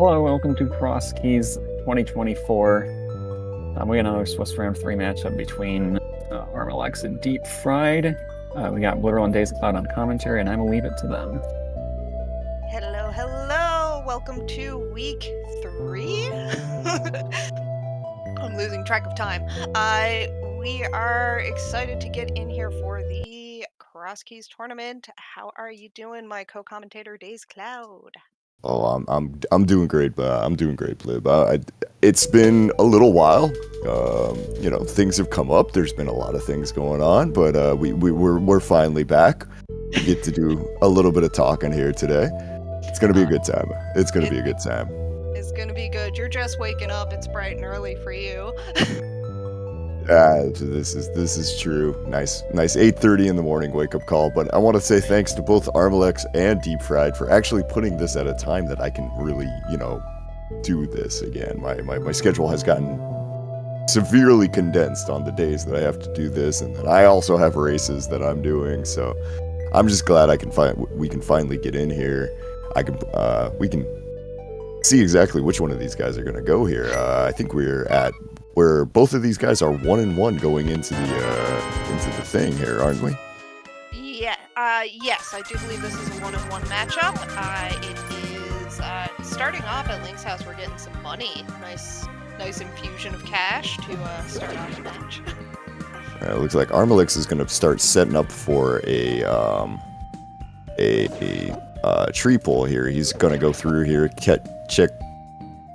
Hello, welcome to Crosskeys 2024. We're gonna host what's round 3 matchup between armlx and DeepFried. We got Blitterl and DazeCloud on commentary, and I will leave it to them. Hello, hello! Welcome to week 3? I'm losing track of time. We are excited to get in here for the Crosskeys tournament. How are you doing, my co-commentator DazeCloud? Oh, I'm doing great, Blib. It's been a little while. Things have come up. There's been a lot of things going on, but we're finally back. We get to do a little bit of talking here today. It's gonna be a good time. It's gonna be a good time. It's gonna be good. You're just waking up. It's bright and early for you. This is true. Nice 8:30 in the morning wake up call. But I want to say thanks to both armlx and DeepFried for actually putting this at a time that I can really, do this again. My schedule has gotten severely condensed on the days that I have to do this, and then I also have races that I'm doing. So I'm just glad we can finally get in here. We can see exactly which one of these guys are going to go here. I think we're at where both of these guys are 1-1 going into the thing here, aren't we? Yeah. Yes, I do believe this is a 1-1 matchup. It is starting off at Link's house. We're getting some money. Nice infusion of cash to start off the match. It looks like armlx is going to start setting up for a tree pull here. He's going to go through here,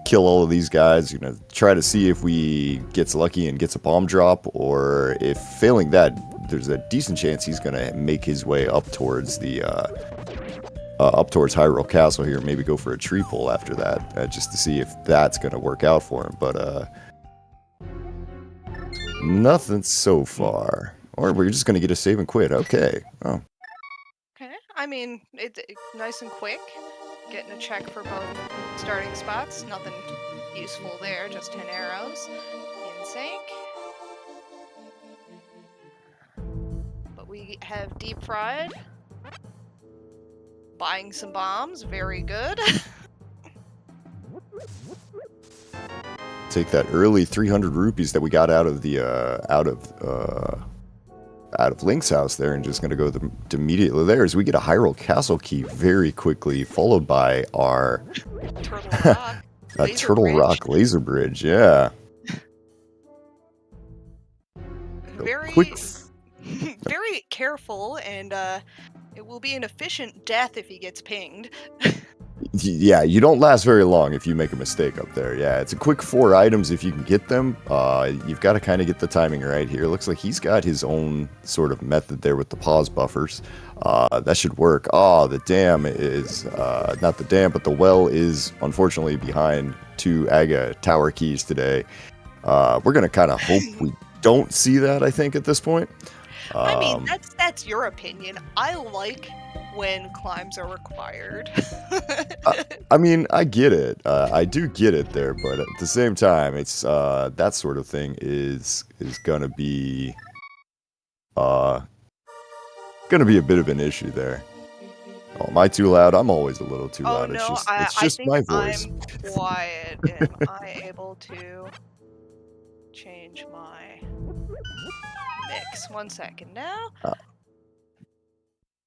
kill all of these guys, try to see if we gets lucky and gets a bomb drop, or if failing that, there's a decent chance he's gonna make his way up towards the up towards Hyrule Castle here, maybe go for a tree pull after that, just to see if that's gonna work out for him. But nothing so far. Or we're just gonna get a save and quit. Okay. Oh. Okay. I mean, it's nice and quick. Getting a check for both starting spots. Nothing useful there, just 10 arrows in sync. But we have DeepFried buying some bombs. Very good. Take that early 300 rupees that we got out of the out of Link's house there, and just going to go immediately there as we get a Hyrule Castle key very quickly, followed by our Turtle Rock Laser Bridge. Yeah. Very careful, and it will be an efficient death if he gets pinged. Yeah, you don't last very long if you make a mistake up there. Yeah, it's a quick 4 items if you can get them. You've got to kind of get the timing right here. Looks like he's got his own sort of method there with the pause buffers. That should work. Oh, the dam is, not the dam, but the well is unfortunately behind 2 Aga tower keys today. We're going to kind of hope we don't see that, I think, at this point. I mean, that's your opinion. I like when climbs are required. I mean, I get it. I do get it there, but at the same time, it's that sort of thing is gonna be a bit of an issue there. Oh, am I too loud? I'm always a little too loud. No, it's just my voice. I'm quiet. Am I able to change my mix? 1 second now.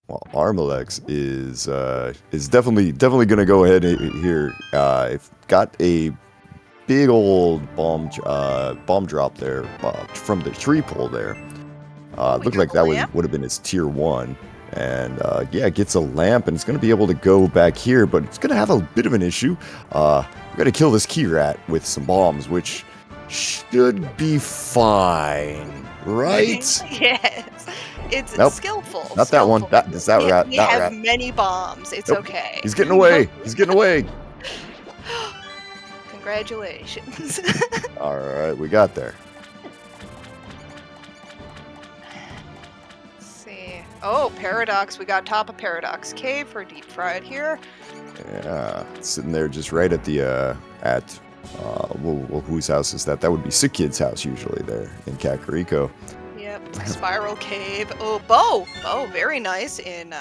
Well, armlx is definitely gonna go ahead here. Got a big old bomb drop there from the tree pull there. Looked like that would have been his tier 1, and yeah, gets a lamp, and it's gonna be able to go back here, but it's gonna have a bit of an issue. We're gonna kill this key rat with some bombs, which should be fine, right? Yes. It's skillful. Not that one. That's that rat. We have many bombs. It's okay. He's getting away. He's getting away. Congratulations. All right, we got there. Let's see. Oh, Paradox. We got top of Paradox Cave for DeepFried here. Yeah, sitting there just right at the well, whose house is that? That would be Sick Kid's house usually there in Kakariko. Yep, Spiral Cave. Oh, Bo, very nice in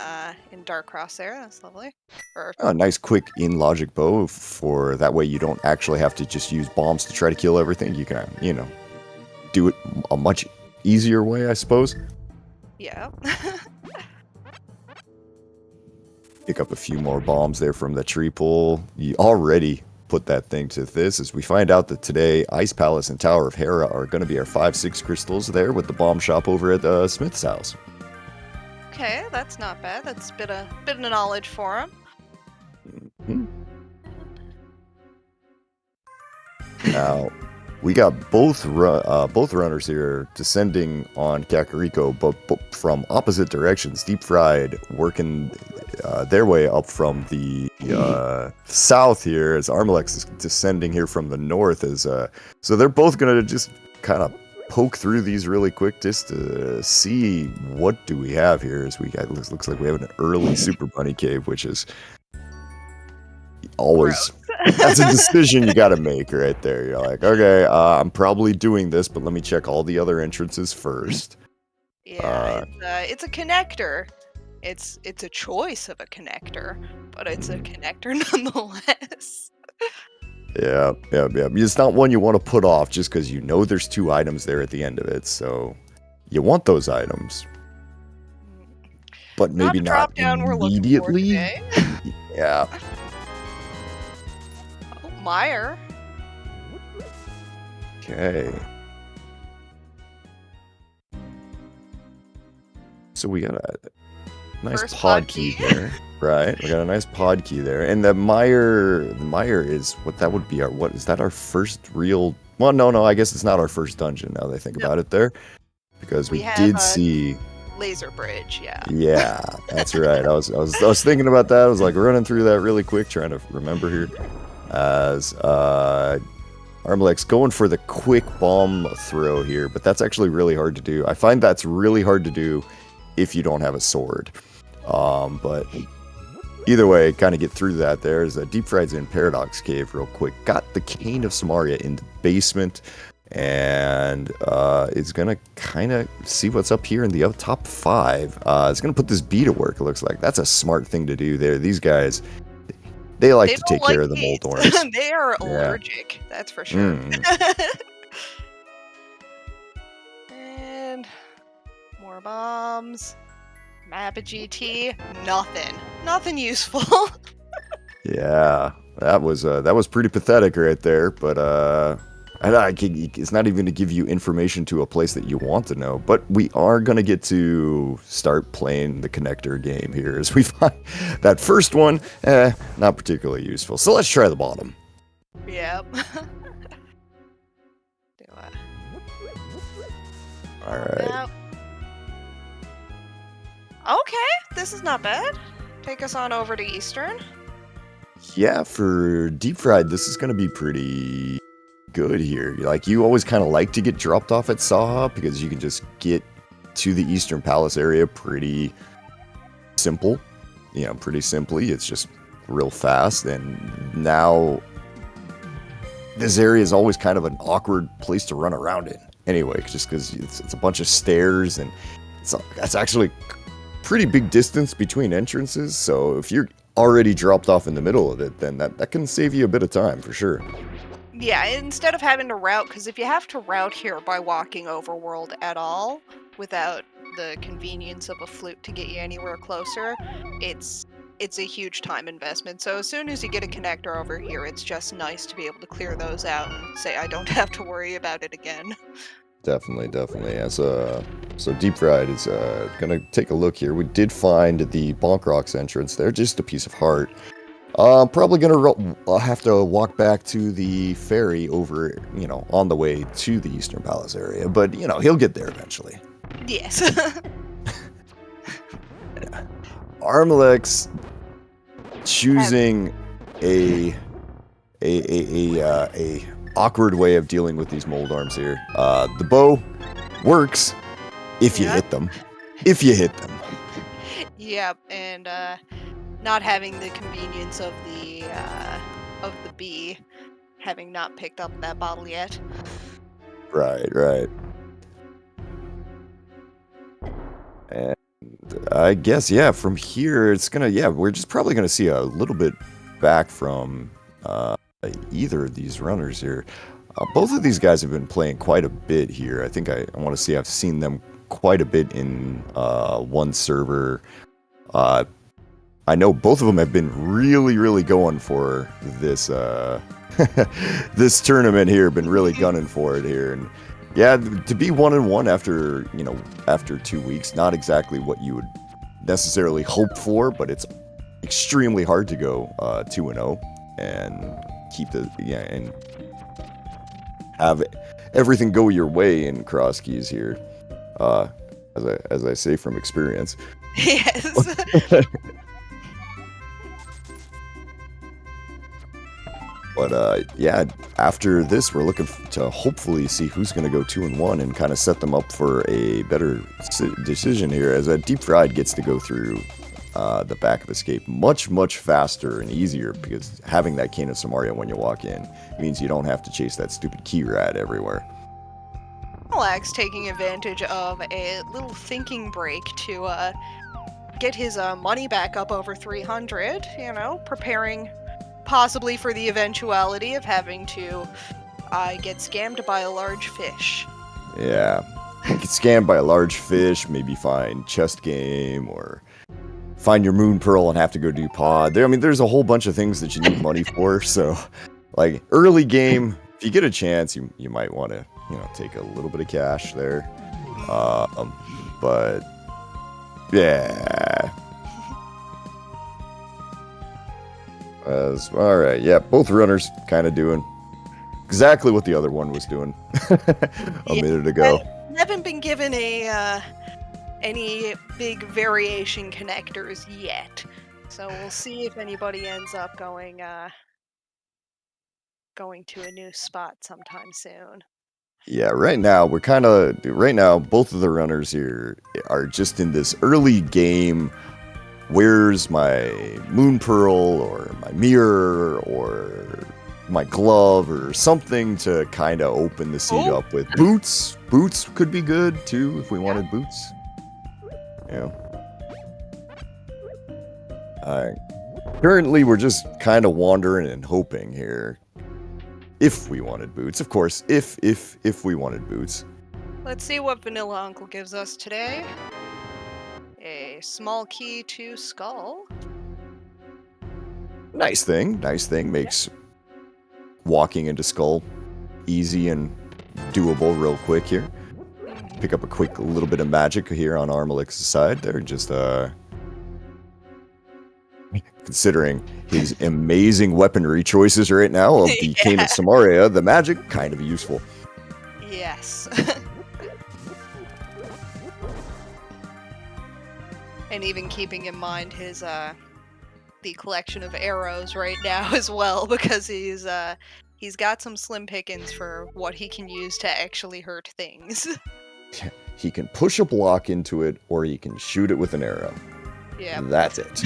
dark cross there. That's lovely. Or A nice quick in logic bow for that way you don't actually have to just use bombs to try to kill everything. You can, you know, do it a much easier way, I suppose. yeah. Pick up a few more bombs there from the tree pole. You already put that thing to this as we find out that today Ice Palace and Tower of Hera are going to be our 5-6 crystals there with the bomb shop over at Smith's house. Okay, that's not bad. That's a bit of knowledge for him. Now, we got both runners here descending on Kakariko, but from opposite directions. DeepFried working their way up from the south here, as armlx is descending here from the north. So they're both gonna just kind of poke through these really quick just to see what do we have here. As we got, looks like we have an early Super Bunny cave, which is always. That's a decision you got to make right there. You're like, okay, I'm probably doing this, but let me check all the other entrances first. Yeah, it's a connector. It's a choice of a connector, but it's a connector nonetheless. Yeah. It's not one you want to put off just because you know there's 2 items there at the end of it, so you want those items, but maybe not immediately. Yeah. Meyer. Okay. So we got a nice First pod pod key key. there, right? We got a nice pod key there, and the Meyer is what that would be our what is that our first real? Well, no, I guess it's not our first dungeon now that I think about it there, because we have did see laser bridge. Yeah. Yeah, that's right. I was thinking about that. I was like running through that really quick, trying to remember here. As armlx going for the quick bomb throw here, but that's actually really hard to do. I find that's really hard to do if you don't have a sword. But either way, kind of get through that. There's a DeepFried's in Paradox Cave real quick. Got the Cane of Samaria in the basement, and it's gonna kind of see what's up here in the top 5. It's gonna put this bee to work. It looks like that's a smart thing to do there. These guys. They like to take care of the mold worms. They are allergic, that's for sure. And more bombs. Map of GT. Nothing useful. Yeah, that was pretty pathetic right there. But it's not even to give you information to a place that you want to know. But we are gonna get to start playing the connector game here, as we find that first one, not particularly useful. So let's try the bottom. Yep. All right. Okay, this is not bad. Take us on over to Eastern. Yeah, for DeepFried, this is gonna be pretty good here. Like, you always kind of like to get dropped off at Saha because you can just get to the Eastern Palace area pretty simple. Pretty simply. It's just real fast. And now this area is always kind of an awkward place to run around in. Anyway, just because it's a bunch of stairs, and that's actually pretty big distance between entrances. So if you're already dropped off in the middle of it, then that can save you a bit of time for sure. Yeah, instead of having to route, because if you have to route here by walking overworld at all, without the convenience of a flute to get you anywhere closer, it's a huge time investment. So as soon as you get a connector over here, it's just nice to be able to clear those out and say, I don't have to worry about it again. Definitely. Yeah, so DeepFried is gonna take a look here. We did find the Bonk Rocks entrance there, just a piece of heart. Probably gonna have to walk back to the ferry over, on the way to the Eastern Palace area, but he'll get there eventually. Yes. Yeah. armlx choosing a awkward way of dealing with these mold arms here. The bow works if you hit them. Yep, and not having the convenience of the bee, having not picked up that bottle yet. Right. And I guess, yeah, from here, it's gonna, yeah, we're just probably gonna see a little bit back from either of these runners here. Both of these guys have been playing quite a bit here. I think I want to see, I've seen them quite a bit in one server. I know both of them have been really going for this this tournament here, been really gunning for it here. And yeah, to be 1-1 after, you know, after 2 weeks, not exactly what you would necessarily hope for, but it's extremely hard to go 2-0 and keep the, yeah, and have everything go your way in Crosskeys here, as I say from experience. Yes. But yeah, after this, we're looking to hopefully see who's going to go 2-1 and kind of set them up for a better decision here, as DeepFried gets to go through the back of escape much faster and easier, because having that Cane of Samaria when you walk in means you don't have to chase that stupid key rat everywhere. Armlx taking advantage of a little thinking break to get his money back up over 300, you know, preparing possibly for the eventuality of having to get scammed by a large fish. Yeah, get scammed by a large fish, maybe find chest game, or find your moon pearl and have to go do pod. I mean, there's a whole bunch of things that you need money for, so, like, early game, if you get a chance, you might want to, you know, take a little bit of cash there. But, yeah. Alright, yeah, both runners kind of doing exactly what the other one was doing a minute ago. Haven't been given any big variation connectors yet, so we'll see if anybody ends up going to a new spot sometime soon. Yeah, right now both of the runners here are just in this early game. Where's my moon pearl or my mirror or my glove or something to kind of open the seat up with? Boots could be good too if we wanted boots. Yeah. Currently we're just kind of wandering and hoping here. If we wanted boots, of course. If we wanted boots. Let's see what Vanilla Uncle gives us today. A small key to skull. Nice thing. Makes walking into skull easy and doable real quick here. Pick up a quick little bit of magic here on armlx's side. They're just considering his amazing weaponry choices right now of the Cane of Samaria, the magic kind of useful. Yes. And even keeping in mind his the collection of arrows right now as well, because he's got some slim pickings for what he can use to actually hurt things. He can push a block into it, or he can shoot it with an arrow. Yeah. That's it.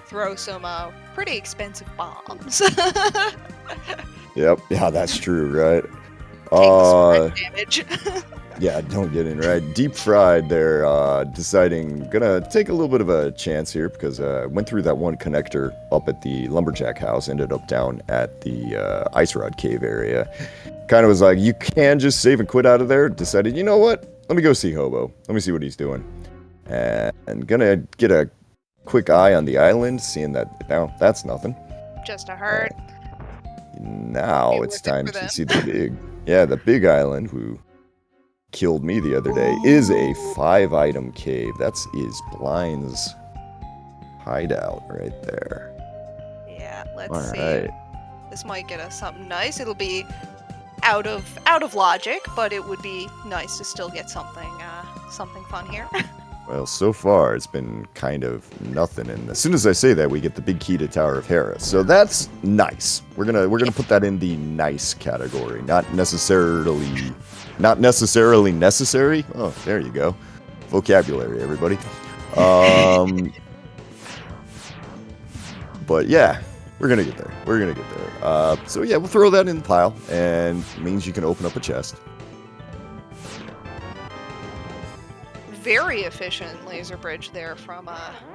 Throw some pretty expensive bombs. Yep. Yeah, that's true, right? Take damage. Yeah, don't get in, right? DeepFried, they're deciding, gonna take a little bit of a chance here, because went through that one connector up at the Lumberjack house, ended up down at the Ice Rod Cave area. Kind of was like, you can just save and quit out of there. Decided, you know what? Let me go see Hobo. Let me see what he's doing. And gonna get a quick eye on the island, seeing that, now that's nothing. Just a hurt. Now it's time to see the big island, who killed me the other day, is a 5-item cave. That's Blind's hideout right there. Yeah, let's All see. right. This might get us something nice. It'll be out of logic, but it would be nice to still get something fun here. Well, so far it's been kind of nothing, and as soon as I say that, we get the big key to Tower of Harris. So that's nice. We're gonna put that in the nice category, not necessarily necessary. Oh, there you go. Vocabulary, everybody. But yeah, we're gonna get there. So yeah, we'll throw that in the pile, and it means you can open up a chest. very efficient laser bridge there from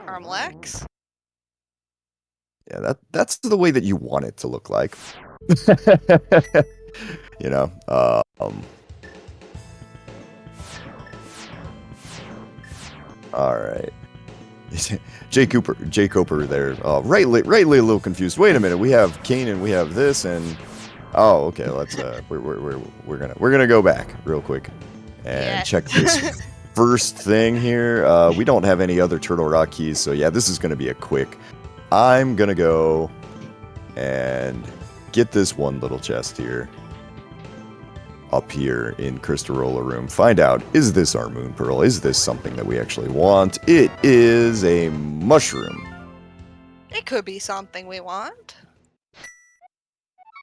armlx. Yeah, that's the way that you want it to look like. You know, all right. Jay Cooper there. Rightly a little confused. Wait a minute, we have Kane and we have this, and oh, okay. Let's we're gonna go back real quick and check this first thing here. We don't have any other Turtle Rock keys, so yeah, this is gonna be a quick. I'm gonna go and get this one little chest here. Up here in Crystal Room, find out, is this our moon pearl? Is this something that we actually want? It is a mushroom. It could be something we want.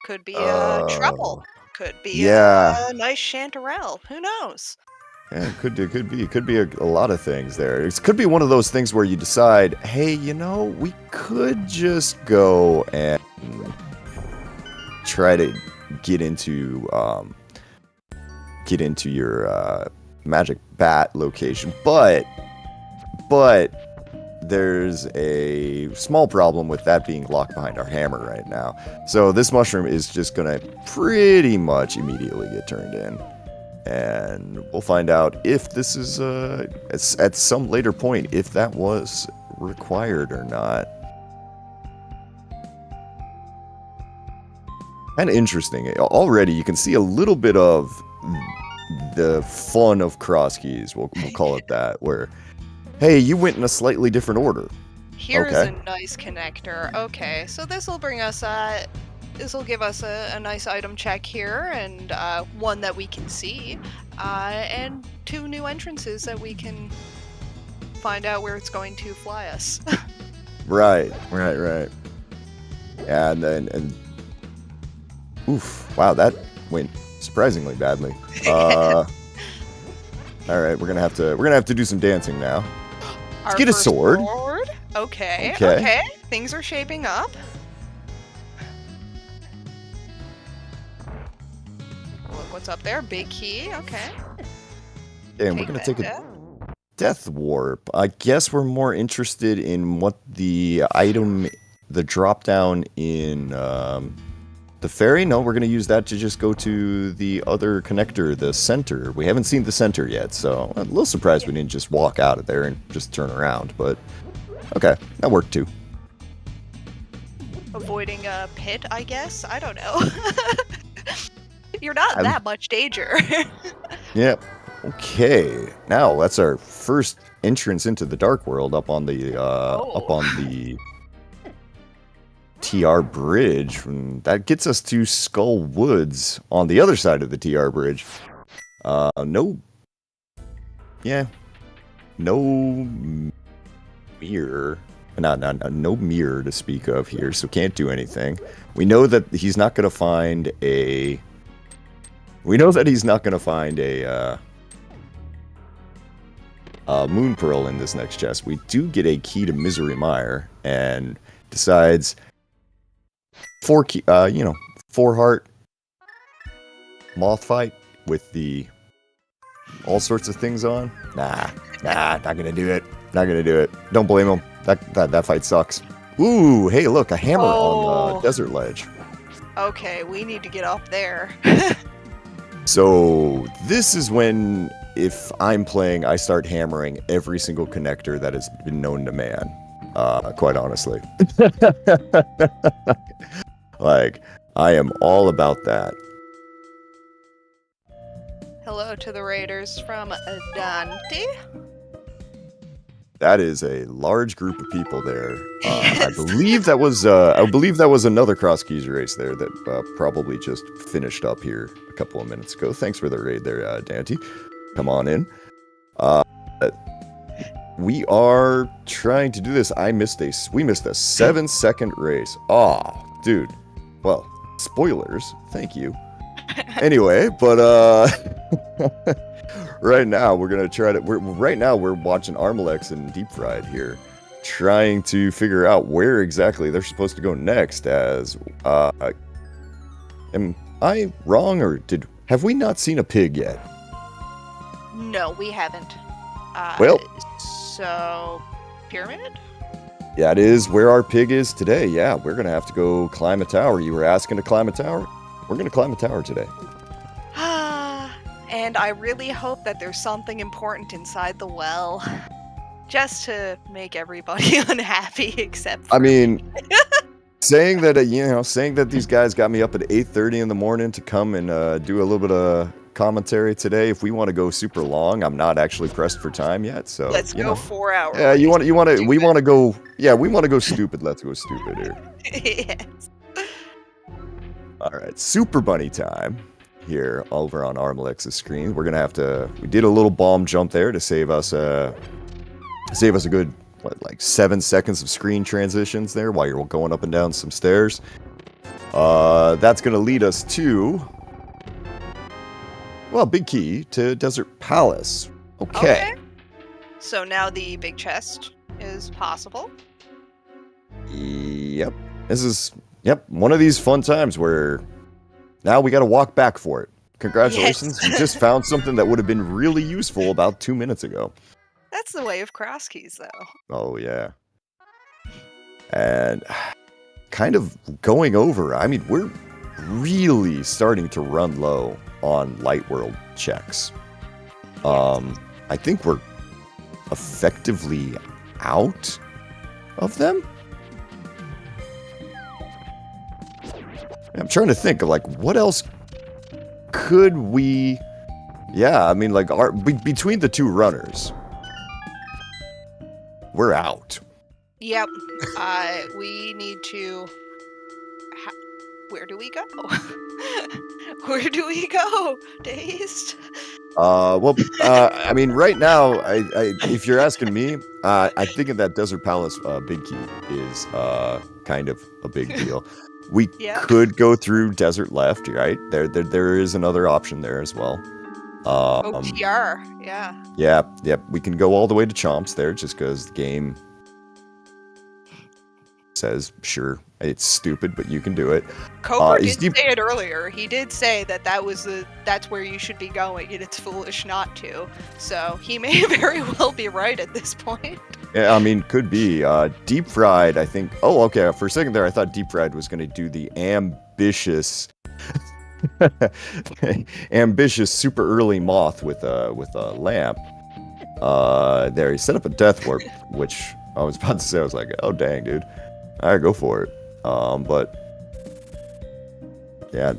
Could be a truffle. Could be a nice chanterelle. Who knows? Yeah, it could be a lot of things there. It could be one of those things where you decide, hey, you know, we could just go and try to get into your magic bat location, but there's a small problem with that being locked behind our hammer right now. So this mushroom is just gonna pretty much immediately get turned in, and we'll find out if this is at some later point if that was required or not. Kind of interesting. Already you can see a little bit of the fun of Crosskeys, we'll call it that, where, hey, you went in a slightly different order. Here's a nice connector. Okay, so this will bring us, this will give us a nice item check here, and one that we can see, and 2 new entrances that we can find out where it's going to fly us. Right. And oof, wow, that went surprisingly badly. All right, we're gonna have to do some dancing now. Let's get a sword. Okay. Things are shaping up. Look what's up there. Big key. Okay. And we're gonna take a death warp. I guess we're more interested in what the item, the drop down in the ferry. No, we're gonna use that to just go to the other connector, the center. We haven't seen the center yet, so I'm a little surprised we didn't just walk out of there and just turn around, but okay, that worked too. Avoiding a pit, I guess? I don't know. You're not in that much danger. Yep. Okay. Now that's our first entrance into the dark world up on the TR bridge. That gets us to Skull Woods on the other side of the TR bridge. No mirror. No mirror to speak of here, so can't do anything. We know that he's not going to find a... moon pearl in this next chest. We do get a key to Misery Mire, and decides 4 heart moth fight with the all sorts of things on. Nah, not gonna do it. Don't blame him. That fight sucks. Ooh, hey, look, a hammer on the desert ledge. Okay, we need to get up there. So this is when, if I'm playing, I start hammering every single connector that has been known to man. Quite honestly. Like, I am all about that. Hello to the raiders from Dante. That is a large group of people there. I believe that was another Crosskeys race there that probably just finished up here a couple of minutes ago. Thanks for the raid there, Dante. Come on in. We are trying to do this. We missed a 7-second race. Aw, dude. Well, spoilers. Thank you. Anyway, but right now we're gonna try to. We're watching armlx and DeepFried here, trying to figure out where exactly they're supposed to go next. As am I wrong, or have we not seen a pig yet? No, we haven't. Well. So, pyramid? Yeah, it is where our pig is today. Yeah, we're going to have to go climb a tower. You were asking to climb a tower? We're going to climb a tower today. And I really hope that there's something important inside the well. Just to make everybody unhappy except for I mean, saying that these guys got me up at 8:30 in the morning to come and do a little bit of commentary today. If we want to go super long, I'm not actually pressed for time yet. So let's go 4 hours. Yeah, we want to go stupid. Let's go stupid here. Yes. All right, Super Bunny time here over on armlx's screen. We're gonna we did a little bomb jump there to save us a good, like 7 seconds of screen transitions there while you're going up and down some stairs. That's going to lead us to, well, big key to Desert Palace. Okay. So now the big chest is possible. Yep. One of these fun times where now we got to walk back for it. Congratulations. Yes. You just found something that would have been really useful about 2 minutes ago. That's the way of Crosskeys, though. Oh, yeah. And kind of going over, I mean, we're really starting to run low on light world checks. I think we're effectively out of them. I'm trying to think of, like, what else could we... Yeah, I mean, like, between the two runners... We're out. Yep. We need to... Where do we go? Where do we go? Dazed? I mean, right now, if you're asking me, I think that Desert Palace big key is kind of a big deal. We could go through Desert Left, right? There is another option there as well. OTR, yeah. Yeah, we can go all the way to Chomps there just because the game says, sure, it's stupid, but you can do it. Cobra did say it earlier. He did say that's where you should be going, and it's foolish not to. So he may very well be right at this point. Yeah, I mean, could be. DeepFried, I think. Oh, okay. For a second there, I thought DeepFried was going to do the ambitious... ambitious super early moth with a lamp. There he set up a death warp, which I was about to say, I was like, oh dang, dude, alright, go for it. But yeah,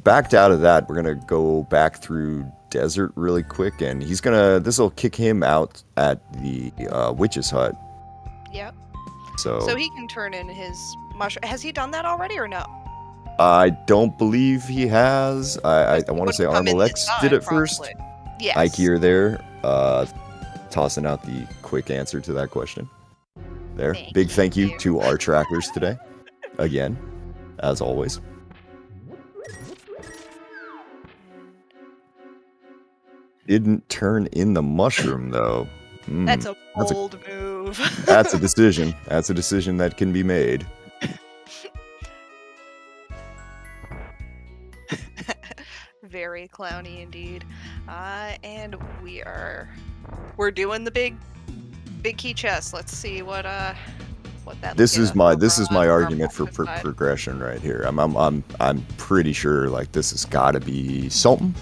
backed out of that. We're gonna go back through desert really quick, and this will kick him out at the witch's hut. Yep. So he can turn in his mushroom. Has he done that already or no? I don't believe he has. I want to say armlx did it first. Yes. Ike, you're there, tossing out the quick answer to that question. There. Big thank you to our trackers today. Again, as always. Didn't turn in the mushroom, though. That's a bold move. That's a decision. That's a decision that can be made. Very clowny indeed. And we're doing the big key chest. Let's see what that. This is my argument for progression right here. I'm pretty sure like this has got to be something.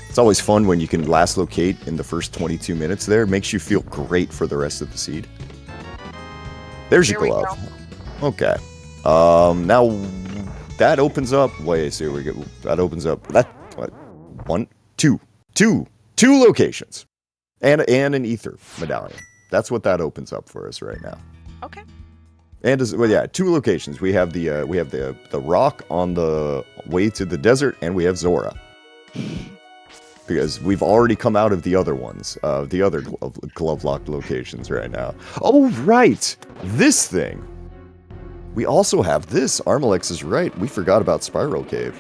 It's always fun when you can last locate in the first 22 minutes. There makes you feel great for the rest of the seed. There's your glove. Okay. Now. That opens up. Wait, so we get that opens up. That what? Two locations, and an ether medallion. That's what that opens up for us right now. Okay. And two locations. We have the rock on the way to the desert, and we have Zora. Because we've already come out of the other ones, the other glove locked locations right now. Oh right, this thing. We also have this. armlx is right. We forgot about Spiral Cave.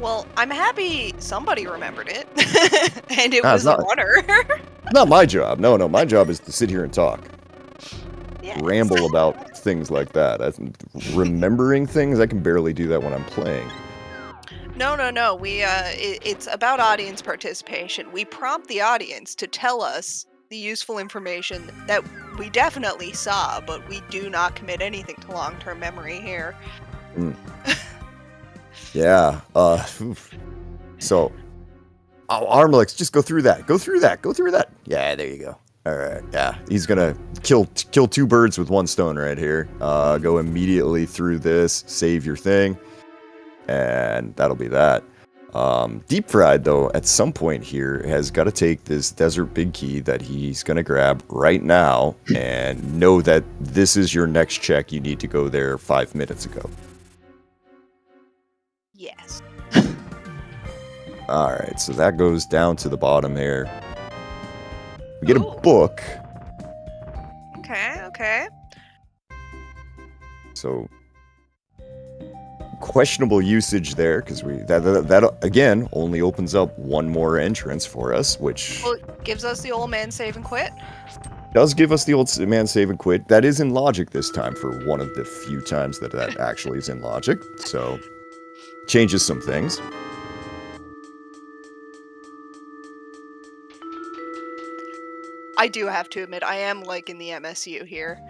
Well, I'm happy somebody remembered it. And it was a runner. Not my job. No, my job is to sit here and talk. Yes. Ramble about things like that. Remembering things, I can barely do that when I'm playing. No. It's about audience participation. We prompt the audience to tell us the useful information that we definitely saw, but we do not commit anything to long-term memory here. Yeah. So, armlx, just go through that. Go through that. Yeah, there you go. All right. Yeah, he's gonna kill 2 birds with 1 stone right here. Go immediately through this. Save your thing. And that'll be that. DeepFried, though, at some point here has got to take this desert big key that he's going to grab right now and know that this is your next check. You need to go there 5 minutes ago. Yes. All right, so that goes down to the bottom there. We get a book. Okay. So questionable usage there, because that again only opens up 1 more entrance for us, which gives us the old man save and quit. Does give us the old man save and quit. That is in logic this time, for one of the few times that actually is in logic. So changes some things. I do have to admit, I am liking the MSU here.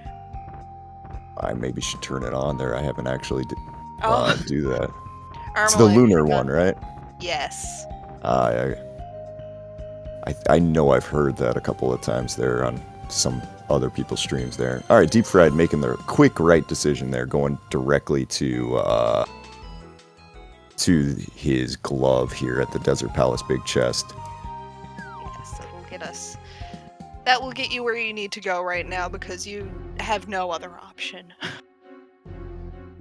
I maybe should turn it on there. I haven't actually do that. It's the lunar one, right? Yes. I know I've heard that a couple of times there on some other people's streams there. All right, DeepFried making the quick right decision there, going directly to his glove here at the Desert Palace Big Chest. Yes, that will get us. That will get you where you need to go right now, because you have no other option.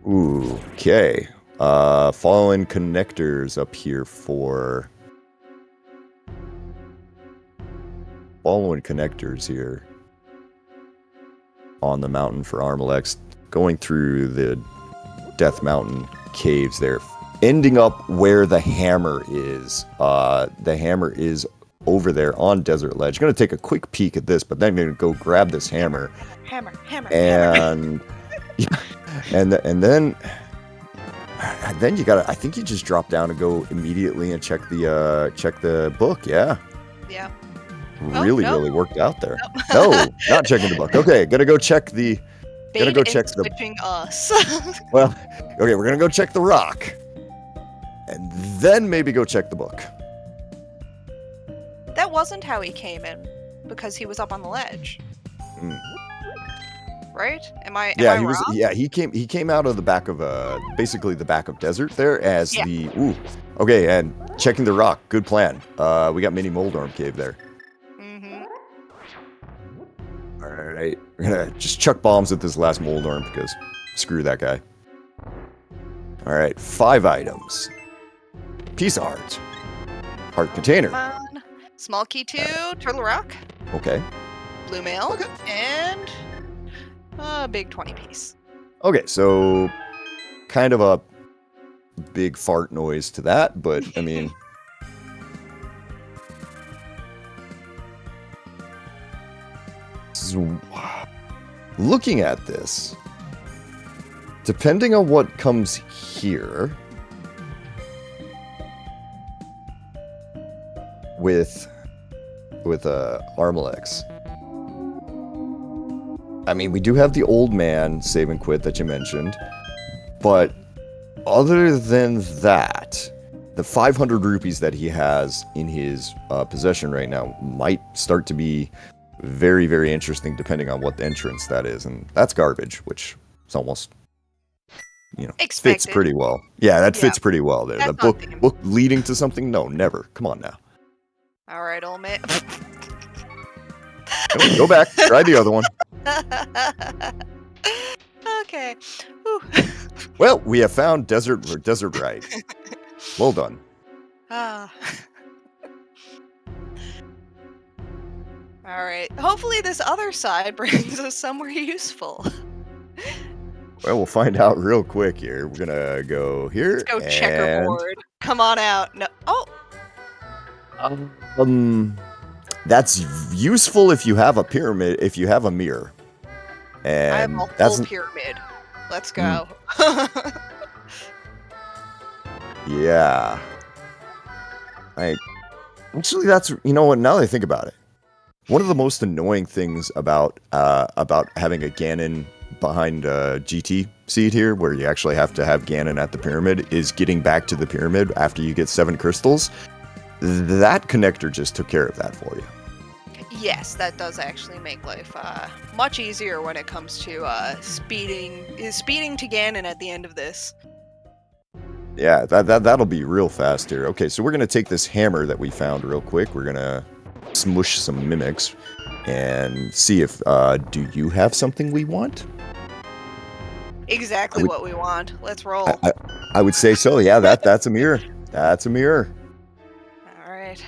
Ooh, okay. Following connectors up here for... Following connectors here on the mountain for armlx, going through the Death Mountain caves there, ending up where the hammer is. The hammer is over there on Desert Ledge. Gonna take a quick peek at this, but then gonna go grab this hammer. Hammer. And yeah, and then you gotta. I think you just drop down and go immediately and check the book. Yeah. Yeah. Really worked out there. No, not checking the book. Okay, gonna go check the. Gonna go check the. Switching us. Well, okay, we're gonna go check the rock, and then maybe go check the book. That wasn't how he came in, because he was up on the ledge. Right? Am I wrong? Yeah, he came out of the back of basically the back of desert there as the okay, and checking the rock. Good plan. We got mini Moldorm cave there. All right, we're gonna just chuck bombs at this last Moldorm because screw that guy. All right, 5 items. Piece of art. Heart container. Small key 2, turtle rock. Okay. Blue mail. And a big 20 piece. Okay, so kind of a big fart noise to that, but I mean... Looking at this, depending on what comes here, with armlx, I mean, we do have the old man save and quit that you mentioned, but other than that, the 500 rupees that he has in his possession right now might start to be very, very interesting depending on what entrance that is, and that's garbage, which is almost, fits pretty well. Yeah, that fits pretty well there. That's the book leading to something? No, never. Come on now. All right, old man. Go back. Try the other one. Okay. Whew. Well, we have found desert ride. Well done. All right. Hopefully this other side brings us somewhere useful. Well, we'll find out real quick here. We're gonna go here. Let's go checkerboard. Come on out. No. Oh. That's useful if you have a pyramid. If you have a mirror. And I have a full pyramid. Let's go. Yeah. Actually, that's, you know what, now that I think about it, one of the most annoying things about having a Ganon behind GT seed here, where you actually have to have Ganon at the pyramid, is getting back to the pyramid after you get 7 crystals. That connector just took care of that for you. Yes, that does actually make life much easier when it comes to speeding to Ganon at the end of this. Yeah, that'll be real fast here. Okay, so we're gonna take this hammer that we found real quick. We're gonna smush some mimics and see if do you have something we want? Exactly what we want. Let's roll. I would say so. Yeah, that's a mirror. That's a mirror. All right.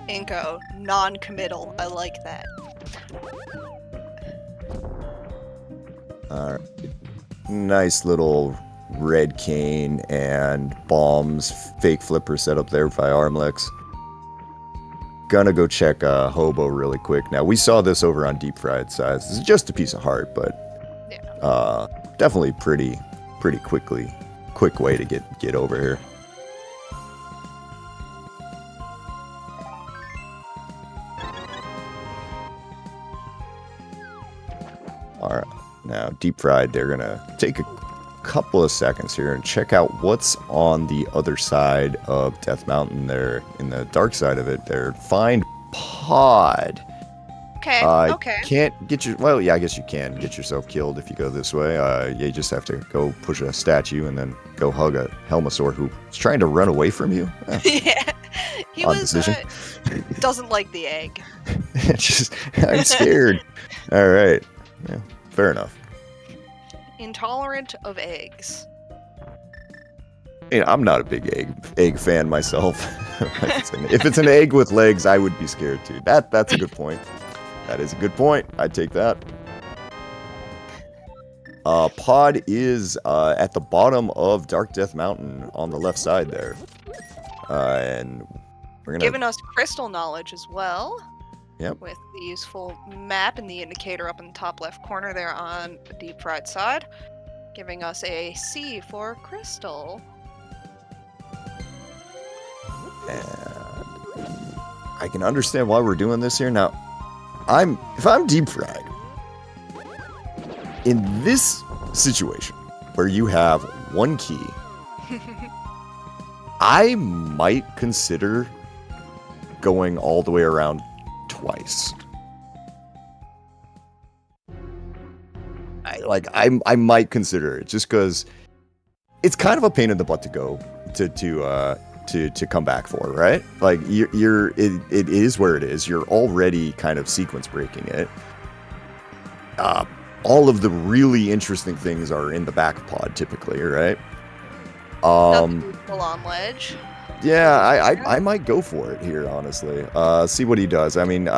Inko, non-committal. I like that. All right. Nice little red cane and bombs, fake flipper set up there by armlx. Gonna go check Hobo really quick. Now, we saw this over on DeepFried87. This is just a piece of heart, but yeah. Definitely pretty quick way to get over here. All right, now DeepFried, they're gonna take a couple of seconds here and check out what's on the other side of Death Mountain there, in the dark side of it there. Find pod. Okay, okay. Can't get your, well, yeah, I guess you can get yourself killed if you go this way. You just have to go push a statue and then go hug a Helmasaur who's trying to run away from you. Yeah, he odd decision. Doesn't like the egg. I'm scared. All right, yeah, fair enough. Intolerant of eggs. You know, I'm not a big egg fan myself. If it's an egg with legs, I would be scared too. That's a good point. That is a good point. I'd take that. Pod is at the bottom of Dark Death Mountain on the left side there. And we're gonna... Giving us crystal knowledge as well. Yep. With the useful map and the indicator up in the top left corner there on the DeepFried side. Giving us a C for crystal. And I can understand why we're doing this here. Now, if I'm DeepFried, in this situation where you have one key, I might consider going all the way around twice. I might consider it just because it's kind of a pain in the butt to go to come back for, right? Like it is where it is. You're already kind of sequence breaking it. All of the really interesting things are in the back pod typically, right? Nothing useful on ledge. Yeah, I might go for it here, honestly. See what he does. I mean,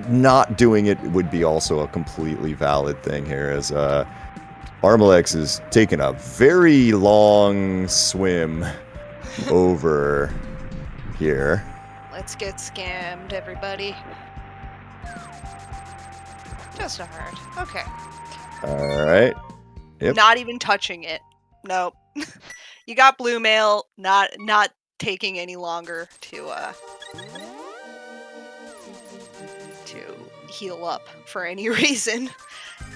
not doing it would be also a completely valid thing here, as armlx is taking a very long swim over here. Let's get scammed, everybody. Just a heart. Okay. All right. Yep. Not even touching it. Nope. You got blue mail. Not taking any longer to heal up for any reason.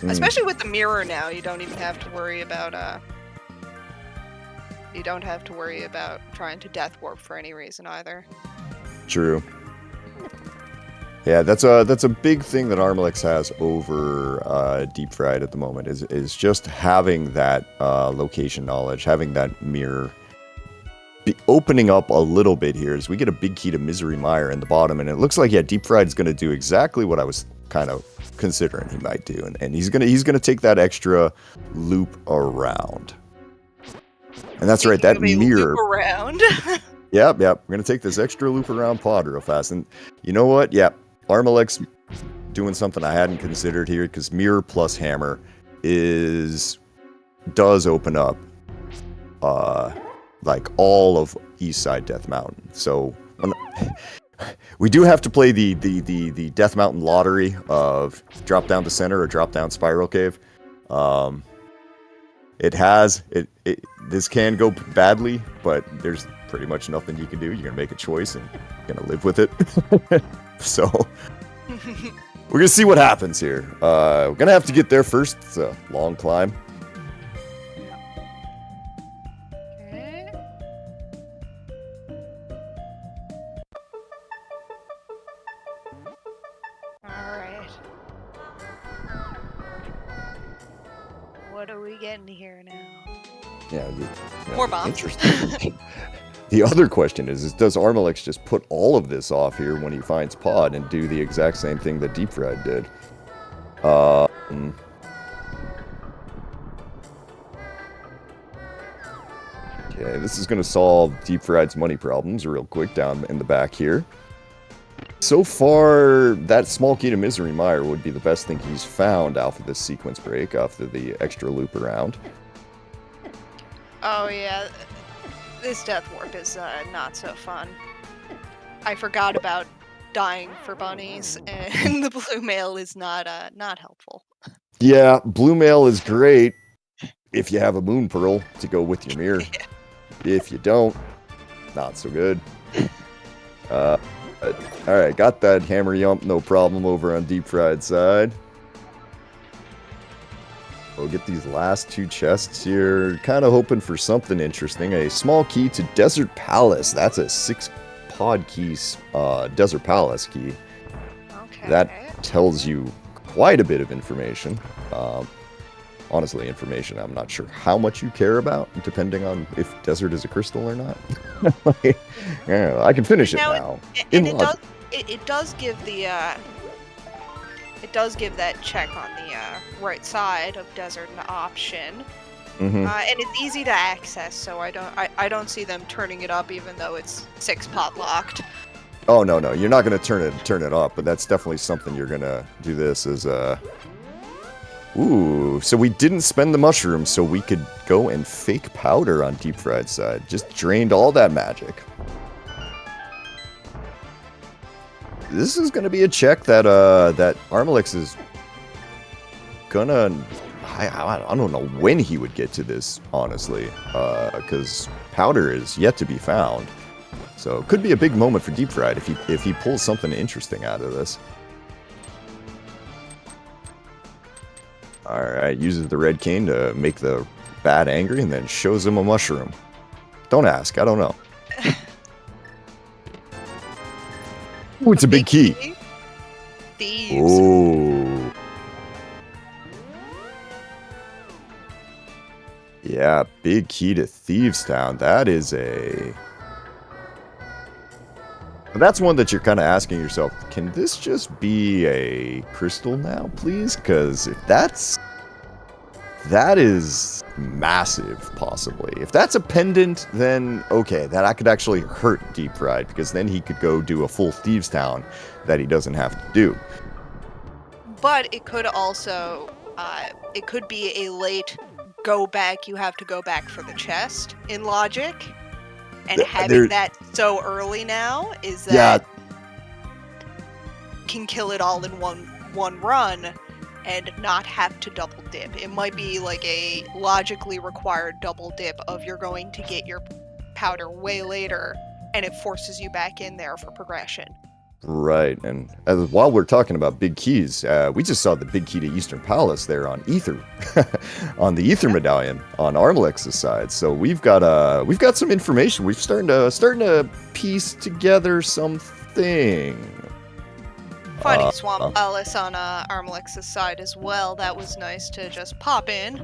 Especially with the mirror now, you don't even have to worry about trying to death warp for any reason either. True. Yeah, that's a big thing that armlx has over DeepFried at the moment, is just having that location knowledge, having that mirror. Opening up a little bit here as we get a big key to Misery Mire in the bottom, and it looks like, yeah, DeepFried is going to do exactly what I was kind of considering he might do, and he's gonna take that extra loop around. And that's right, that mirror. Loop around. Yep. We're gonna take this extra loop around pod real fast, and you know what? Yep, armlx doing something I hadn't considered here, because mirror plus hammer does open up like all of East Side Death Mountain. So We do have to play the Death Mountain lottery of drop down to center or drop down spiral cave. This can go badly, but there's pretty much nothing you can do. You're gonna make a choice and you're gonna live with it. So we're gonna see what happens here. We're gonna have to get there first. It's a long climb. Okay. Alright. What are we getting here now? Yeah, More bombs. Interesting. The other question is does armlx just put all of this off here when he finds Pod and do the exact same thing that DeepFried did? Okay, this is going to solve DeepFried's money problems real quick down in the back here. So far, that small key to Misery Mire would be the best thing he's found after this sequence break, after the extra loop around. Oh yeah, this death warp is not so fun. I forgot about dying for bunnies, and the blue mail is not helpful. Yeah, blue mail is great if you have a moon pearl to go with your mirror. Yeah. If you don't, not so good. Alright, got that hammer yump, no problem over on DeepFried's side. We'll get these last two chests here. Kind of hoping for something interesting. A small key to Desert Palace. That's a 6-pod key, Desert Palace key. Okay. That tells you quite a bit of information. Honestly, information I'm not sure how much you care about, depending on if desert is a crystal or not. Yeah, I can finish it now. And it does give the it does give that check on the right side of desert an option, and it's easy to access. So I don't see them turning it up, even though it's 6-pod locked. Oh no, you're not gonna turn it up, but that's definitely something you're gonna do. This is Ooh, so we didn't spend the mushroom, so we could go and fake powder on DeepFried's side. Just drained all that magic. This is gonna be a check that that armlx is gonna. I don't know when he would get to this, honestly, because powder is yet to be found. So it could be a big moment for DeepFried if he pulls something interesting out of this. Alright, uses the red cane to make the bat angry and then shows him a mushroom. Don't ask, I don't know. Ooh, it's a big key. Thieves. Ooh. Yeah, big key to Thieves Town. That is a... That's one that you're kind of asking yourself, can this just be a crystal now, please? Because if that is massive, possibly. If that's a pendant, then okay, that could actually hurt DeepFried, because then he could go do a full Thieves Town that he doesn't have to do. But it could also, it could be a late go back, you have to go back for the chest in logic. And having that so early now is that can kill it all in one run and not have to double dip. It might be like a logically required double dip of you're going to get your powder way later, and it forces you back in there for progression. Right, and while we're talking about big keys, we just saw the big key to Eastern Palace there on Ether, on the Ether medallion on armlx's side. So we've got some information. We've starting to piece together something. Finding Swamp Palace on armlx's side as well. That was nice to just pop in.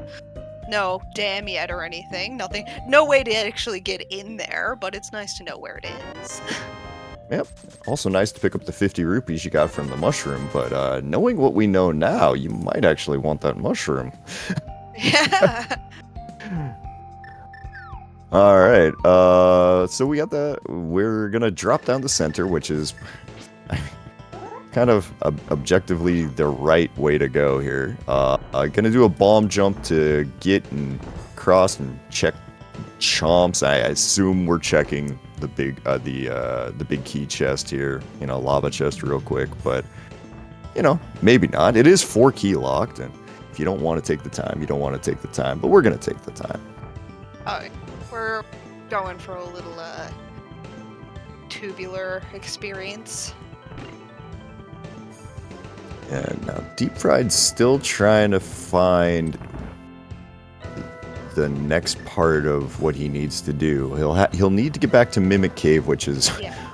No dam yet or anything. Nothing. No way to actually get in there, but it's nice to know where it is. Yep. Also nice to pick up the 50 rupees you got from the mushroom, but knowing what we know now, you might actually want that mushroom. Yeah. All right. So we got we're gonna drop down the center, which is kind of objectively the right way to go here. Gonna do a bomb jump to get and cross and check chomps. I assume we're checking the big key chest here, lava chest real quick, but maybe not. It is 4 key locked, and if you don't want to take the time, you don't want to take the time, but we're gonna take the time. Alright, we're going for a little tubular experience. And now DeepFried's still trying to find the next part of what he needs to do. He'll need to get back to Mimic Cave, which is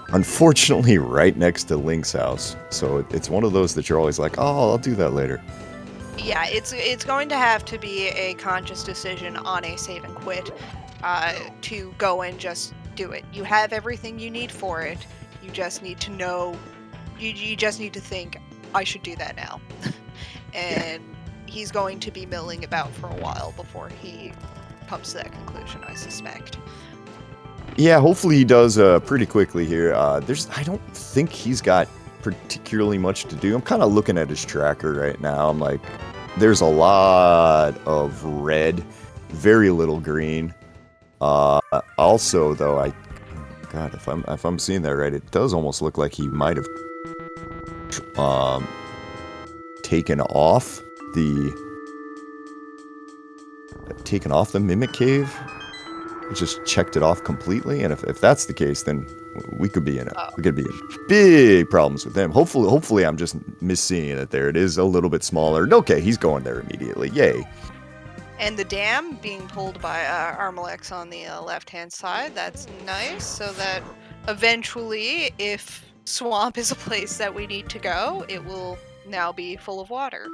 unfortunately right next to Link's house. So it's one of those that you're always like, oh, I'll do that later. Yeah, it's going to have to be a conscious decision on a save and quit to go and just do it. You have everything you need for it. You just need to know. You just need to think, I should do that now. And he's going to be milling about for a while before he comes to that conclusion, I suspect. Yeah, hopefully he does pretty quickly here. I don't think he's got particularly much to do. I'm kind of looking at his tracker right now. I'm like, there's a lot of red, very little green. Also, though, God, if I'm seeing that right, it does almost look like he might have taken off the Mimic Cave. Just checked it off completely, and if that's the case, then we could be in big problems with him. Hopefully I'm just misseeing it there. It is a little bit smaller. Okay, he's going there immediately. Yay. And the dam being pulled by armlx on the left-hand side. That's nice, so that eventually, if swamp is a place that we need to go, it will now be full of water.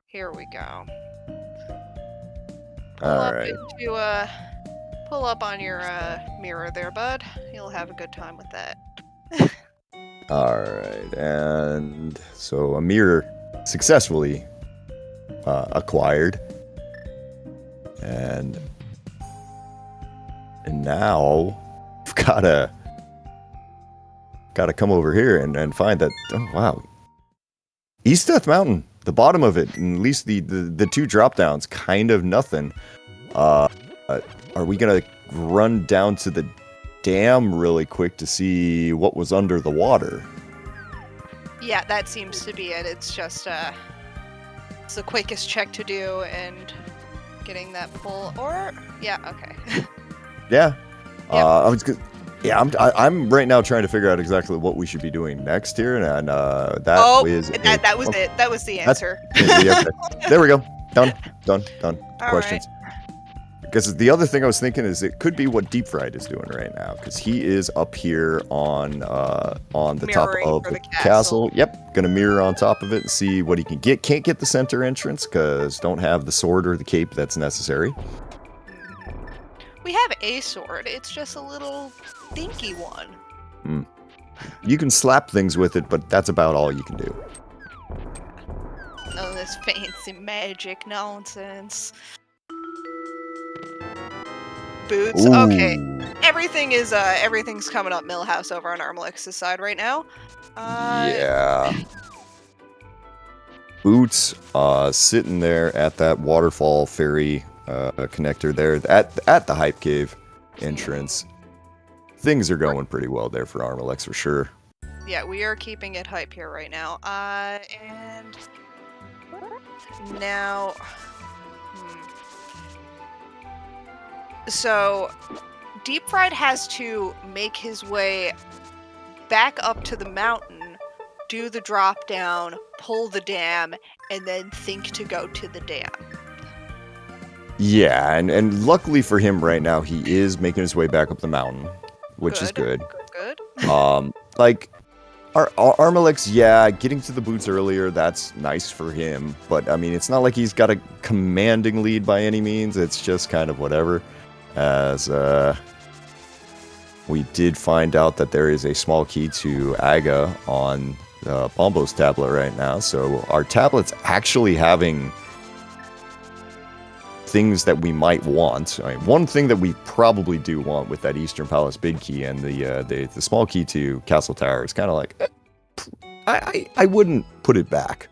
Here we go. Pull up on your mirror there, bud. You'll have a good time with that. Alright, and so a mirror successfully acquired. And now we've gotta come over here and find that, oh wow, East Death Mountain, the bottom of it, and at least the 2 drop downs, kind of nothing. Are we gonna run down to the dam really quick to see what was under the water? Yeah, that seems to be it. It's just it's the quickest check to do, and getting that pull, or yeah, okay. Yeah. Yep. I'm right now trying to figure out exactly what we should be doing next here, and that was it. That was the answer. Okay. There we go. Done. All Questions. Right. Because the other thing I was thinking is it could be what DeepFried is doing right now, because he is up here on the top of the castle. Yep, gonna mirror on top of it and see what he can get. Can't get the center entrance because don't have the sword or the cape that's necessary. We have a sword. It's just a little dinky one. You can slap things with it, but that's about all you can do. None of this fancy magic nonsense. Boots. Ooh. Okay. Everything's coming up Millhouse over on armlx's side right now. Yeah. Boots sitting there at that waterfall ferry connector there at the Hype Cave entrance. Things are going pretty well there for armlx for sure. Yeah, we are keeping it hype here right now. And now so DeepFried has to make his way back up to the mountain, do the drop down, pull the dam, and then think to go to the dam. Yeah, and luckily for him right now, he is making his way back up the mountain, which is good. Good. Like our armlx, yeah, getting to the boots earlier, that's nice for him, but I mean, it's not like he's got a commanding lead by any means. It's just kind of whatever. As we did find out that there is a small key to Aga on Bombo's tablet right now, so our tablet's actually having things that we might want. I mean, one thing that we probably do want with that Eastern Palace big key and the small key to Castle Tower is kind of like, I wouldn't put it back.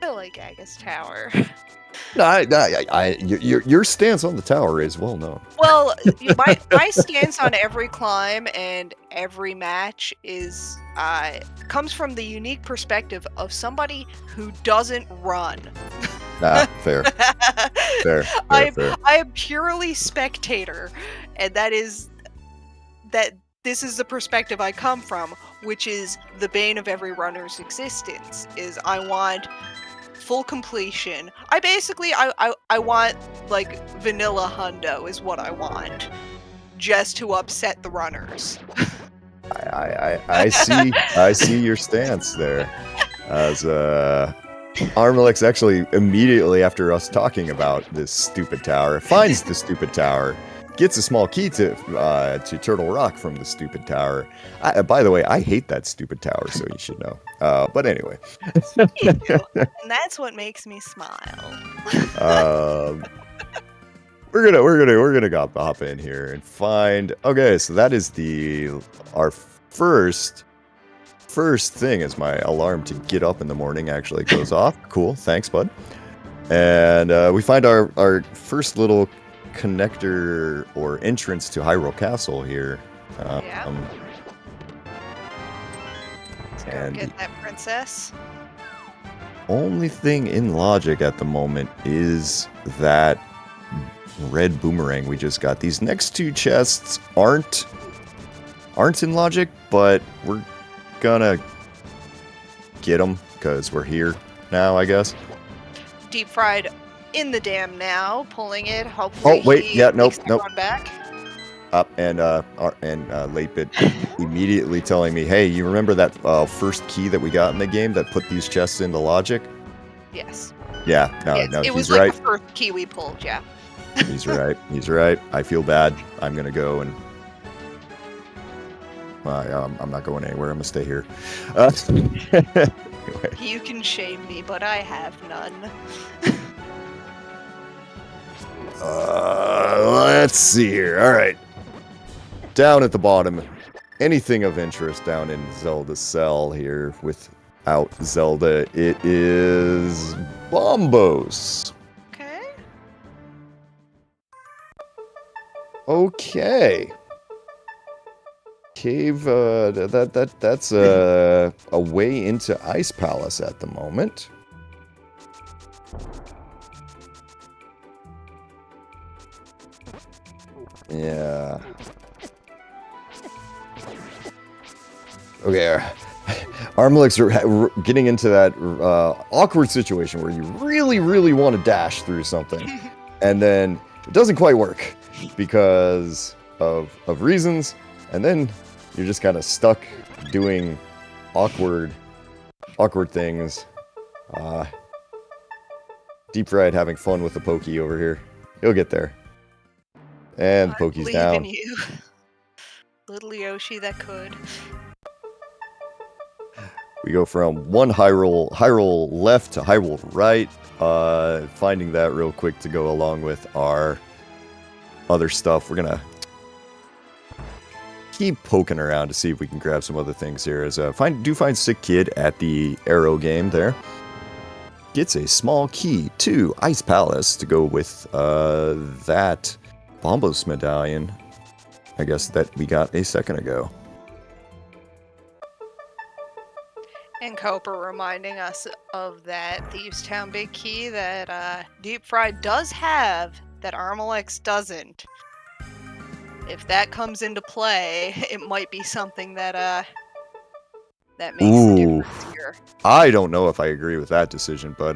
I like Aga's tower. No, your stance on the tower is well known. Well, my stance on every climb and every match is comes from the unique perspective of somebody who doesn't run. Fair. Fair. I am purely spectator, and this is the perspective I come from, which is the bane of every runner's existence. Is I want full completion. I want like vanilla hundo is what I want, just to upset the runners. I see your stance there. As armlx actually immediately after us talking about this stupid tower finds the stupid tower, gets a small key to Turtle Rock from the stupid tower. By the way, I hate that stupid tower, so you should know. But anyway, And that's what makes me smile. we're gonna hop in here and find. Okay, so that is our first thing is my alarm to get up in the morning actually goes off. Cool, thanks, bud. And we find our first little connector or entrance to Hyrule Castle here. Yeah. Let's go and get that princess. Only thing in logic at the moment is that red boomerang we just got. These next two chests aren't in logic, but we're gonna get them because we're here now, I guess. DeepFried in the dam now, pulling it. Hopefully, Oh wait, yeah, nope. Back. Up and late bit immediately telling me, hey, you remember that first key that we got in the game that put these chests into logic? Yes. Yeah, no, yes, no, it was he's right. Like the first key we pulled. Yeah. He's right. I feel bad. I'm gonna go and I'm not going anywhere. I'm gonna stay here. Anyway. You can shame me, but I have none. Let's see here. All right. Down at the bottom, anything of interest down in Zelda Cell here without Zelda, it is Bombos. Okay. Cave, that's a way into Ice Palace at the moment. Yeah. Okay. armlx are getting into that awkward situation where you really, really want to dash through something, and then it doesn't quite work because of reasons, and then you're just kind of stuck doing awkward things. DeepFried having fun with the pokey over here. He'll get there. And the pokey's down. In you. Little Yoshi that could. We go from one Hyrule left to Hyrule right. Finding that real quick to go along with our other stuff. We're gonna keep poking around to see if we can grab some other things here. As find Sick Kid at the Arrow game there. Gets a small key to Ice Palace to go with that Bombos medallion, I guess, that we got a second ago. And Cooper reminding us of that Thieves Town big key that DeepFried does have that armlx doesn't. If that comes into play, it might be something that makes the difference here. I don't know if I agree with that decision, but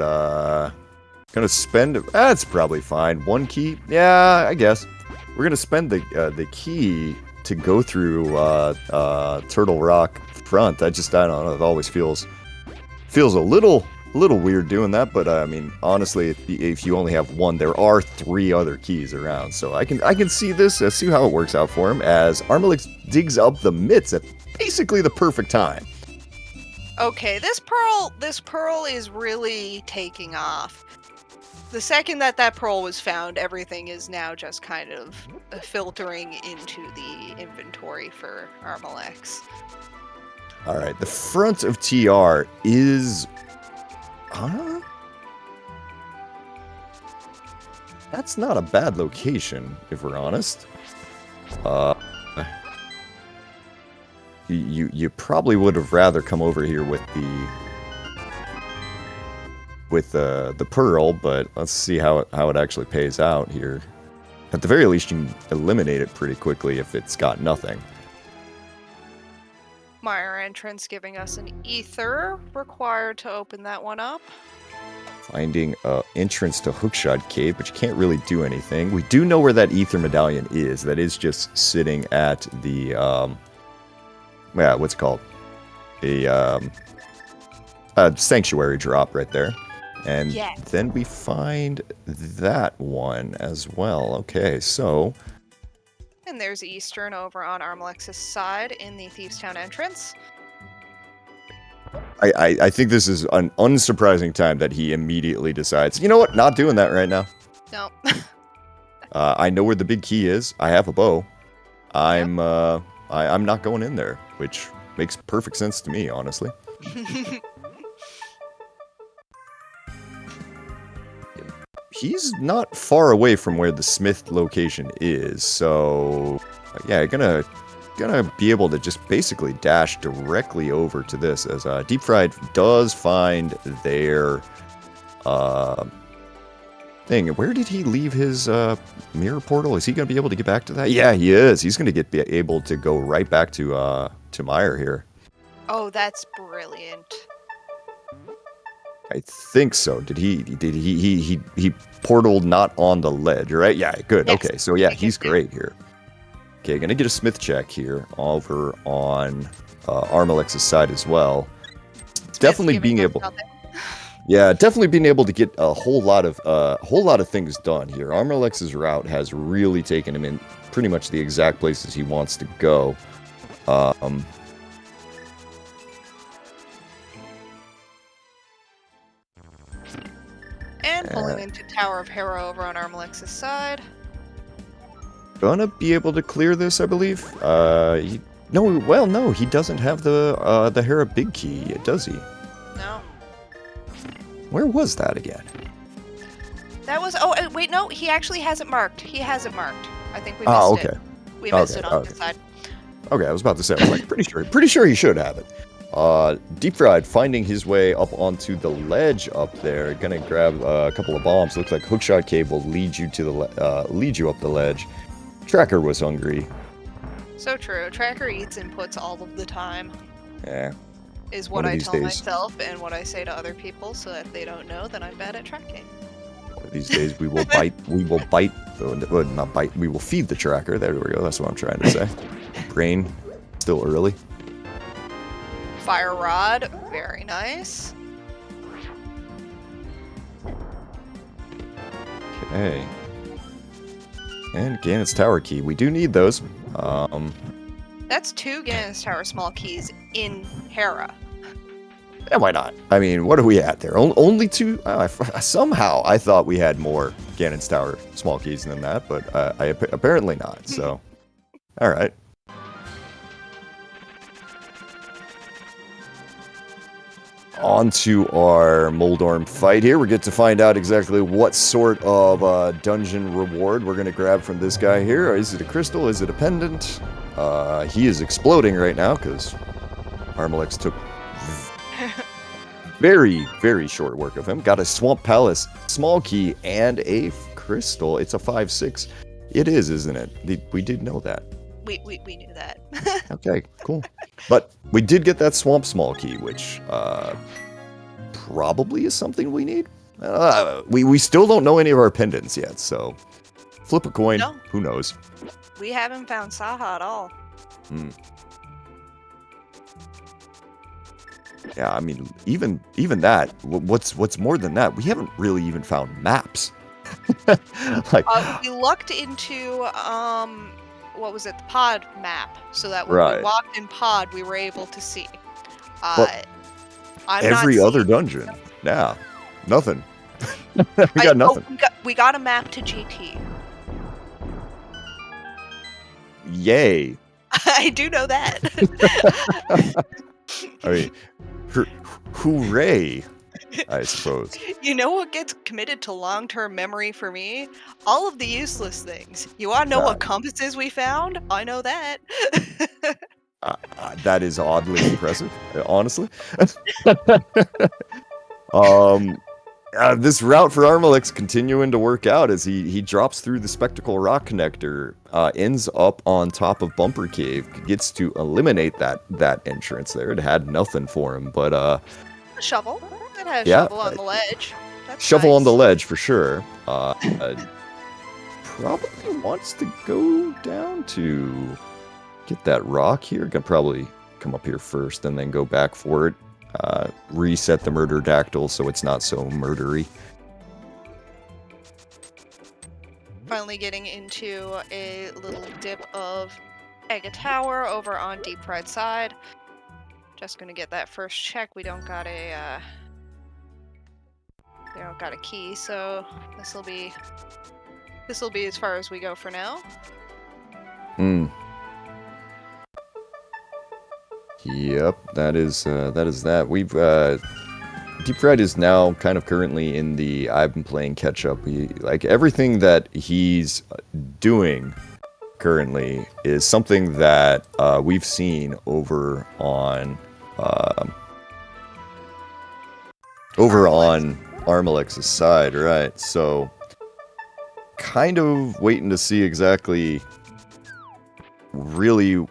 gonna spend. That's probably fine. One key, yeah, I guess. We're gonna spend the key to go through Turtle Rock front. I don't know. It always feels a little weird doing that, but I mean, honestly, if you only have one, there are 3 other keys around, so I can see this. See how it works out for him as armlx digs up the mitts at basically the perfect time. Okay, this pearl is really taking off. The second that pearl was found, everything is now just kind of filtering into the inventory for armlx. All right, the front of TR is That's not a bad location, if we're honest. You probably would have rather come over here with the pearl, but let's see how it actually pays out here. At the very least, you can eliminate it pretty quickly if it's got nothing. Mire entrance giving us an ether required to open that one up. Finding an entrance to Hookshot Cave, but you can't really do anything. We do know where that ether medallion is. That is just sitting at the what's it called? A sanctuary drop right there. And then we find that one as well. Okay, so... And there's Eastern over on armlx's side in the Thieves' Town entrance. I think this is an unsurprising time that he immediately decides, you know what, not doing that right now. No. I know where the big key is. I have a bow. I'm not going in there, which makes perfect sense to me, honestly. He's not far away from where the Smith location is, so yeah, gonna be able to just basically dash directly over to this, as DeepFried does find their thing. Where did he leave his mirror portal? Is he gonna be able to get back to that? Yeah, he is. He's gonna be able to go right back to Mire here. Oh, that's brilliant. I think so. Did he portaled not on the ledge, right? Yeah, good. Yes. Okay, so yeah, he's great here. Okay, gonna get a Smith check here over on armlx's side as well. Definitely being able, definitely being able to get a whole lot of things done here. armlx's route has really taken him in pretty much the exact places he wants to go. And pulling into Tower of Hera over on armlx's side. Gonna be able to clear this, I believe. No, he doesn't have the Hera big key, does he? No. Where was that again? That was, wait, no, he actually has it marked. He has it marked. I think we missed it. We missed it on this side. Okay, I was about to say, I was like, pretty sure he should have it. DeepFried finding his way up onto the ledge up there, gonna grab a couple of bombs. Looks like Hookshot Cave will lead you to the lead you up the ledge. Tracker was hungry. So true. Tracker eats inputs all of the time. Yeah. Is what I tell myself and what I say to other people, so that they don't know that I'm bad at tracking. One of these days we will bite. We will feed the tracker. There we go. That's what I'm trying to say. Brain, still early. Fire rod, very nice. Okay. And Ganon's Tower key. We do need those. That's 2 Ganon's Tower small keys in Hera. Yeah, why not? I mean, what are we at there? Only 2? Somehow I thought we had more Ganon's Tower small keys than that, but apparently not. So, all right. On to our Moldorm fight here. We get to find out exactly what sort of dungeon reward we're going to grab from this guy here. Is it a crystal? Is it a pendant? He is exploding right now because armlx took very, very short work of him. Got a Swamp Palace small key and a crystal. It's a 5/6. It is, isn't it? We did know that. We knew that. Okay, cool. But we did get that Swamp small key, which probably is something we need. We still don't know any of our pendants yet, so flip a coin. No. Who knows? We haven't found Saha at all. Yeah, I mean, even that. What's more than that? We haven't really even found maps. We looked into what was it, the pod map, so that when we walked in pod, we were able to see. Every other dungeon, yeah, nothing. we got nothing. We got a map to GT. Yay! I do know that. I mean, hooray! I suppose. You know what gets committed to long-term memory for me? All of the useless things. You want to know what compasses we found? I know that. That is oddly impressive, honestly. This route for armlx continuing to work out as he drops through the Spectacle Rock Connector, ends up on top of Bumper Cave, gets to eliminate that entrance there. It had nothing for him, but A shovel. It had a Yeah, shovel on the ledge. That's shovel nice. on the ledge for sure. Probably wants to go down to get that rock here. Gonna probably come up here first and then go back for it. Reset the murder dactyl so it's not so murdery. Finally getting into a little dip of Egg Tower over on DeepFried side. Just gonna get that first check. We don't got a key, so this will be as far as we go for now. Yep, that is that. We've DeepFried is now kind of currently in the I've been playing catch up. Like everything that he's doing currently is something that we've seen over on armlx's side, right? So kind of waiting to see exactly really.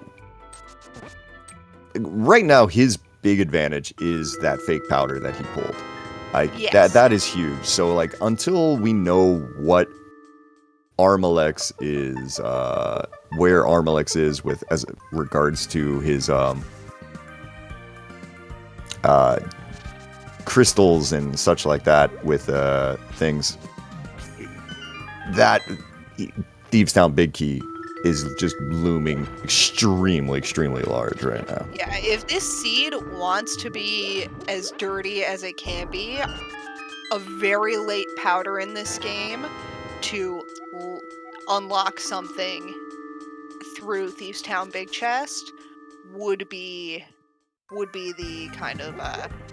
Right now, his big advantage is that fake powder that he pulled. Yes. That is huge. So, like, until we know what armlx is, where armlx is with as regards to his crystals and such like that, with things that Thieves Town Big Key is just looming extremely large right now. Yeah, if this seed wants to be as dirty as it can be, a very late powder in this game to unlock something through Thieves Town Big Chest would be the kind of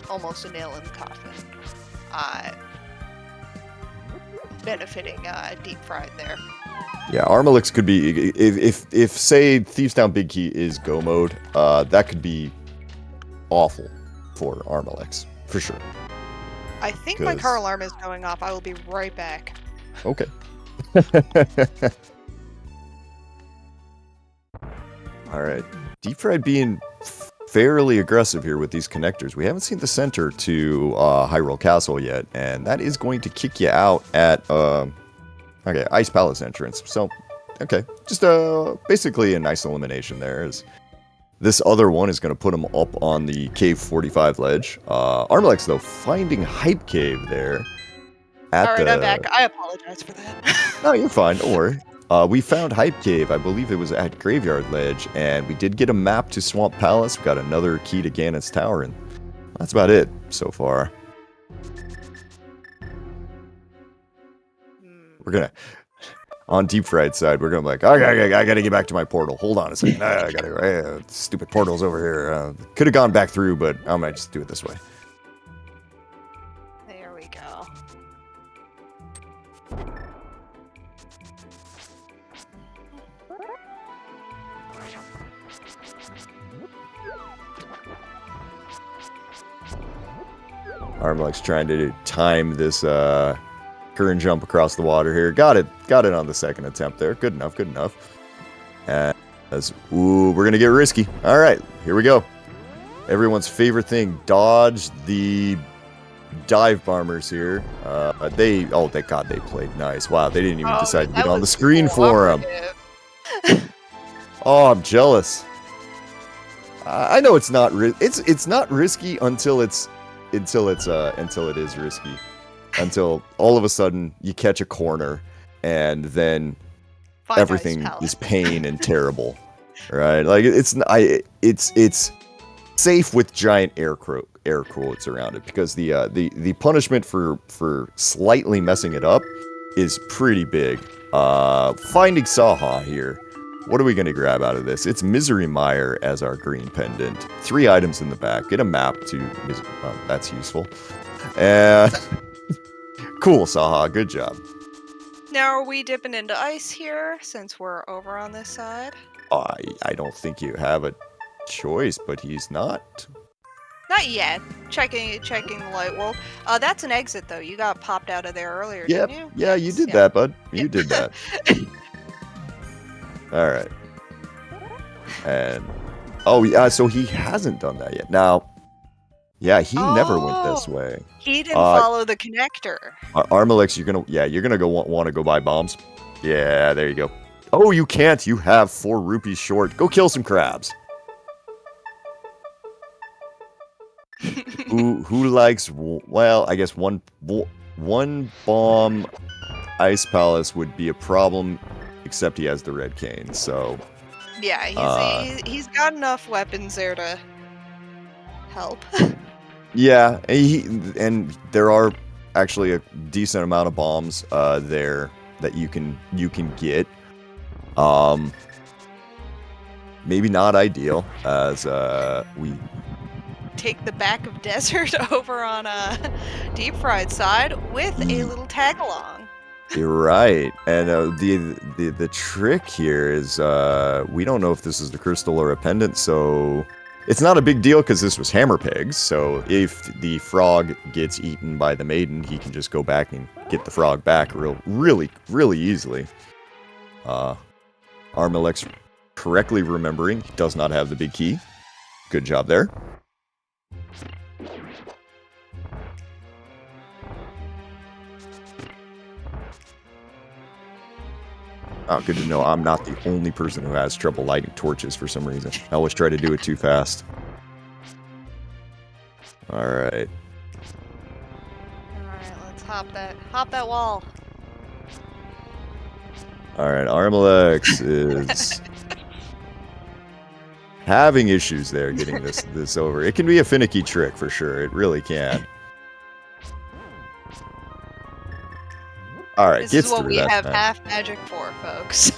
almost a nail in the coffin. Benefiting DeepFried there. Yeah, armlx could be if say Thieves Town Big Key is go mode, that could be awful for armlx for sure. I think my car alarm is going off. I will be right back. Okay. All right, DeepFried being fairly aggressive here with these connectors. We haven't seen the center to Hyrule Castle yet, and that is going to kick you out at okay, Ice Palace entrance. So, okay, just basically a nice elimination there. As this other one is going to put him up on the Cave 45 ledge. armlx though finding Hype Cave there. Alright, I'm back. I apologize for that. No, you're fine. Don't worry. We found Hype Cave. I believe it was at Graveyard Ledge, and we did get a map to Swamp Palace. We got another key to Ganon's Tower, and that's about it so far. We're gonna, on DeepFried side, we're gonna be like, I gotta get back to my portal. Hold on a second. I gotta, stupid portal's over here. Could have gone back through, but I might just do it this way. There we go. armlx trying to time this current jump across the water here. Got it on the second attempt there. Good enough. And we're gonna get risky. All right, here we go. Everyone's favorite thing: dodge the dive bombers here. Thank God they played nice. Wow, they didn't even decide to get on the screen for them. Oh, I'm jealous. I know it's not it's not risky until it is risky. Until all of a sudden you catch a corner and then everything is pain and terrible, right? Like it's safe with giant air quotes around it, because the punishment for slightly messing it up is pretty big. Finding Saha here. What are we going to grab out of this? It's Misery Mire as our green pendant. 3 items in the back. Get a map to Misery. Well, that's useful. And cool, Saha. Good job. Now, are we dipping into ice here since we're over on this side? I don't think you have a choice, but he's not. Not yet. Checking the light world. That's an exit though. You got popped out of there earlier, Yep. didn't you? Yeah, you did that, bud. You did that. All right. And oh yeah, so he hasn't done that yet. Now, yeah, he never went this way. He didn't follow the connector. armlx, you're gonna want to go buy bombs. Yeah, there you go. Oh, you can't. You have 4 rupees short. Go kill some crabs. who likes? Well, I guess one bomb ice palace would be a problem, except he has the red cane. So yeah, he's got enough weapons there to help. Yeah, and there are actually a decent amount of bombs there that you can get. Maybe not ideal as we take the back of desert over on DeepFried side with a little tag along. You're right, and the trick here is we don't know if this is the crystal or a pendant, so it's not a big deal because this was hammer pegs. So if the frog gets eaten by the maiden, he can just go back and get the frog back really easily. armlx, correctly remembering, he does not have the big key. Good job there. Oh, good to know I'm not the only person who has trouble lighting torches for some reason. I always try to do it too fast. Alright. Alright, let's hop that wall. Alright, armlx is having issues there getting this over. It can be a finicky trick for sure. It really can. Alright, this is what we have half magic for, folks.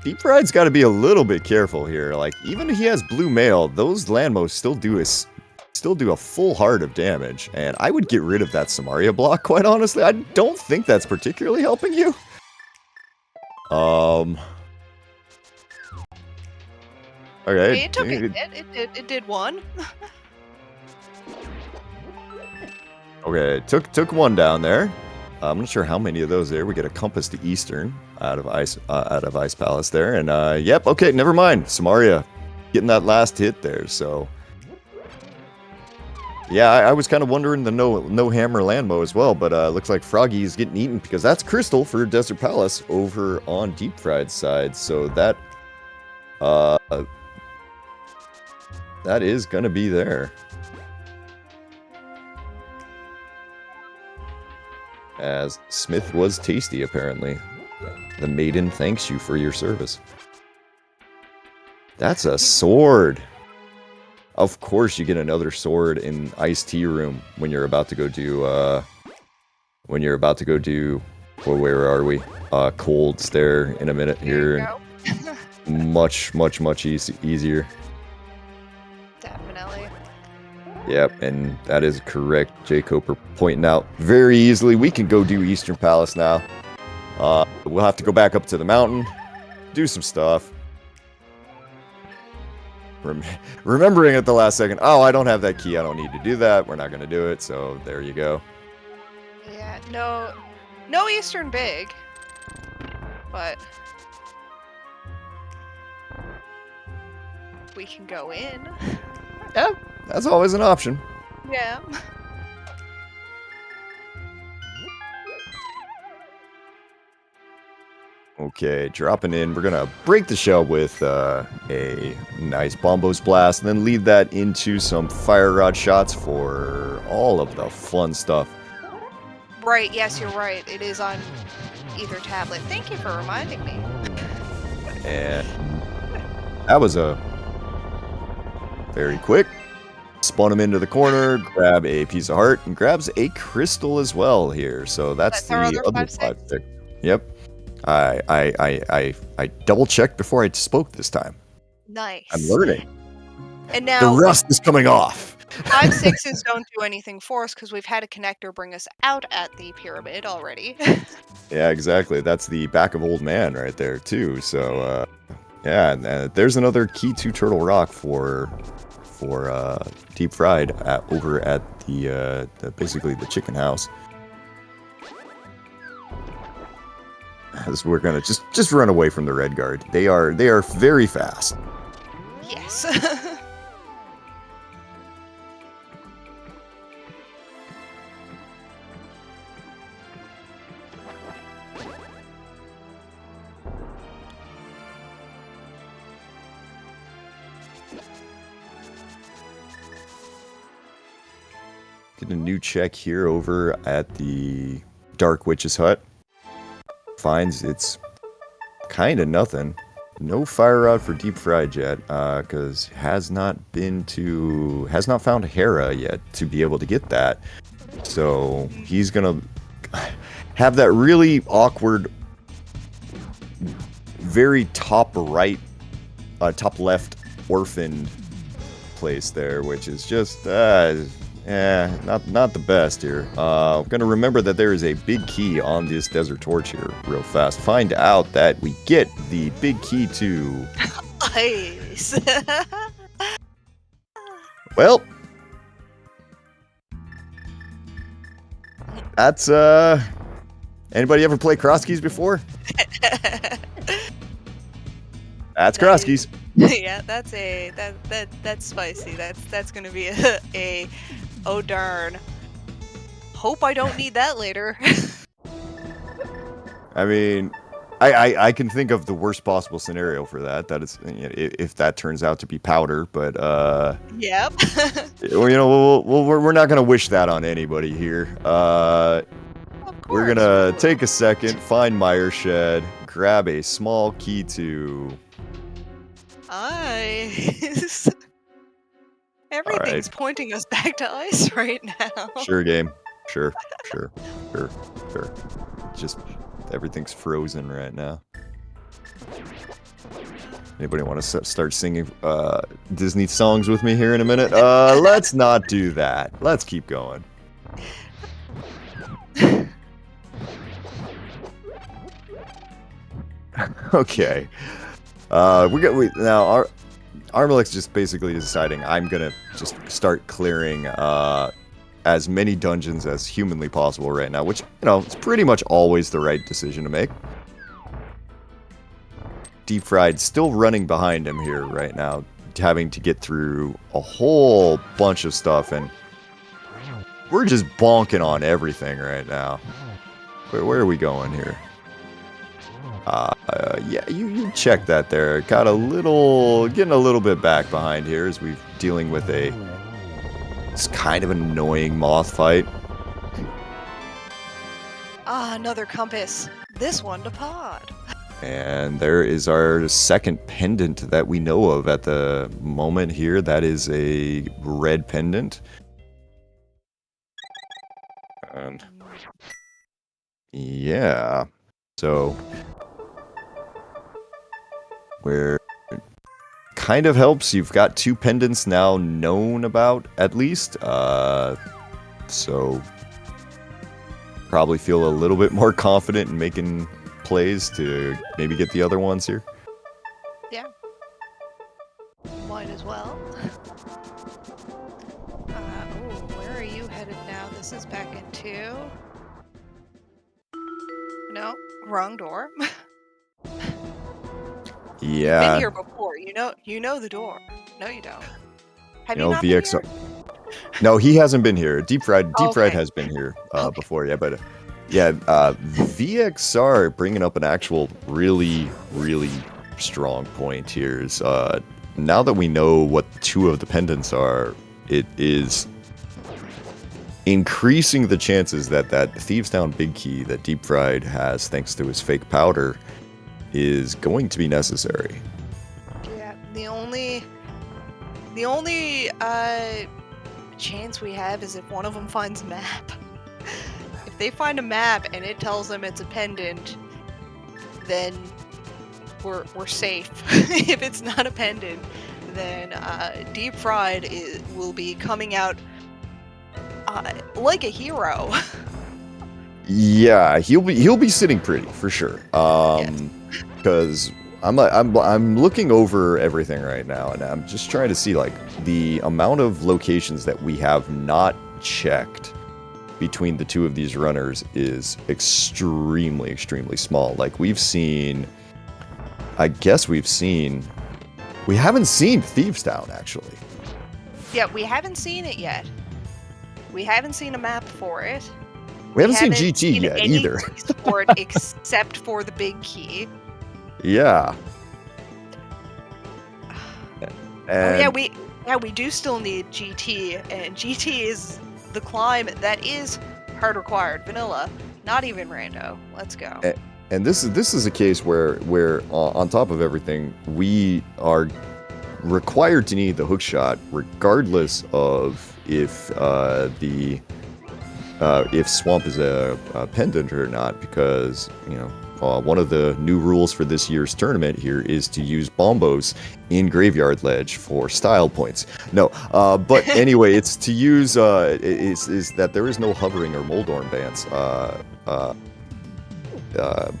DeepFried's got to be a little bit careful here. Like, even if he has blue mail, those landmos still do a full heart of damage. And I would get rid of that Samaria block, quite honestly. I don't think that's particularly helping you. Okay. It took a hit. It did one. Okay, took one down there. I'm not sure how many of those there. We get a compass to eastern out of ice palace there, and yep. Okay, never mind. Samaria getting that last hit there. So yeah, I was kind of wondering the no hammer landmo as well, but looks like Froggy is getting eaten because that's crystal for Desert Palace over on DeepFried's side. So that is gonna be there. As Smith was tasty, apparently. The maiden thanks you for your service. That's a sword. Of course you get another sword in iced tea room when you're about to go do, well, where are we? Colds there in a minute here. much easier. Definitely. Yep, and that is correct. J. Coper pointing out very easily. We can go do Eastern Palace now. We'll have to go back up to the mountain, do some stuff. Remembering at the last second, oh, I don't have that key. I don't need to do that. We're not going to do it. So there you go. Yeah, no Eastern big, but we can go in. Yeah. That's always an option. Yeah. Okay, dropping in. We're gonna break the shell with a nice Bombos Blast, and then lead that into some Fire Rod shots for all of the fun stuff. Right, yes, you're right. It is on either tablet. Thank you for reminding me. And that was a very quick. Spun him into the corner, grab a piece of heart, and grabs a crystal as well here. So that's the other 5-6. Yep. I double checked before I spoke this time. Nice. I'm learning. And The now rust is coming off. 5/6s don't do anything for us because we've had a connector bring us out at the pyramid already. Yeah, exactly. That's the back of Old Man right there too. So yeah, and there's another key to Turtle Rock for Deep Fried over at the basically the chicken house. As we're gonna just run away from the red guard. They are very fast. Yes. Get a new check here over at the Dark Witch's hut. Finds it's kind of nothing. No fire rod for Deep Fried yet, because has not found Hera yet to be able to get that. So he's gonna have that really awkward, very top right, top left orphaned place there, which is just not the best here. I'm gonna remember that there is a big key on this desert torch here real fast. Find out that we get the big key to... Nice. Well, that's anybody ever play Crosskeys before? That's Crosskeys. Yeah, that's spicy. That's gonna be a oh darn. Hope I don't need that later. I mean, I can think of the worst possible scenario for that. That is, if that turns out to be powder. But Yep. we're not gonna wish that on anybody here. We're gonna take a second, find Meyer Shed, grab a small key to. Ice. Everything's pointing us back to ice right now. Sure, game. Sure. Just everything's frozen right now. Anybody want to start singing Disney songs with me here in a minute? Let's not do that. Let's keep going. Okay. Now our armlx just basically deciding I'm gonna just start clearing as many dungeons as humanly possible right now, which it's pretty much always the right decision to make. Deep Fried still running behind him here right now, having to get through a whole bunch of stuff, and we're just bonking on everything right now. Where are we going here? Yeah, you check that there. Getting a little bit back behind here as we're dealing with it's kind of an annoying moth fight. Ah, another compass. This one to pod. And there is our second pendant that we know of at the moment here. That is a red pendant. And yeah, so where it kind of helps, you've got two pendants now known about, at least. So probably feel a little bit more confident in making plays to maybe get the other ones here. Yeah. Might as well. Where are you headed now? This is back into... No, wrong door. Yeah. Been here before. You know the door. No, you don't. Have you not VXR. been here? No, he hasn't been here. Deep Fried Okay. has been here Okay. before, yeah, but yeah, VXR bringing up an actual really, really strong point here is now that we know what two of the pendants are, it is increasing the chances that Thieves Town big key that Deep Fried has thanks to his fake powder is going to be necessary. Yeah, the only chance we have is if one of them finds a map. If they find a map and it tells them it's a pendant, then we're safe. If it's not a pendant, then Deep Fried will be coming out like a hero. Yeah, he'll be sitting pretty for sure. Because I'm looking over everything right now, and I'm just trying to see like the amount of locations that we have not checked between the two of these runners is extremely small. Like we haven't seen Thieves Town actually. Yeah, we haven't seen it yet. We haven't seen a map for it. We haven't seen GT yet either. For it except for the big key. Yeah. And we do still need GT, and GT is the climb that is hard required. Vanilla, not even rando. Let's go. And this is a case where on top of everything, we are required to need the hookshot regardless of if Swamp is a pendant or not, because, you know, one of the new rules for this year's tournament here is to use bombos in Graveyard Ledge for style points. No, but anyway, it's to use, is that there is no hovering or Moldorm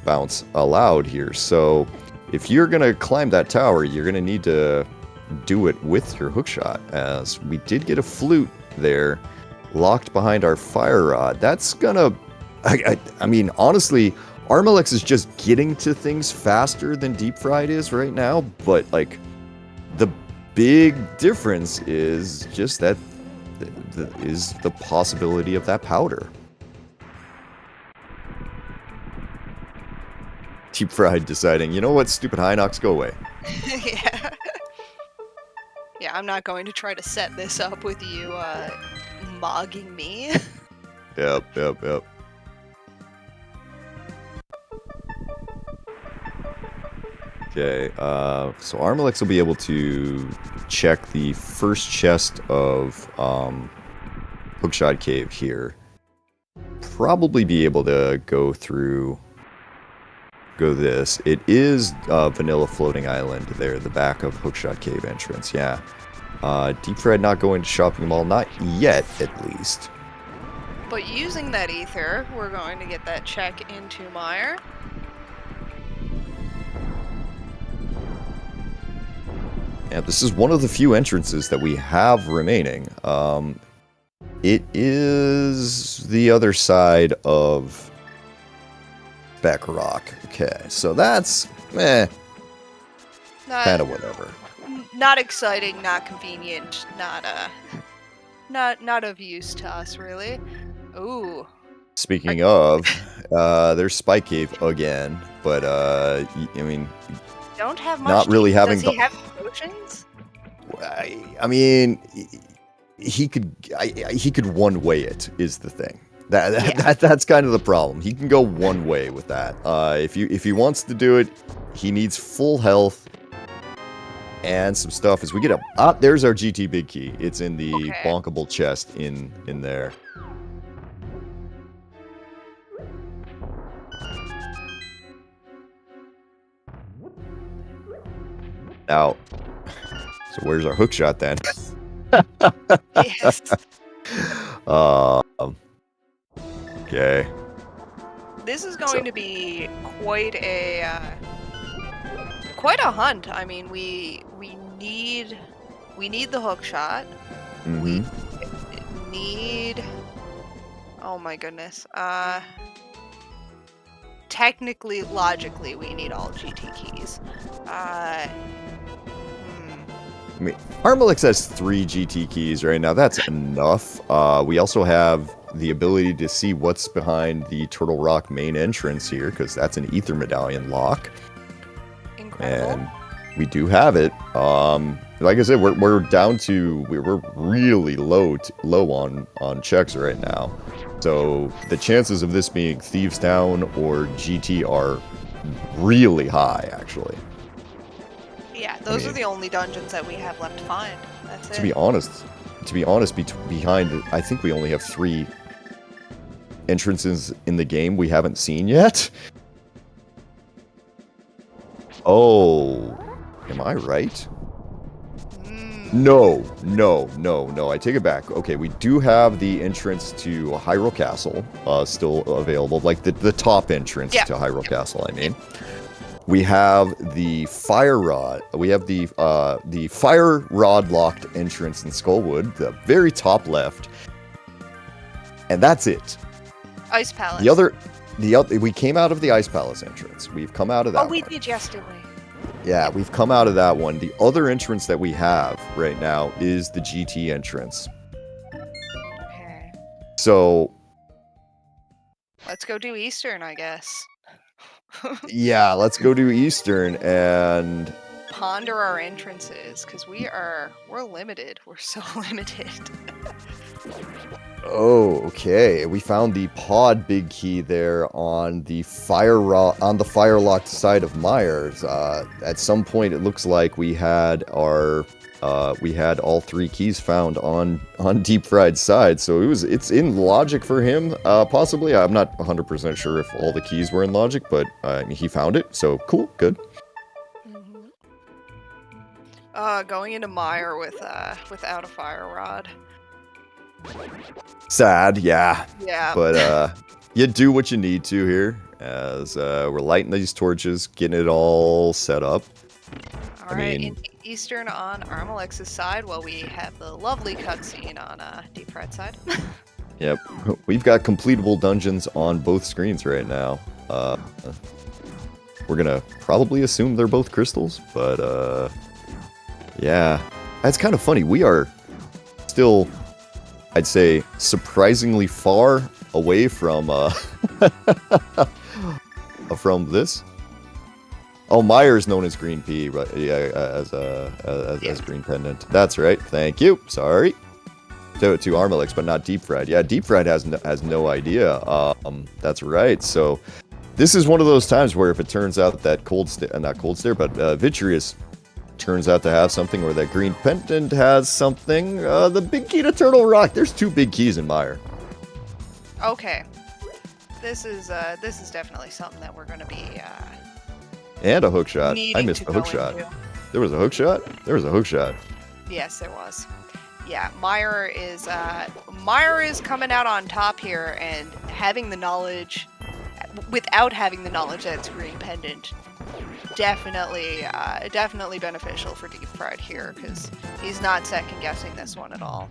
bounce allowed here. So if you're going to climb that tower, you're going to need to do it with your hookshot, as we did get a flute there locked behind our fire rod. That's gonna, I mean, honestly, armlx is just getting to things faster than Deep Fried is right now, but like the big difference is just that is the possibility of that powder. Deep Fried deciding, you know what, stupid Hinox, go away. Yeah. Yeah, I'm not going to try to set this up with you, mogging me. Yep. Okay, so armlx will be able to check the first chest of Hookshot Cave here. Probably be able to go this. It is Vanilla Floating Island there, the back of Hookshot Cave entrance, yeah. Deep Fried not going to Shopping Mall, not yet, at least. But using that ether, we're going to get that check into Mire. Yeah, this is one of the few entrances that we have remaining. It is the other side of Beck Rock. Okay, so that's kind of whatever. Not exciting, not convenient, not of use to us, really. Ooh. Speaking of, there's Spike Cave again, but I mean, don't have much. Not really having. Does he have potions? I mean, he could one way it is the thing. That's kind of the problem. He can go one way with that. If he wants to do it, he needs full health and some stuff. As we get up, there's our GT big key. It's in the bonkable chest in there. Now, so where's our hookshot then? Yes. Okay. This is going to be quite a hunt. I mean, we need the hookshot. Mm-hmm. We need. Oh my goodness. Technically, logically, we need all GT keys. I mean, armlx has 3 GT keys right now. That's enough. We also have the ability to see what's behind the Turtle Rock main entrance here, because that's an Ether Medallion lock. Incredible. And we do have it. Like I said, we're down to we're really low on checks right now. So the chances of this being Thieves Town or GT are really high, actually. Yeah, those are the only dungeons that we have left to find. That's it. To be honest, behind, I think we only have 3 entrances in the game we haven't seen yet. Oh, am I right? No. I take it back. Okay, we do have the entrance to Hyrule Castle still available, like the top entrance to Hyrule Castle. I mean, we have the fire rod. We have the fire rod locked entrance in Skullwood, the very top left, and that's it. Ice Palace. The other. We came out of the Ice Palace entrance. We've come out of that. Oh, we one. did yesterday. Yeah, we've come out of that one. The other entrance that we have right now is the GT entrance. Okay. So, let's go do Eastern, I guess. yeah, let's go to Eastern and ponder our entrances, because we're limited. We're so limited. Oh, okay. We found the pod big key there on the fire-locked side of Myers. At some point, it looks like we had all three keys found on DeepFried's side. So it's in logic for him, possibly. I'm not 100% sure if all the keys were in logic, but he found it. So cool, good. Going into Mire without a fire rod. Sad, yeah. Yeah. But you do what you need to here, as we're lighting these torches, getting it all set up. Alright, in Eastern on armlx's side, while we have the lovely cutscene on DeepFried's side. Yep, we've got completable dungeons on both screens right now. We're gonna probably assume they're both crystals, but yeah. That's kind of funny. We are still, I'd say, surprisingly far away from from this. Oh, Myers known as Green Pea, right? Yeah, as Green Pendant. That's right. Thank you. Sorry. To armlx, but not DeepFried. Yeah, DeepFried has no idea. That's right. So this is one of those times where if it turns out that Vitreous turns out to have something, or that Green Pendant has something, the big key to Turtle Rock. There's two big keys in Mire. Okay. This is definitely something that we're gonna be and a hook shot. I missed a hook shot. There was a hook shot? There was a hook shot. Yes, there was. Yeah, Mire is coming out on top here, and having the knowledge, without having the knowledge that it's Green Pendant, definitely beneficial for DeepFried here, because he's not second guessing this one at all.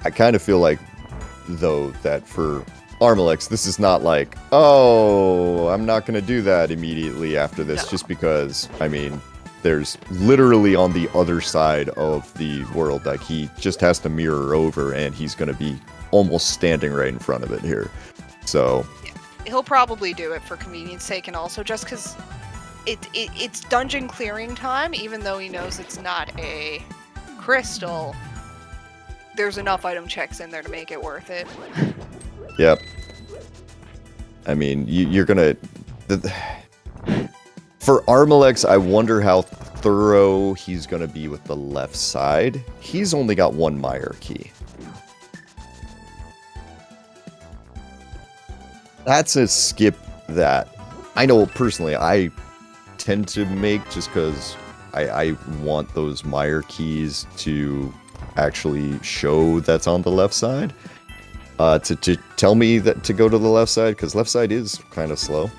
I kind of feel like, though, that for armlx, this is not like, oh, I'm not going to do that immediately after this, just because, I mean, there's literally on the other side of the world, like, he just has to mirror over, and he's going to be almost standing right in front of it here. So he'll probably do it for convenience sake, and also just because it's dungeon clearing time, even though he knows it's not a crystal. There's enough item checks in there to make it worth it. Yep. I mean, you're gonna... For armlx, I wonder how thorough he's gonna be with the left side. He's only got one Mire key. That's a skip that I know personally I tend to make, just because I want those Mire keys to actually show that's on the left side. To tell me that to go to the left side, because left side is kind of slow.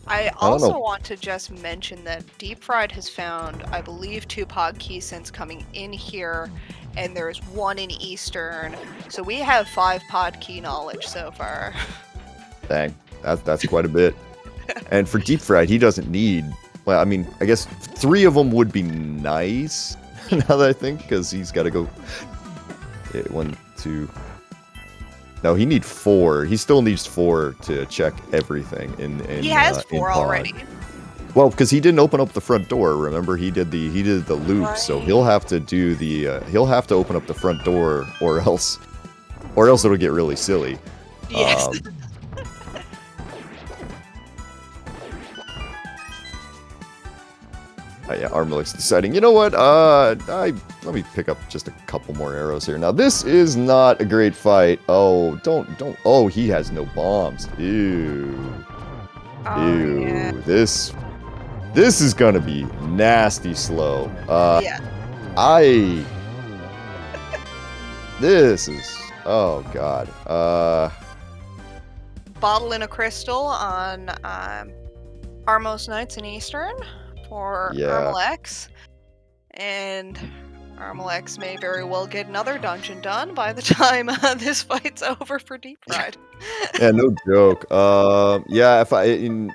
I also want to just mention that DeepFried has found, I believe, 2 pod keys since coming in here, and there's 1 in Eastern, so we have 5 pod key knowledge so far. Dang, that's quite a bit. And for DeepFried, he doesn't need, well, I mean, I guess 3 of them would be nice, now that I think, because he's got to go 1, 2... No, he needs 4. He still needs 4 to check everything in he has 4 already. Well, because he didn't open up the front door. Remember, he did the loop, right. So he'll have to do the he'll have to open up the front door, or else it'll get really silly. Yes. Yeah, armlx deciding, you know what, let me pick up just a couple more arrows here. Now, this is not a great fight. Oh, don't, oh, he has no bombs. Ew. Oh, ew. Yeah. This is gonna be nasty slow. Yeah. This is... Oh, God. Bottle in a crystal on Armos Nights in Eastern for Yeah. armlx. And armlx may very well get another dungeon done by the time this fight's over for DeepFried. Yeah, no joke. Yeah,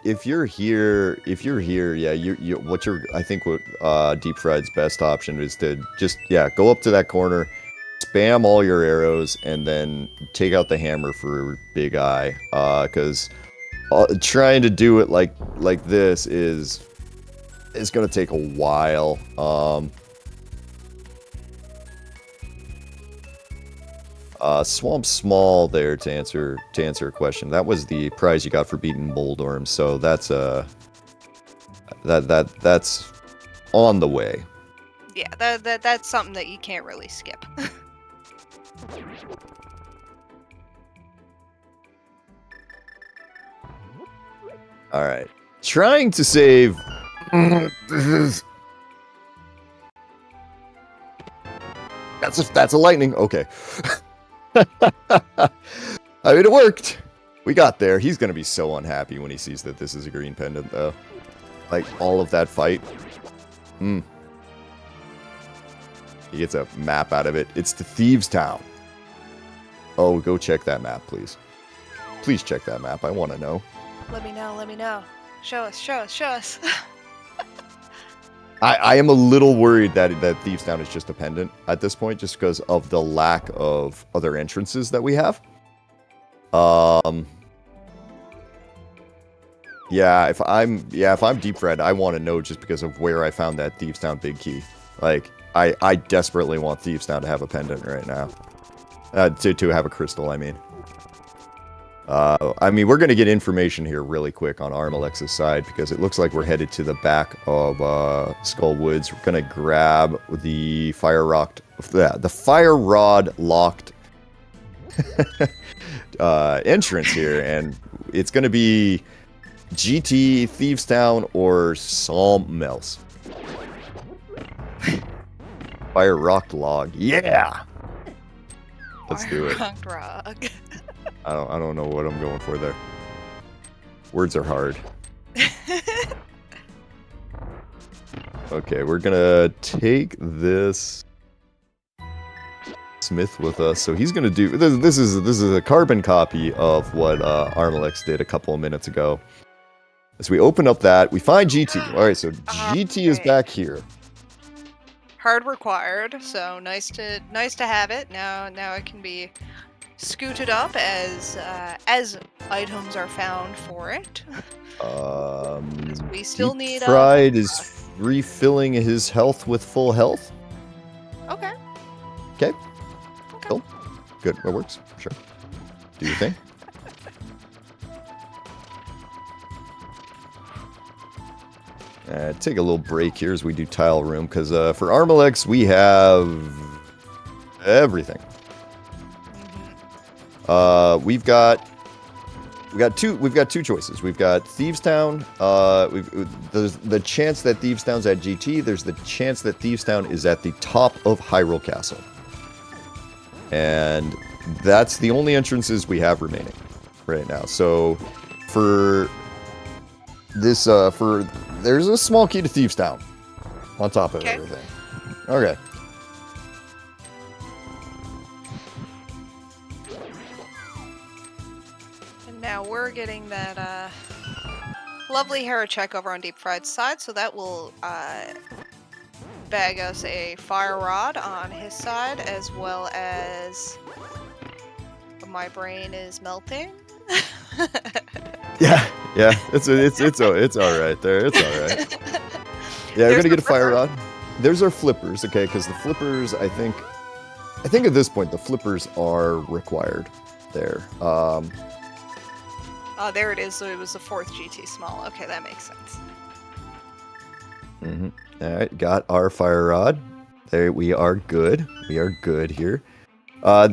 if you're here, yeah, I think what DeepFried's best option is to just, yeah, go up to that corner, spam all your arrows, and then take out the hammer for Big Eye. Because trying to do it like this is gonna take a while. Swamp Small there to answer a question. That was the prize you got for beating Boldorm, so that's that's on the way. Yeah, that's something that you can't really skip. All right, trying to save. That's a lightning. Okay. I mean, it worked. We got there. He's gonna be so unhappy when he sees that this is a green pendant, though. Like, all of that fight. He gets a map out of it. It's to Thieves Town. Oh, go check that map, please. Please check that map. I want to know. Let me know. Show us. I am a little worried that Thieves Town is just a pendant at this point, just because of the lack of other entrances that we have. Yeah, if I'm DeepFried, I want to know just because of where I found that Thieves Town big key. Like, I desperately want Thieves Town to have a pendant right now. To have a crystal, I mean. I mean, we're going to get information here really quick on armlx's side, because it looks like we're headed to the back of Skull Woods. We're going to grab the fire rod locked entrance here, and it's going to be GT, Thieves Town, or something else. Fire rocked log, yeah. Let's do it. Rock. I don't know what I'm going for there. Words are hard. Okay, we're gonna take this Smith with us. So he's gonna do this is a carbon copy of what armlx did a couple of minutes ago. As we open up that, we find GT. All right, so GT is back here. Hard required, so nice to have it. Now it can be scooted up as items are found for it. We still need DeepFried is refilling his health with full health. Okay. Cool. Good. That works. Sure. Do your thing. Take a little break here as we do tile room, because for armlx we have everything. We've got two choices. We've got Thieves Town. There's the chance that Thieves Town's at GT. There's the chance that Thieves Town is at the top of Hyrule Castle. And that's the only entrances we have remaining right now. So for this, there's a small key to Thieves Town on top of everything. Okay. And now we're getting that lovely Hera check over on DeepFried's side, so that will bag us a fire rod on his side, as well as my brain is melting. Yeah, it's all right there. It's all right. Yeah, we're gonna get a fire rod. There's our flippers, okay? Because the flippers, I think at this point the flippers are required there. There it is. So it was the 4th GT small. Okay, that makes sense. All right, got our fire rod. There, we are good. We are good here. At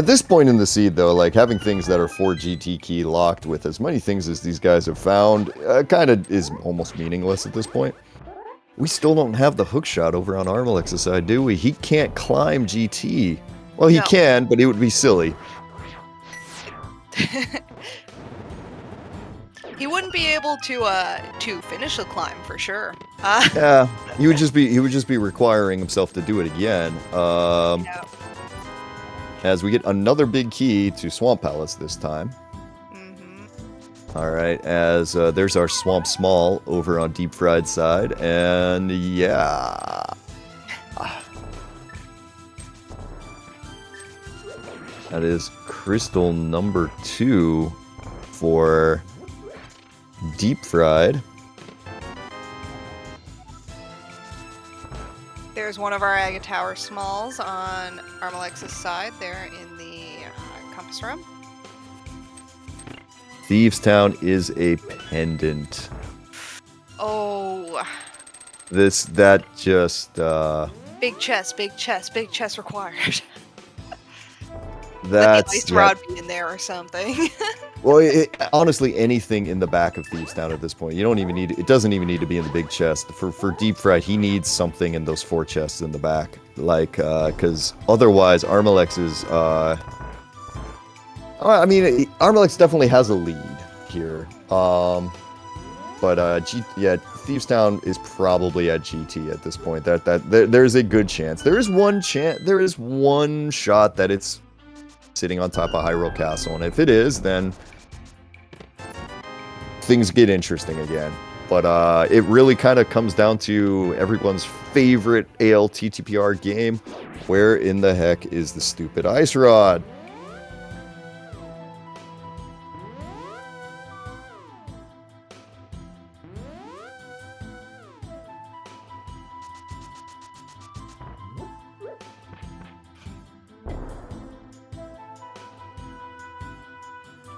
this point in the seed, though, like having things that are 4 GT key locked with as many things as these guys have found, kind of is almost meaningless at this point. We still don't have the hookshot over on armlx's side, do we? He can't climb GT. Well, he No. can, but it would be silly. He wouldn't be able to finish the climb for sure. Yeah, he would just be requiring himself to do it again. Yeah. As we get another big key to Swamp Palace this time. All right, as there's our Swamp Small over on DeepFried side, and yeah. That is crystal number 2 for DeepFried. There's one of our Agate Tower Smalls on armlx's side there in the compass room. Thieves Town is a pendant. Oh. That just Big chest required. that's Ice rod be in there or something. well, honestly, anything in the back of Thieves Town at this point, you don't even need it doesn't even need to be in the big chest. For DeepFried, he needs something in those 4 chests in the back, like because otherwise armlx is I mean, armlx definitely has a lead here. But Thieves Town is probably at GT at this point. There's a good chance. There is one shot that it's sitting on top of Hyrule Castle, and if it is, then things get interesting again. But it really kind of comes down to everyone's favorite ALttPR game. Where in the heck is the stupid ice rod?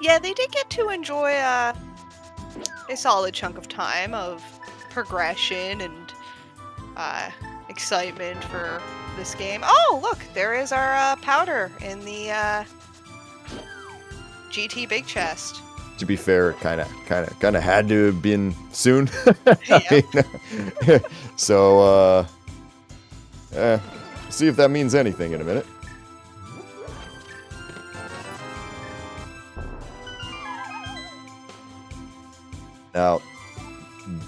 Yeah, they did get to enjoy a solid chunk of time of progression and excitement for this game. Oh, look, there is our powder in the GT big chest. To be fair, it kind of had to have been soon. So, see if that means anything in a minute. Now,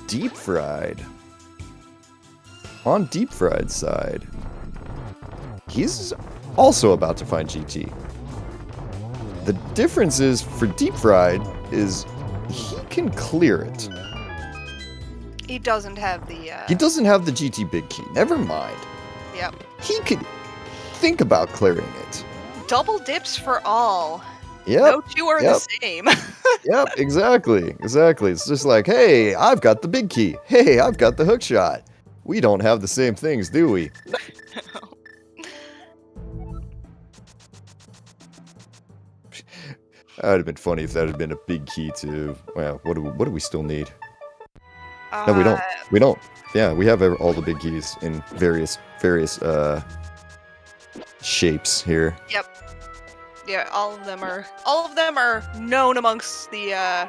DeepFried. On DeepFried's side, he's also about to find GT. The difference is for DeepFried is he can clear it. He doesn't have the He doesn't have the GT big key. Never mind. Yep. He could think about clearing it. Double dips for all. Yep. No two are the same. Yep, exactly. It's just like, hey, I've got the big key. Hey, I've got the hook shot. We don't have the same things, do we? That would have been funny if that had been a big key to, well, what do we still need? No, we don't. We don't. Yeah, we have all the big keys in various shapes here. Yep. Yeah, all of them are known amongst the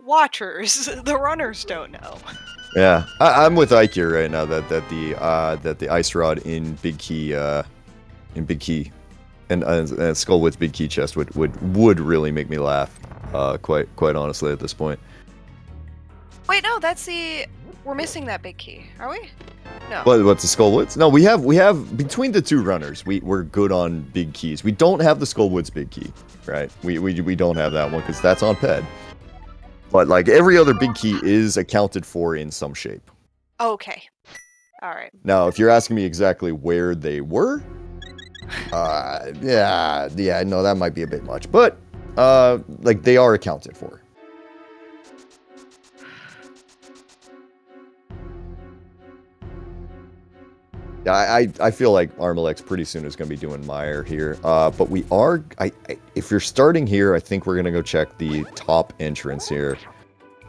watchers. The runners don't know. Yeah, I'm with Ike here right now that the ice rod in big key and Skullwood's big key chest would really make me laugh. Quite honestly at this point. Wait, no, we're missing that big key, are we? No. What's the Skullwoods? No, we have between the two runners, we're good on big keys. We don't have the Skullwoods big key, right? We don't have that one because that's on PED. But like every other big key is accounted for in some shape. Okay. All right. Now, if you're asking me exactly where they were, yeah, no, that might be a bit much, but like they are accounted for. Yeah, I feel like armlx pretty soon is going to be doing Meyer here. But we are, if you're starting here, I think we're going to go check the top entrance here.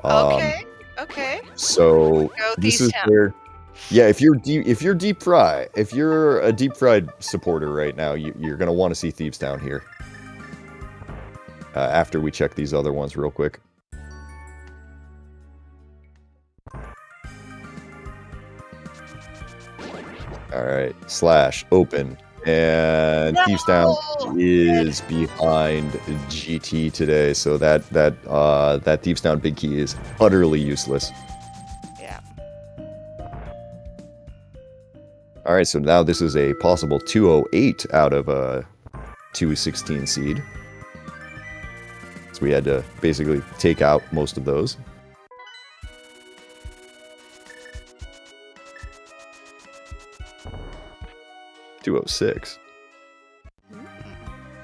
Okay. So this is where, yeah, if you're a DeepFried supporter right now, you're going to want to see Thieves Town here. After we check these other ones real quick. Alright, / open. And Thieves Town is behind GT today, so that Thieves Town big key is utterly useless. Yeah. Alright, so now this is a possible 208 out of a 216 seed. So we had to basically take out most of those. $206.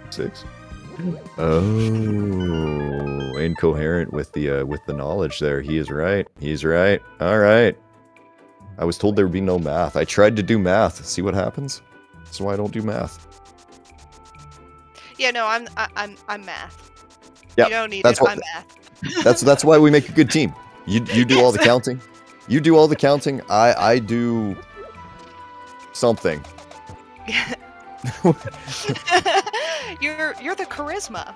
6. Oh, incoherent with the knowledge there. He is right. He's right. All right. I was told there would be no math. I tried to do math. See what happens? That's why I don't do math. Yeah, no, I'm math. Yeah, you don't need that's it. what, I'm math. that's why we make a good team. You do all the counting. You do all the counting. I do something. You're the charisma.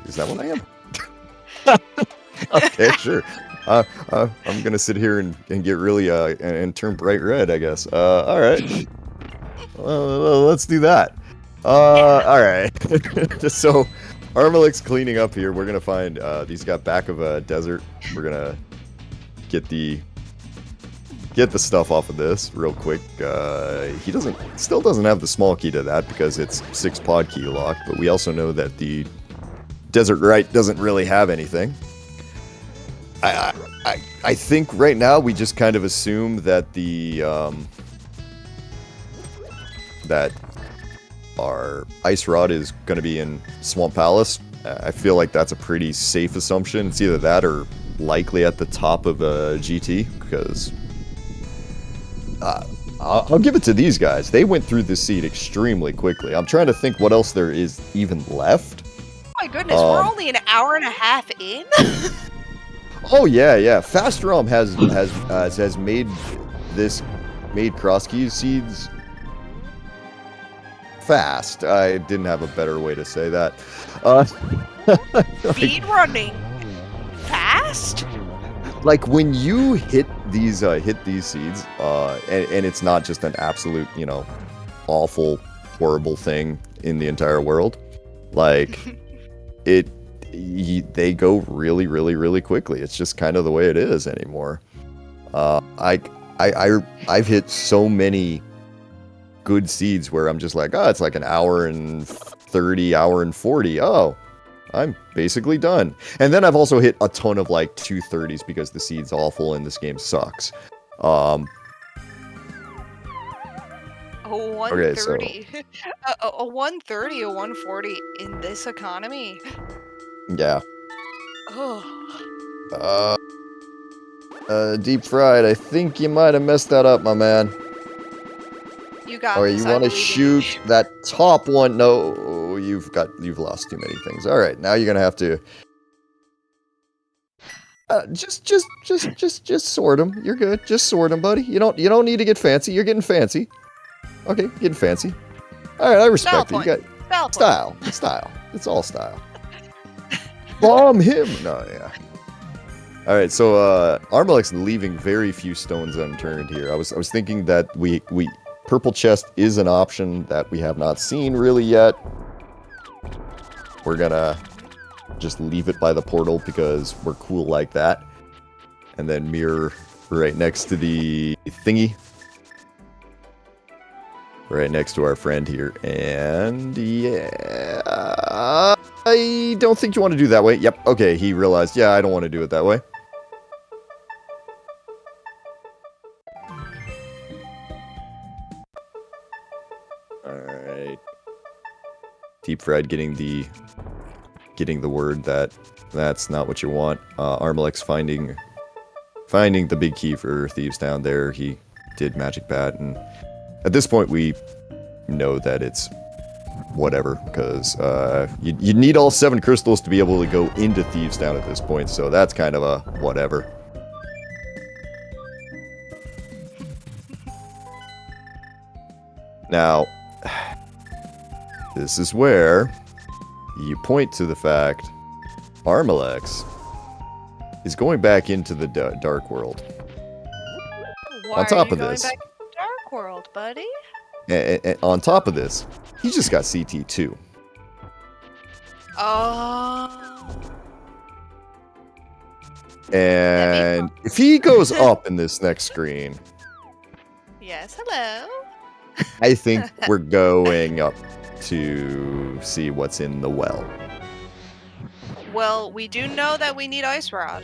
Is that what I am? Okay, sure. I'm gonna sit here and get really and turn bright red, I guess. All right. Let's do that. All right. So, armlx cleaning up here. We're gonna find these got back of a desert. We're gonna get the stuff off of this real quick. He still doesn't have the small key to that because it's 6 pod key lock, but we also know that the desert right doesn't really have anything. I think right now we just kind of assume that that our ice rod is going to be in Swamp Palace. I feel like that's a pretty safe assumption. It's either that or likely at the top of a GT, because I'll give it to these guys. They went through this seed extremely quickly. I'm trying to think what else there is even left. Oh my goodness, we're only an hour and a half in. Oh yeah. Fast ROM has made Crosskeys seeds fast. I didn't have a better way to say that. Speed running fast. Like when you hit these seeds, and it's not just an absolute, awful, horrible thing in the entire world. Like they go really, really, really quickly. It's just kind of the way it is anymore. I've hit so many good seeds where I'm just like, it's like an hour and 30, hour and 40. Oh, I'm basically done. And then I've also hit a ton of like 230s because the seed's awful and this game sucks. A 130. Okay, so a 130, a 140 in this economy. yeah. Oh. Deep Fried, I think you might have messed that up, my man. You got Alright, this, you want to shoot that top one? No, you've lost too many things. All right, now you're gonna have to just sort them. You're good. Just sort them, buddy. You don't need to get fancy. You're getting fancy. Okay, getting fancy. All right, I respect it. You got style. It's all style. Bomb him. No, yeah. All right, so armlx leaving very few stones unturned here. I was thinking that we purple chest is an option that we have not seen really yet. We're gonna just leave it by the portal because we're cool like that. And then mirror right next to the thingy. Right next to our friend here. And yeah, I don't think you want to do it that way. Yep, okay, he realized, yeah, I don't want to do it that way. Alright. Deep Fried getting the word that that's not what you want. armlx finding the big key for Thieves Town there. He did Magic Bat, and at this point we know that it's whatever, because you need all 7 crystals to be able to go into Thieves Town at this point, so that's kind of a whatever. Now, this is where you point to the fact armlx is going back into the dark world. Why on top are you of going this, back to the dark Dark World, buddy. And on top of this, he just got CT2. Oh. And if he goes up in this next screen, Yes, hello. I think we're going up to see what's in the well. Well, we do know that we need Ice Rod.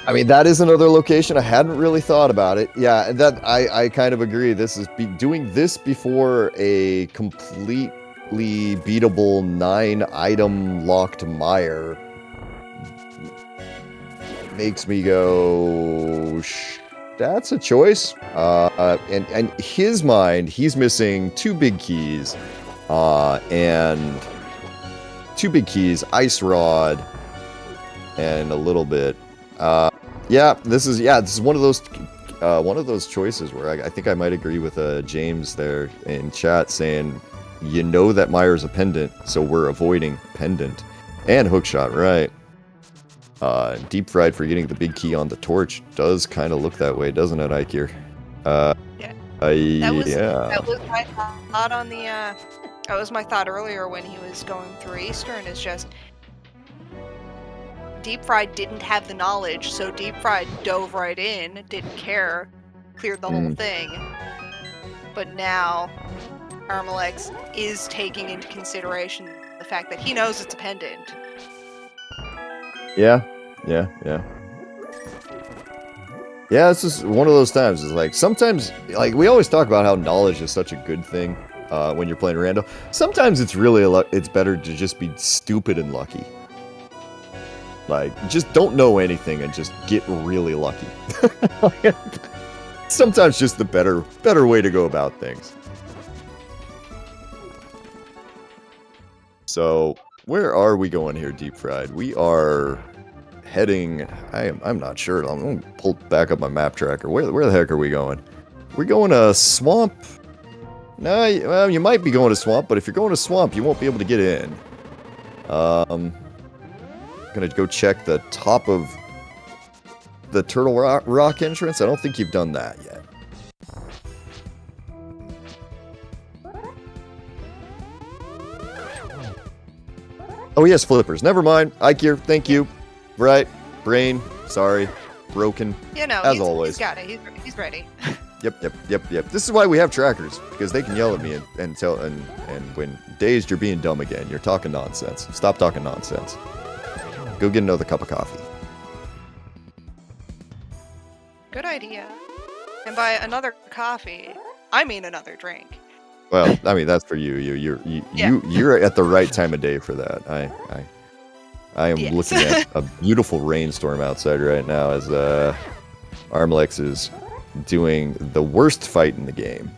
I mean, that is another location. I hadn't really thought about it. Yeah, that I kind of agree. This is doing this before a completely beatable 9-item locked mire makes me go, that's a choice. And his mind, he's missing 2 big keys, and 2 big keys, Ice Rod, and a little bit. This is one of those choices where I think I might agree with James there in chat saying, you know that Mire's a pendant, so we're avoiding pendant and hookshot, right? Deep Fried for getting the big key on the torch does kind of look that way, doesn't it, Ikir? Yeah. Yeah. That was my thought on the. That was my thought earlier when he was going through Eastern. Is just Deep Fried didn't have the knowledge, so Deep Fried dove right in, didn't care, cleared the whole thing. But now, armlx is taking into consideration the fact that he knows it's a pendant. Yeah. Yeah, it's just one of those times. It's like, sometimes, like, we always talk about how knowledge is such a good thing when you're playing rando. Sometimes it's really, it's better to just be stupid and lucky. Like, just don't know anything and just get really lucky. Sometimes just the better way to go about things. So, where are we going here, Deep Fried? We are heading, I'm not sure. I'm going to pull back up my map tracker. Where the heck are we going? We're going to Swamp. No, well, you might be going to Swamp, but if you're going to Swamp, you won't be able to get in. Gonna go check the top of the Turtle Rock entrance. I don't think you've done that yet. Oh yes, flippers. Never mind. Ikir, thank you. Right. Brain. Sorry. Broken. You know, as always. He's got it. He's ready. Yep. This is why we have trackers, because they can yell at me and tell and when dazed, you're being dumb again. You're talking nonsense. Stop talking nonsense. Go get another cup of coffee. Good idea. And by another coffee, I mean another drink. Well, I mean, that's for you. You're at the right time of day for that. I am looking at a beautiful rainstorm outside right now as armlx is doing the worst fight in the game.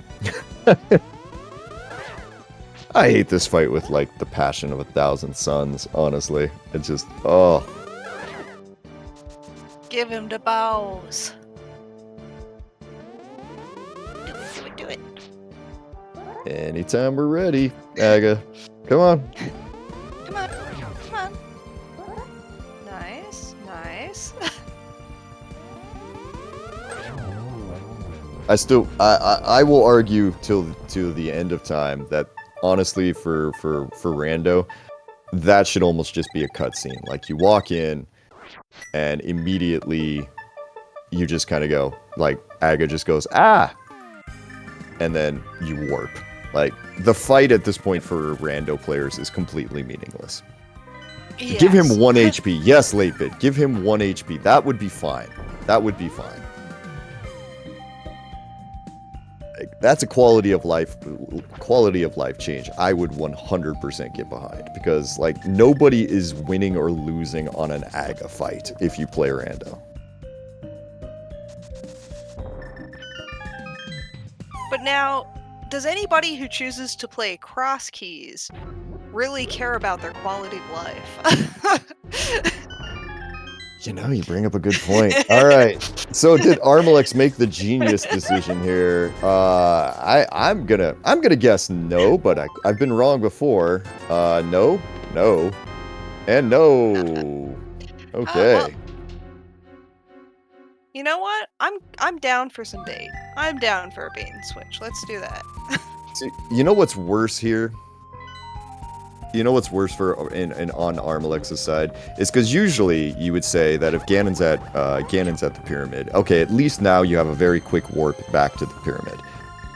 I hate this fight with like the passion of 1,000 suns, honestly. It's just, oh. Give him the bows. Do it. Anytime we're ready, Aga. Come on. Come on. Nice. I will argue till the end of time that honestly for rando, that should almost just be a cutscene. Like, you walk in and immediately you just kind of go, like, Aga just goes, ah, and then you warp. Like, the fight at this point for rando players is completely meaningless. Yes. Give him 1 HP. Yes, late bit. Give him 1 HP. That would be fine. Like, that's a quality of life change I would 100% get behind, because like, nobody is winning or losing on an Aga fight if you play rando. But now, does anybody who chooses to play Crosskeys really care about their quality of life? You know, you bring up a good point. All right. So did armlx make the genius decision here? I'm gonna guess no, but I've been wrong before. No, and no. Okay. Well, You know what? I'm down for some bait. I'm down for a bait and switch. Let's do that. See, you know what's worse here? You know what's worse for in on armlx's side is because usually you would say that if Ganon's at the pyramid, okay, at least now you have a very quick warp back to the pyramid.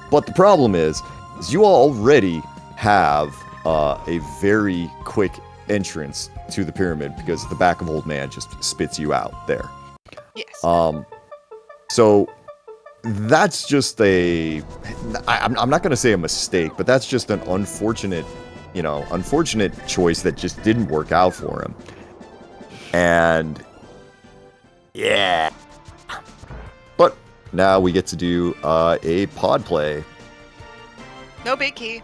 But the problem is you already have a very quick entrance to the pyramid because the back of Old Man just spits you out there. Yes. So that's just I'm not gonna say a mistake, but that's just an unfortunate choice that just didn't work out for him. And yeah. But now we get to do a pod play. No big key.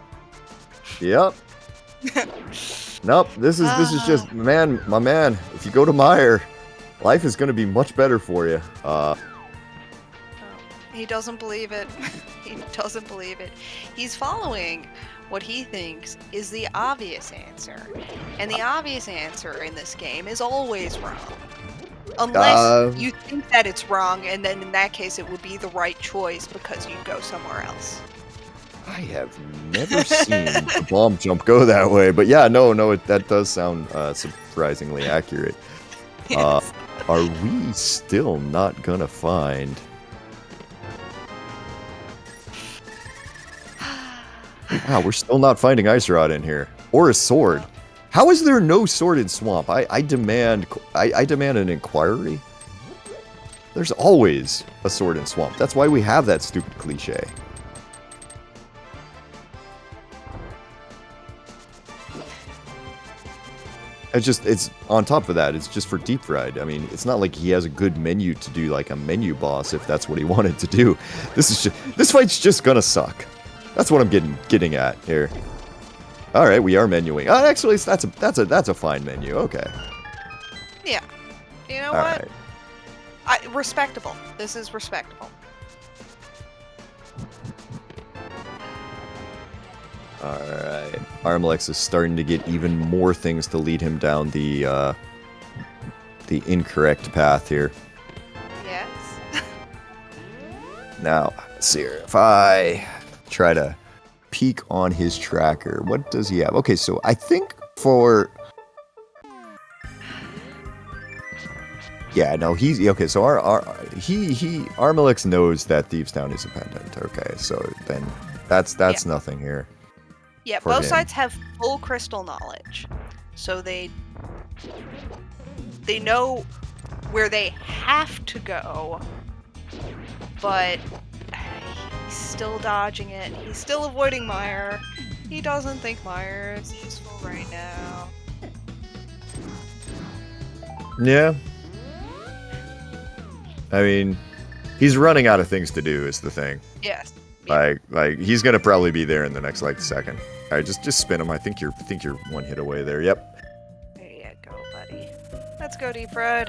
Yep. Nope. This is just my man. If you go to Meyer, life is gonna be much better for you. He doesn't believe it. He doesn't believe it. He's following what he thinks is the obvious answer. And the obvious answer in this game is always wrong. Unless you think that it's wrong, and then in that case it would be the right choice because you go somewhere else. I have never seen the bomb jump go that way, but yeah, no, that does sound surprisingly accurate. Yes. Are we still not gonna find... Wow, we're still not finding Ice Rod in here. Or a sword. How is there no sword in Swamp? I demand an inquiry. There's always a sword in Swamp. That's why we have that stupid cliche. It's on top of that, it's just for DeepFried. I mean, it's not like he has a good menu to do like a menu boss if that's what he wanted to do. This fight's just gonna suck. That's what I'm getting at here. All right, we are menuing. Oh, actually, that's a fine menu. Okay. Yeah. You know All what? right. Respectable. This is respectable. All right. armlx is starting to get even more things to lead him down the incorrect path here. Yes. Now, let's see here. If I try to peek on his tracker, what does he have? Okay, so I think for... Yeah, no, he's... Okay, so armlx knows that Thieves Town is a pendant. Okay, so then that's nothing here. Yeah, for both him. sides have full crystal knowledge. So they know where they have to go, but he's still dodging it. He's still avoiding Meyer. He doesn't think Meyer is useful right now. Yeah. I mean, he's running out of things to do is the thing. Yes. Like he's gonna probably be there in the next like second. All right, just spin him. I think you're one hit away there. Yep. There you go, buddy. Let's go, DeepFried.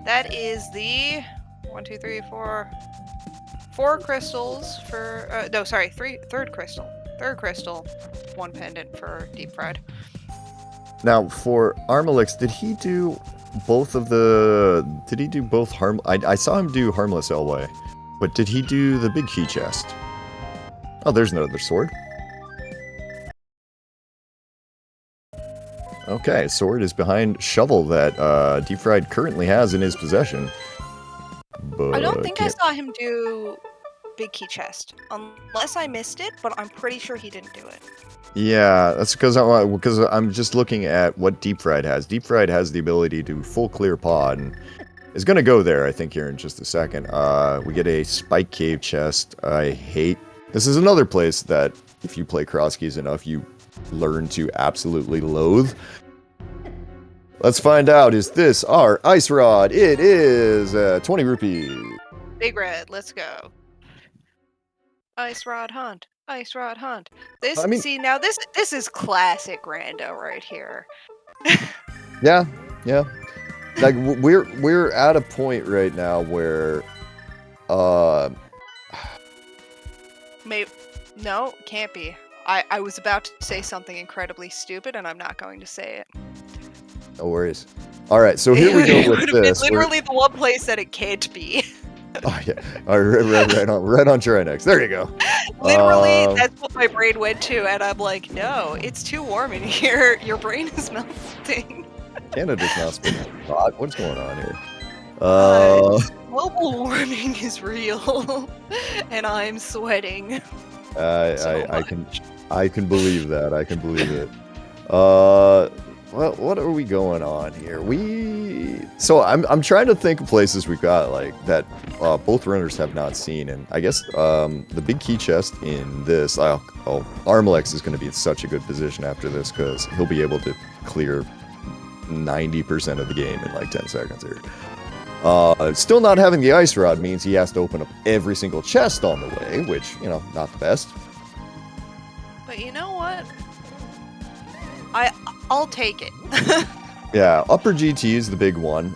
That is the 1, 2, 3, 4 crystals for third crystal. Third crystal, 1 pendant for DeepFried. Now for armlx, did he do both I saw him do harmless Elway, but did he do the big key chest? Oh, there's another sword. Okay, sword is behind shovel that DeepFried currently has in his possession. But I don't think I saw him do big key chest, unless I missed it, but I'm pretty sure he didn't do it. Yeah, that's because I'm just looking at what DeepFried has. DeepFried has the ability to full clear pod, and is going to go there, I think, here in just a second. We get a spike cave chest. This is another place that, if you play Crosskeys enough, you learn to absolutely loathe. Let's find out, is this our ice rod? It is 20 rupees. Big red, let's go. Ice rod hunt. Ice rod hunt. This is classic rando right here. Yeah. Like we're at a point right now where Maybe no, can't be. I was about to say something incredibly stupid, and I'm not going to say it. No worries. All right, so here we go with it would have this. been literally the one place that it can't be. Oh yeah. All right, right on try next. There you go. Literally, that's what my brain went to, and I'm like, no, it's too warm in here. Your brain is melting. Canada's not spinning hot. What's going on here? Global warming is real, and I'm sweating. I can believe that. I can believe it. Well, what are we going on here? So I'm trying to think of places we've got like that both runners have not seen, and I guess the big key chest in this. armlx is going to be in such a good position after this because he'll be able to clear 90% of the game in like 10 seconds here. Still not having the ice rod means he has to open up every single chest on the way, which, you know, not the best. But you know what? I'll take it. Yeah, upper GT is the big one.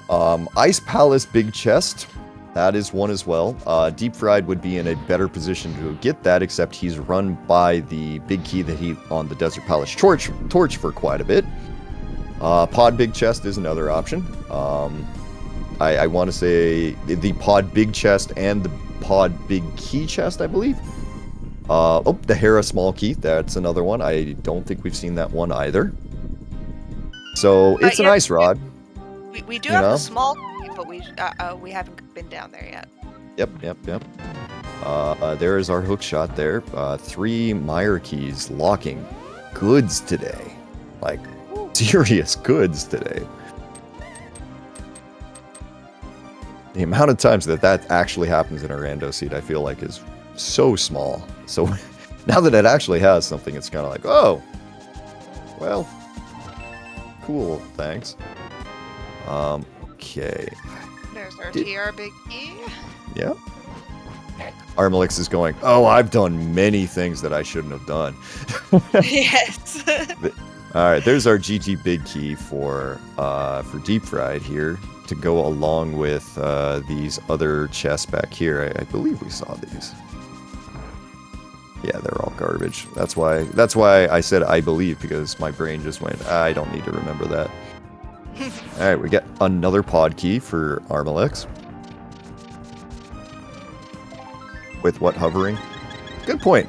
Ice Palace big chest, that is one as well. DeepFried would be in a better position to get that, except he's run by the big key that he on the Desert Palace torch for quite a bit. Pod big chest is another option. I want to say the pod big chest and the pod big key chest, I believe. The Hera small key, that's another one. I don't think we've seen that one either. So it's an ice rod. We do have the small key, but we haven't been down there yet. Yep. There is our hook shot there. 3 Meyer keys locking goods today. Like, serious goods today. The amount of times that actually happens in a rando seed, I feel like, is so small. So now that it actually has something, it's kind of like, oh, well, cool, thanks. Okay. There's our TR big key. Yeah. armlx is going, oh, I've done many things that I shouldn't have done. Yes. All right, there's our GT big key for DeepFried here to go along with these other chests back here. I believe we saw these. Yeah, they're all garbage. That's why I said I believe, because my brain just went, I don't need to remember that. All right, we get another pod key for armlx. With what, hovering? Good point.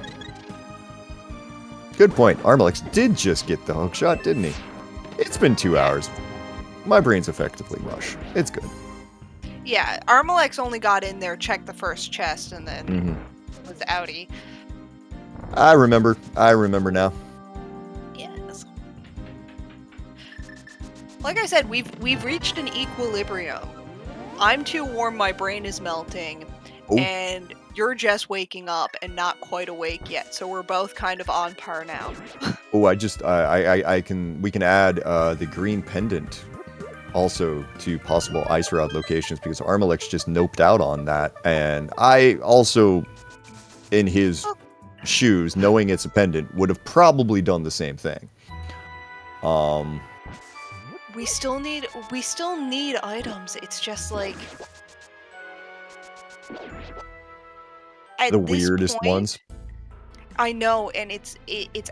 Good point. armlx did just get the hook shot, didn't he? It's been 2 hours. My brain's effectively mush. It's good. Yeah, armlx only got in there, checked the first chest, and then was outie. I remember now. Yes. Like I said, we've reached an equilibrium. I'm too warm, my brain is melting, and you're just waking up and not quite awake yet. So we're both kind of on par now. Oh, we can add the green pendant also to possible ice rod locations, because armlx just noped out on that, and I also, in his shoes, knowing it's a pendant, would have probably done the same thing. We still need items. It's just like the weirdest ones. I know, and it's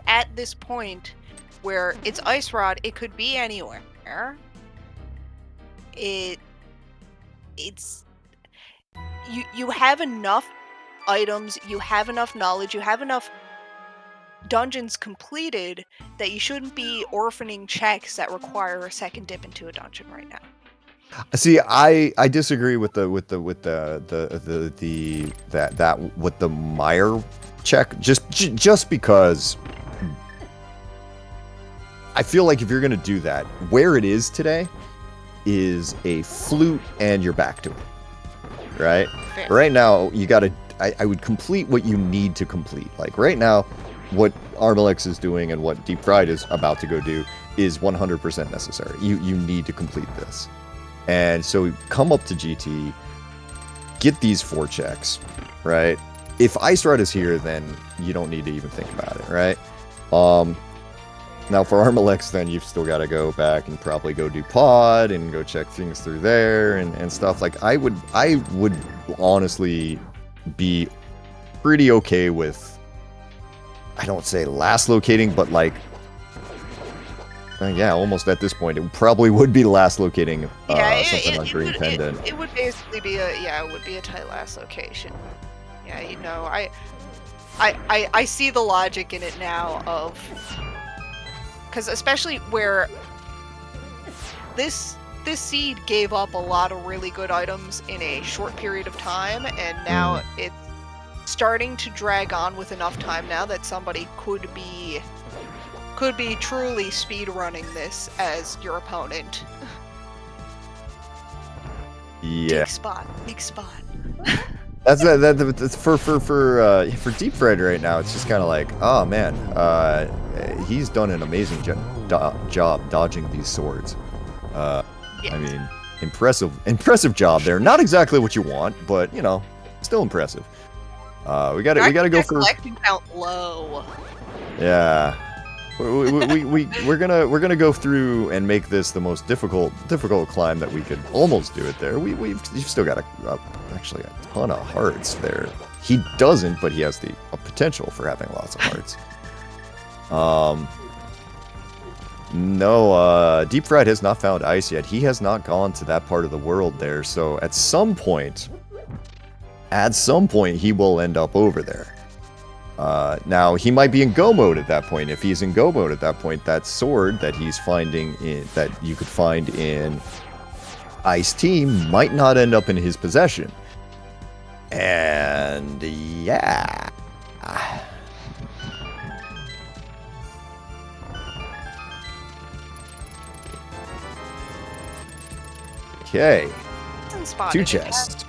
at this point where it's ice rod. It could be anywhere. It's you have enough items, you have enough knowledge, you have enough dungeons completed that you shouldn't be orphaning checks that require a second dip into a dungeon right now. See, I disagree with the Meyer check, just because I feel like if you're gonna do that, where it is today is a flute and you're back to it, right? Fair. Right now, you gotta. I would complete what you need to complete. Like right now, what armlx is doing and what DeepFried is about to go do is 100% necessary. You need to complete this. And so come up to GT, get these 4 checks, right? If Ice Rod is here, then you don't need to even think about it, right? Now for armlx, then you've still got to go back and probably go do pod and go check things through there and stuff. Like I would honestly be pretty okay with, I don't say last locating, but like yeah, almost at this point, it probably would be last locating something on Green Pendant. It would basically be it would be a tight last location. Yeah, you know, I see the logic in it now of, because especially where this seed gave up a lot of really good items in a short period of time, and now it's starting to drag on with enough time now that somebody could be truly speed running this as your opponent. Yeah. Big spot. That's for DeepFried right now. It's just kind of like, oh man, he's done an amazing job dodging these swords. Yes. I mean, impressive job there. Not exactly what you want, but you know, still impressive. We gotta go for collecting count low. Yeah. We're gonna go through and make this the most difficult climb that we could almost do it there. You've still got actually a ton of hearts there. He doesn't, but he has the potential for having lots of hearts. No, DeepFried has not found ice yet. He has not gone to that part of the world there. So at some point, he will end up over there. Now, he might be in go mode at that point. If he's in go mode at that point, that sword that he's finding that you could find in Ice-T might not end up in his possession. And yeah. Okay. Two chests.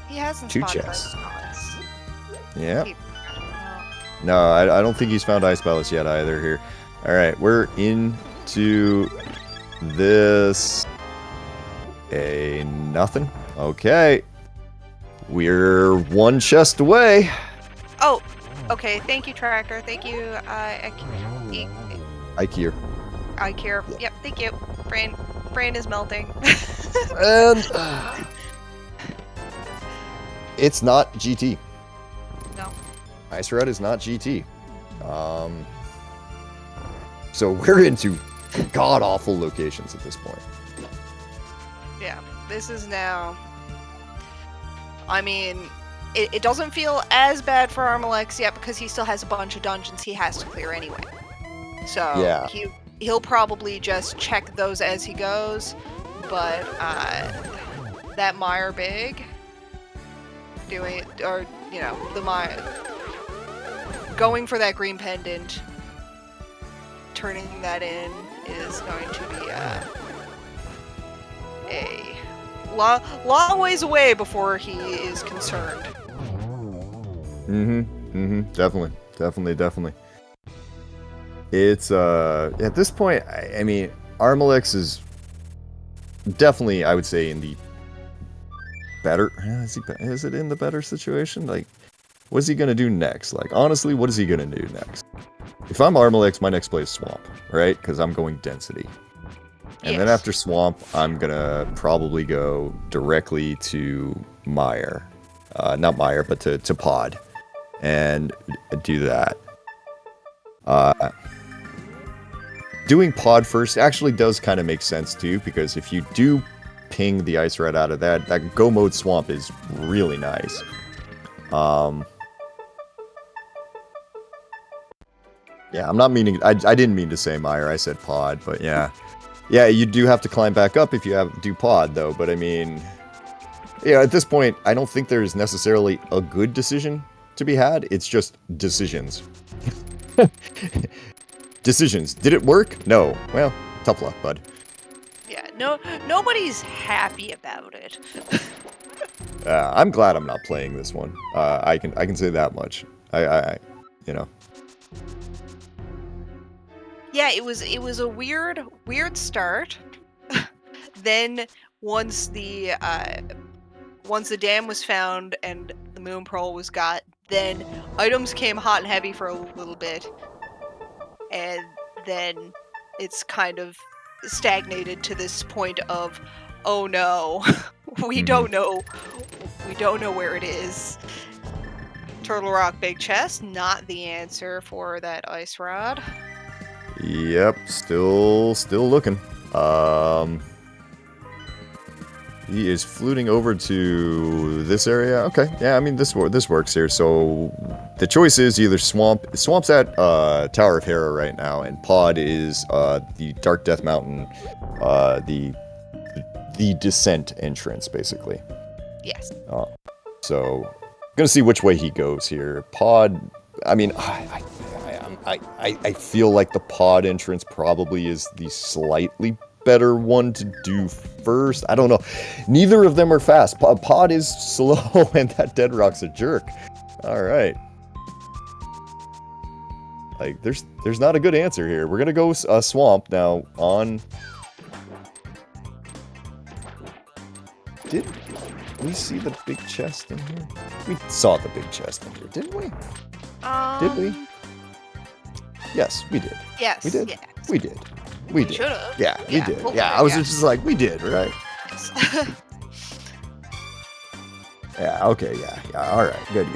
He hasn't Two spotted chests. us. Yeah. No, I don't think he's found Ice Palace yet either here. Alright, we're into this. Nothing. Okay. We're one chest away. Oh, okay. Thank you, Tracker. Thank you, Ikea. Ikea. Yep, thank you. Brain is melting. And it's not GT. No. Ice Red is not GT. So we're into god-awful locations at this point. Yeah, this is now... I mean, it doesn't feel as bad for armlx yet because he still has a bunch of dungeons he has to clear anyway. So yeah. He'll probably just check those as he goes, but that Mire Big doing, or you know, the Mire going for that green pendant, turning that in is going to be a long ways away before he is concerned. Definitely. It's at this point, I mean, armlx is definitely, I would say, in the better. Is it in the better situation? Like, what is he gonna do next? Like, honestly, what is he gonna do next? If I'm armlx, my next play is swamp, right? Because I'm going density. And then after swamp, I'm gonna probably go directly to Mire. Not Mire, but to pod. And do that. Doing pod first actually does kind of make sense too, because if you do ping the ice red out of that go mode swamp is really nice. Yeah, I'm not meaning, I didn't mean to say Mire, I said pod, but yeah. Yeah, you do have to climb back up if you do pod though, but I mean, yeah, at this point, I don't think there's necessarily a good decision to be had, it's just decisions. Decisions. Did it work? No. Well, tough luck, bud. Yeah, nobody's happy about it. I'm glad I'm not playing this one. I can say that much. I you know. Yeah, it was a weird start. Then once the dam was found and the moon pearl was got, then items came hot and heavy for a little bit. And then it's kind of stagnated to this point of, oh no, we don't know where it is. Turtle Rock Big Chest, not the answer for that ice rod. Yep, still looking. He is fluting over to this area. Okay, yeah, I mean this works here. So the choice is either Swamp. Swamp's at Tower of Hera right now, and Pod is the Dark Death Mountain, the descent entrance, basically. Yes. So gonna see which way he goes here. Pod. I mean, I feel like the Pod entrance probably is the slightly better one to do first. I don't know. Neither of them are fast. Pod is slow, and that Dead Rock's a jerk. All right. Like, there's not a good answer here. We're gonna go Swamp now. On. Did we see the big chest in here? We saw the big chest in here, didn't we? Did we? Yes, we did. Yes. We did. Yes. We did. We did. Should've. Yeah, we did. Well, Yeah, I was just like, we did, right? Yes. Yeah. Okay. Yeah. All right. Good.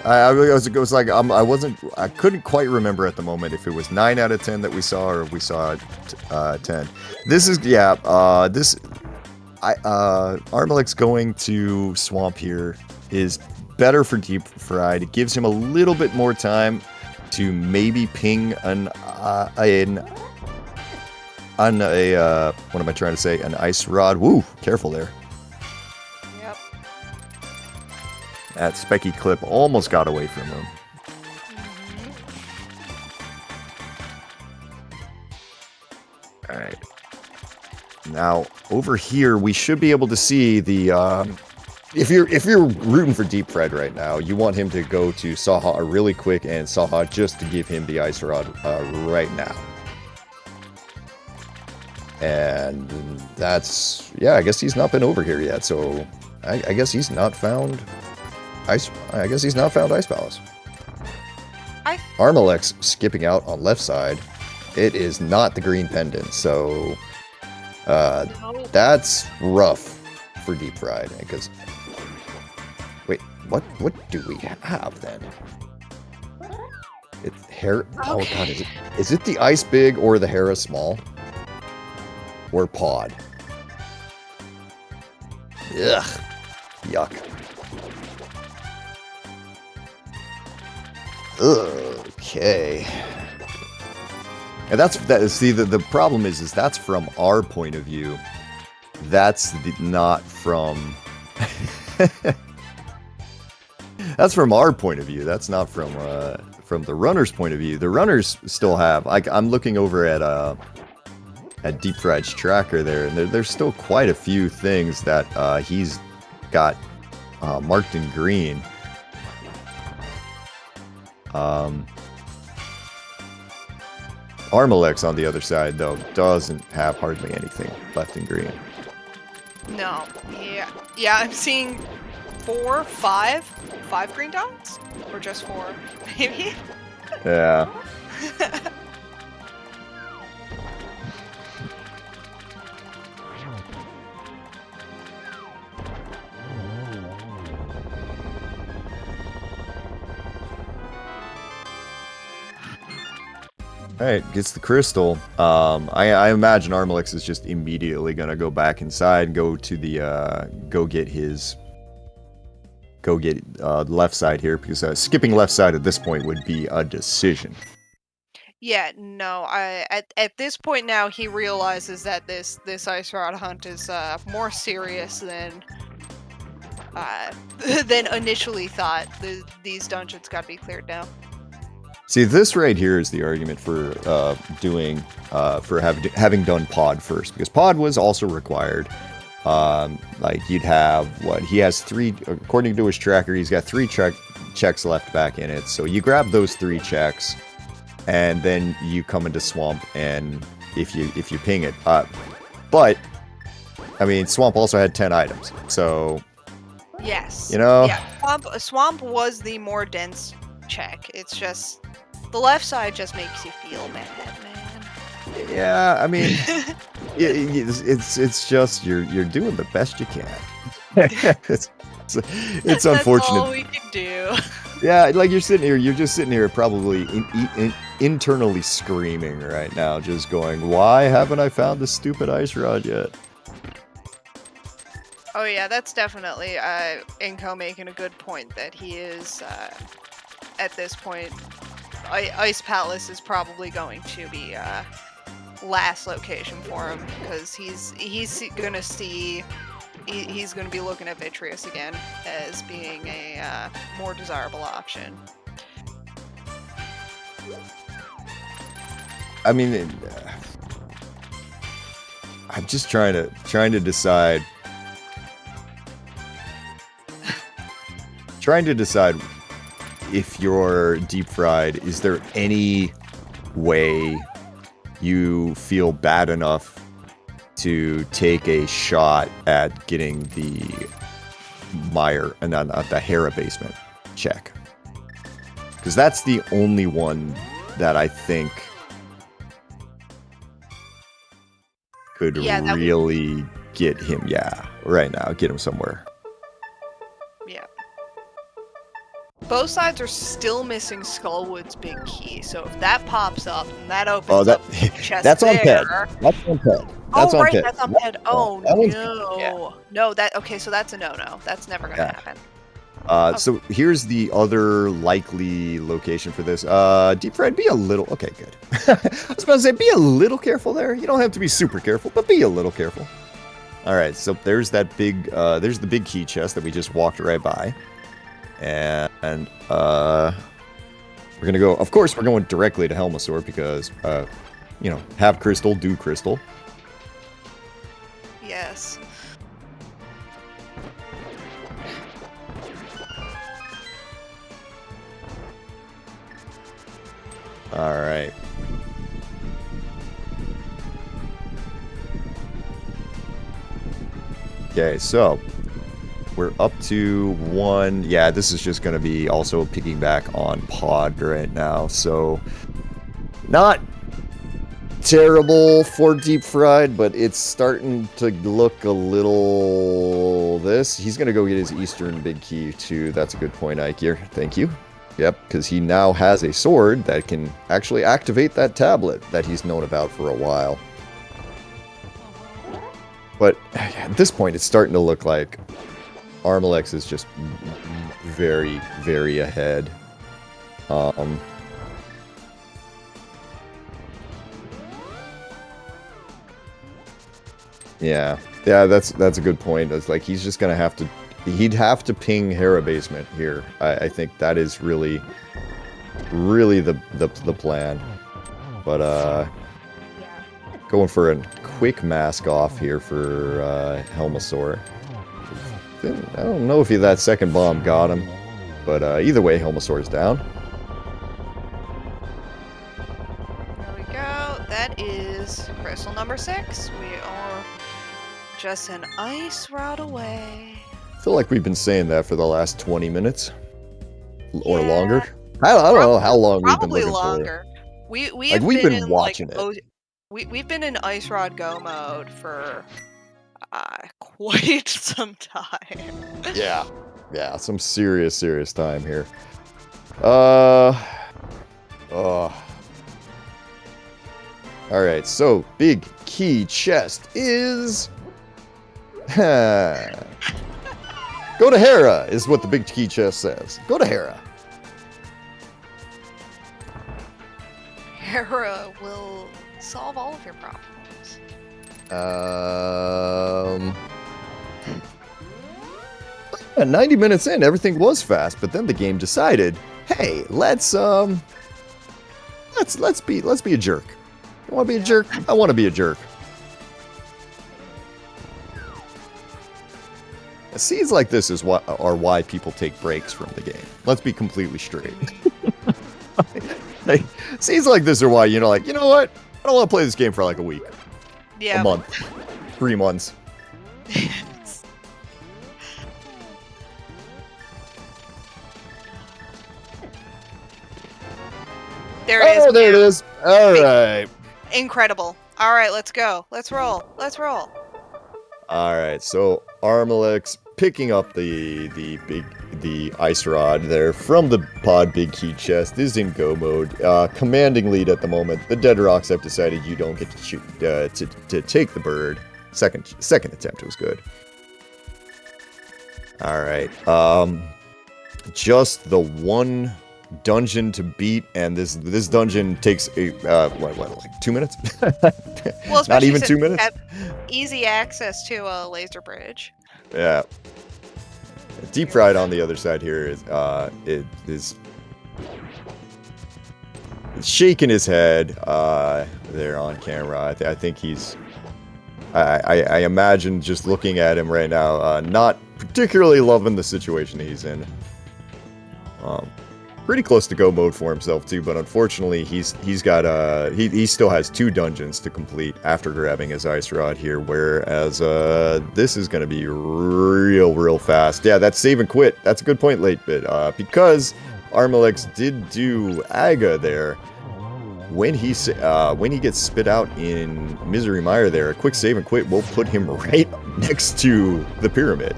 It was like I couldn't quite remember at the moment if it was 9 out of 10 that we saw or if we saw 10. This is armlx going to Swamp here is better for DeepFried. It gives him a little bit more time to maybe ping what am I trying to say? An ice rod. Woo! Careful there. Yep. That specky clip almost got away from him. All right. Now over here, we should be able to see the. If you're rooting for DeepFried right now, you want him to go to Saha really quick and Saha just to give him the ice rod right now. And that's, yeah, I guess he's not been over here yet, so I guess he's not found ice. I guess he's not found Ice Palace. armlx skipping out on left side. It is not the green pendant, so that's rough for DeepFried because. Wait, what do we have then? It's hair. Okay. Oh god, is it the ice big or the Hera small? Or Pod? Ugh. Yuck. Okay. And see, the problem is that's from our point of view. That's not from that's from our point of view. That's not from the runner's point of view. The runners still have, I'm looking over at DeepFried's tracker there, and there's still quite a few things that he's got marked in green. armlx on the other side, though, doesn't have hardly anything left in green. No. Yeah, I'm seeing 5 green dots? Or just 4, maybe? Yeah. Alright, gets the crystal. I imagine armlx is just immediately gonna go back inside, go to the go get left side here, because skipping left side at this point would be a decision. Yeah, no, at this point now he realizes that this ice rod hunt is more serious than initially thought. These dungeons gotta be cleared now. See, this right here is the argument for having done Pod first, because Pod was also required. Like you'd have he has 3, according to his tracker, he's got 3 checks left back in it. So you grab those 3 checks, and then you come into Swamp, and if you ping it, but I mean Swamp also had 10 items, so yes, yeah, Swamp was the more dense check. It's just the left side just makes you feel bad, man. Yeah, I mean, it's just you're doing the best you can. it's unfortunate. That's all we can do. Yeah, like you're just sitting here probably internally screaming right now, just going, why haven't I found this stupid ice rod yet? Oh yeah, that's definitely Inko making a good point that he is at this point. Ice Palace is probably going to be last location for him because he's gonna see. He's going to be looking at Vitreous again as being a more desirable option. I mean, I'm just trying to decide. Trying to decide if you're deep fried. Is there any way you feel bad enough to take a shot at getting the Meyer and the Hera basement check? Because that's the only one that I think could really get him. Yeah, right now, get him somewhere. Yeah. Both sides are still missing Skullwood's big key, so if that pops up and that opens up the chest that's on there. Ped. That's on Ped. That's right, that's on Ped. Oh no. Yeah. No, okay, so that's a no-no. That's never gonna happen. So here's the other likely location for this. Deep Fried, be a little... Okay, good. I was about to say, be a little careful there. You don't have to be super careful, but be a little careful. All right, so there's that big... there's the big key chest that we just walked right by. And we're going to go... Of course, we're going directly to Helmasaur because, you know, have crystal, do crystal. Yes. All right. Okay, so we're up to 1. Yeah, this is just going to be also piggyback on Pod right now. So not terrible for Deep Fried, but it's starting to look a little this. He's going to go get his Eastern big key too. That's a good point, Ike here. Thank you. Yep, because he now has a sword that can actually activate that tablet that he's known about for a while. But at this point, it's starting to look like armlx is just very, very ahead. Yeah, that's a good point. It's like he's just gonna have to. He'd have to ping Hera basement here. I think that is really the plan. But going for a quick mask off here for Helmasaur. I don't know if that second bomb got him, but either way, Helmasaur's down. There we go. That is crystal number 6. We are just an ice rod away. I feel like we've been saying that for the last 20 minutes or longer. I don't know how long we've been looking longer. for. We've been watching it. We've been in ice rod go mode for quite some time. Yeah, some serious time here. All right, so big key chest is go to Hera, is what the big key chest says. Go to Hera. Hera will solve all of your problems. 90 minutes in, everything was fast, but then the game decided, hey, let's be a jerk. You want to be a jerk? I want to be a jerk. Scenes like this are why people take breaks from the game. Let's be completely straight. Scenes like this are why, you know what? I don't want to play this game for like a week. Yeah. A month. 3 months. There it is. Oh, there it is. All right. Incredible. All right, let's go. Let's roll. Let's roll. All right, so armlx picking up the ice rod there from the pod big key chest is in go mode. Commanding lead at the moment. The Dead Rocks have decided you don't get to shoot to take the bird. Second attempt was good. All right. Just the one dungeon to beat, and this dungeon takes like 2 minutes. Well, Not even since 2 you minutes. have easy access to a laser bridge. Yeah. DeepFried on the other side here is shaking his head there on camera. I think he's. I imagine just looking at him right now, not particularly loving the situation he's in. Pretty close to go mode for himself too, but unfortunately he still has 2 dungeons to complete after grabbing his ice rod here, whereas this is going to be real fast. Yeah, that's save and quit. That's a good point, Late Bit, because armlx did do Aga there. When he gets spit out in Misery Mire there, a quick save and quit will put him right next to the pyramid.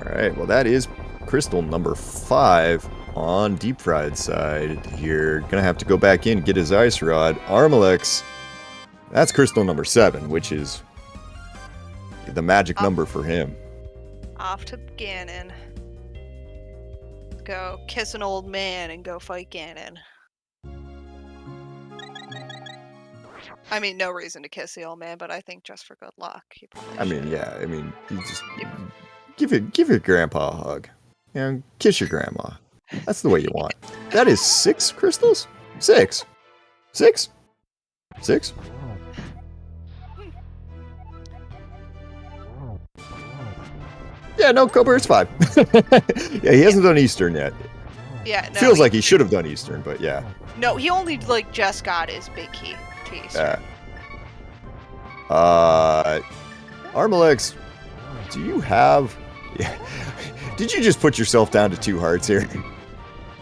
Alright, well that is crystal number 5 on DeepFried's side here. Gonna have to go back in and get his ice rod. armlx, that's crystal number 7, which is the magic number for him. Off to Ganon. Go kiss an old man and go fight Ganon. I mean, no reason to kiss the old man, but I think just for good luck. You just give your grandpa a hug. You know, kiss your grandma. That's the way you want. That is 6 crystals? 6. 6? 6? Yeah, no, Coburt's 5. Yeah, he hasn't done Eastern yet. Yeah, no, Feels like he should have done Eastern, but yeah. No, he only just got his big key to Eastern. armlx, do you have? Yeah. Did you just put yourself down to 2 hearts here?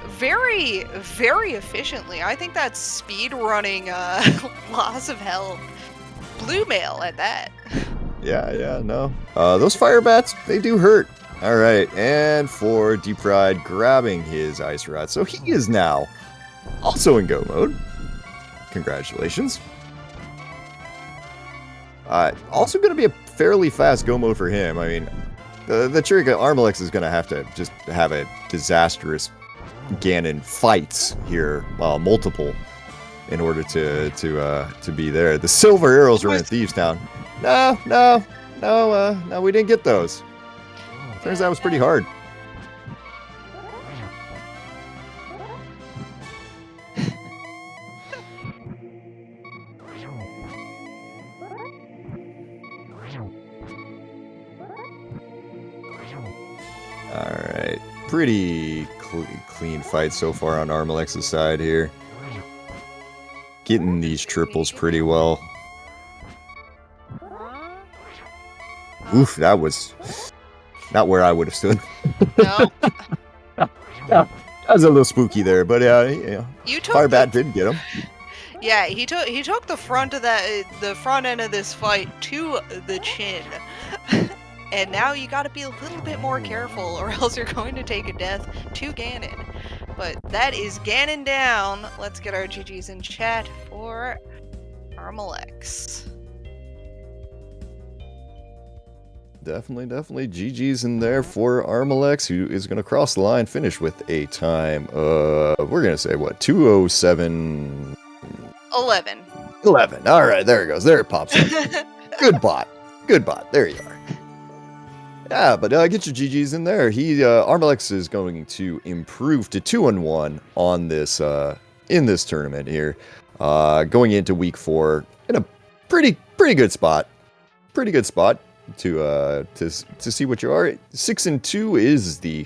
Very, very efficiently. I think that's speed running loss of health. Blue mail at that. Yeah, no. Those fire bats, they do hurt. All right, and for DeepFried grabbing his ice rod. So he is now also in go mode. Congratulations. Also going to be a fairly fast go mode for him. I mean, the trick at armlx is going to have to just have a disastrous Ganon fights here, multiple, in order to be there. The silver arrows are in Thieves Town. No, we didn't get those. Turns out it was pretty hard. Alright, pretty clean fight so far on armlx's side here. Getting these triples pretty well. Oof, that was not where I would have stood. No. That was a little spooky there, but yeah. Firebat did get him. Yeah, he took the front of the front end of this fight to the chin. And now you gotta be a little bit more careful, or else you're going to take a death to Ganon. But that is Ganon down. Let's get our GGs in chat for armlx. Definitely GG's in there for armlx, who is going to cross the line, finish with a time we're going to say what, 2:07 11. All right, there it goes. There it pops up. Good bot. There you are. Yeah, but get your GG's in there. armlx is going to improve to 2-1 on this in this tournament here, going into week 4 in a pretty good spot. To see what you are. 6-2 is the.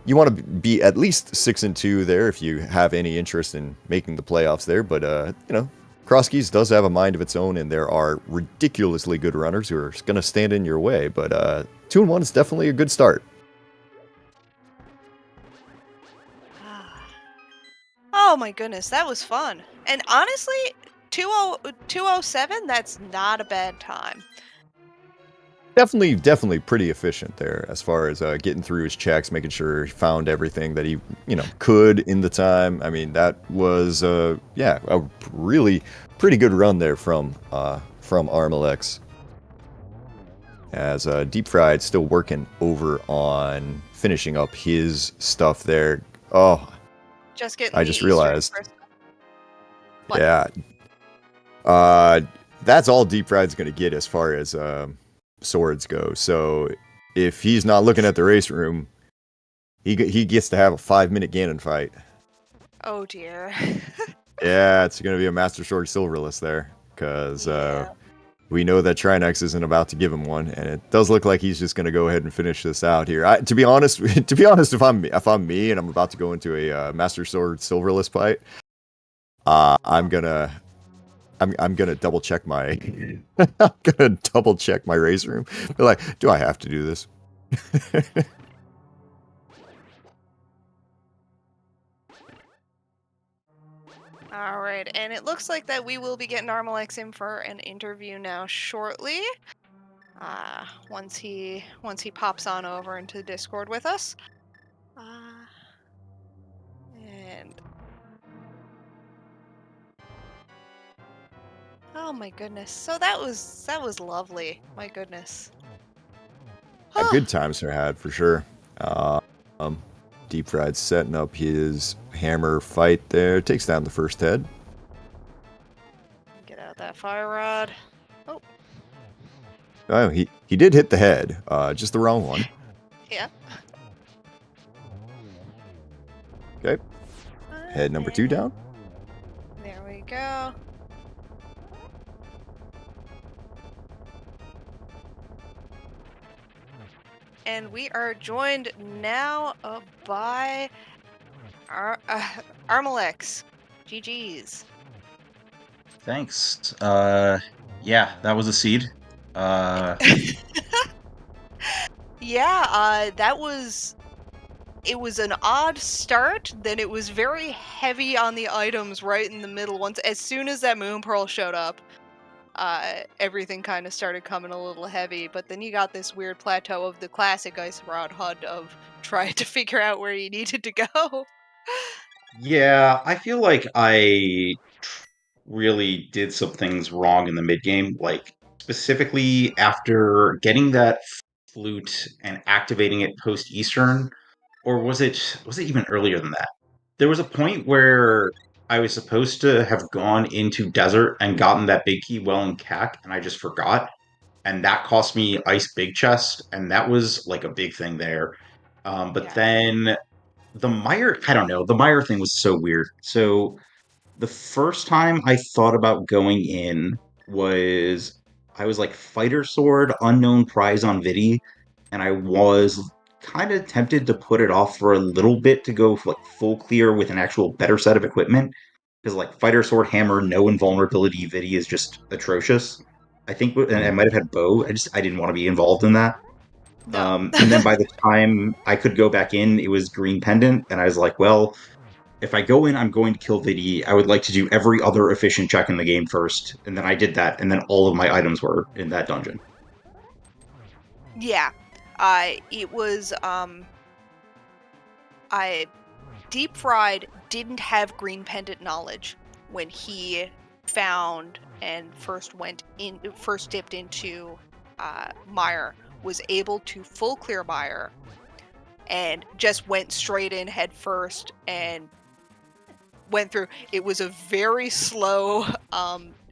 You want to be at least 6-2 there if you have any interest in making the playoffs there. But Crosskeys does have a mind of its own, and there are ridiculously good runners who are going to stand in your way, but 2-1 is definitely a good start. Oh my goodness, that was fun. And honestly, 207, that's not a bad time. Definitely pretty efficient there as far as getting through his checks, making sure he found everything that he, could in the time. I mean, that was, a really pretty good run there from armlx. As DeepFried still working over on finishing up his stuff there. Oh, Just getting I the just Eastern realized. Crystal. What? Yeah. That's all DeepFried's going to get as far as swords go. So if he's not looking at the race room, he gets to have a 5-minute Ganon fight. Oh dear. Yeah, it's going to be a Master Sword Silverless there, because we know that Trinex isn't about to give him one, and it does look like he's just going to go ahead and finish this out here. To be honest, if I'm me and I'm about to go into a Master Sword Silverless fight, I'm gonna double check my race room. Be like, do I have to do this? All right, and it looks like that we will be getting armlx in for an interview now shortly. Once he pops on over into Discord with us. And oh my goodness, so that was lovely. My goodness. Good times are had for sure. DeepFried setting up his hammer fight there. Takes down the first head. Get out that fire rod. Oh, he did hit the head, just the wrong one. Yeah. Okay. Head number 2 down. There we go. And we are joined now by armlx. GG's. Thanks. Yeah, that was a seed. Yeah, it was an odd start, then it was very heavy on the items right in the middle. As soon as that moon pearl showed up, everything kind of started coming a little heavy, but then you got this weird plateau of the classic Ice Rod HUD of trying to figure out where you needed to go. Yeah, I feel like I really did some things wrong in the mid game, like specifically after getting that flute and activating it post Eastern, or was it even earlier than that? There was a point where I was supposed to have gone into desert and gotten that big key well in CAC, and I just forgot. And that cost me Ice Big Chest, and that was like a big thing there. But Yeah. then the Mire, I don't know, the Mire thing was so weird. So the first time I thought about going in was I was like Fighter Sword, Unknown Prize on Vidi, and I was kind of tempted to put it off for a little bit to go like full clear with an actual better set of equipment. Because like Fighter Sword Hammer, no invulnerability Vidi is just atrocious. I think, and I might have had bow. I didn't want to be involved in that. No. And then by the time I could go back in, it was Green Pendant, and I was like, well, if I go in, I'm going to kill Vidi. I would like to do every other efficient check in the game first, and then I did that, and then all of my items were in that dungeon. Yeah. It was DeepFried didn't have Green Pendant knowledge when he found and first dipped into Mire, was able to full clear Mire, and just went straight in head first and went through. It was a very slow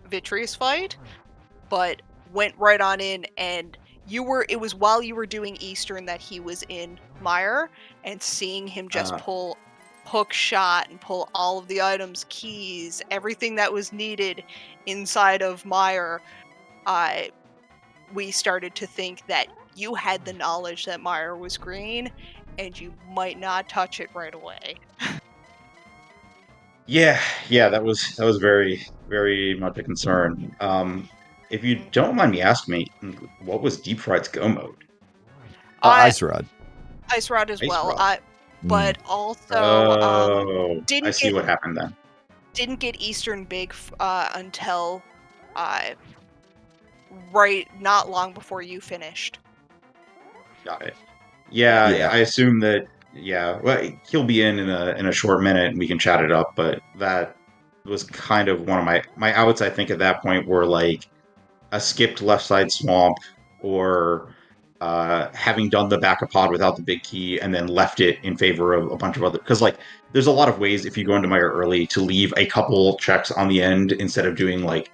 Vitreous fight, but went right on in, and it was while you were doing Eastern that he was in Mire, and seeing him just pull hook shot and pull all of the items, keys, everything that was needed inside of Mire, we started to think that you had the knowledge that Mire was green, and you might not touch it right away. Yeah, that was very much a concern. If you don't mind me asking me, what was Deep Fried's go mode? I Ice Rod. Ice Rod as Ice well. Rod. Mm. But also Oh, I didn't see get what happened then. Eastern Big until uh right not long before you finished. Got it. Yeah. Yeah, Yeah. I assume that. Yeah, well, he'll be in a short minute, and we can chat it up. But that was kind of one of my outs. I think at that point were like a skipped left side swamp, or having done the backup pod without the big key and then left it in favor of a bunch of other. Because like, there's a lot of ways if you go into Mire early to leave a couple checks on the end instead of doing like.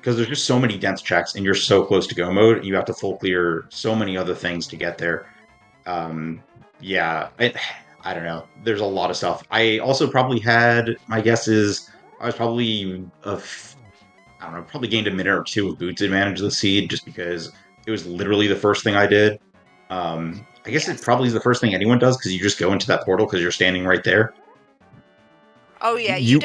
Because there's just so many dense checks and you're so close to go mode, you have to full clear so many other things to get there. Um, yeah, I don't know. There's a lot of stuff. I also probably had, my guess is, I was probably, I don't know, probably gained a minute or two of boots advantage of the seed just because it was literally the first thing I did. I guess it Yes. probably is the first thing anyone does because you just go into that portal because you're standing right there. Oh yeah, You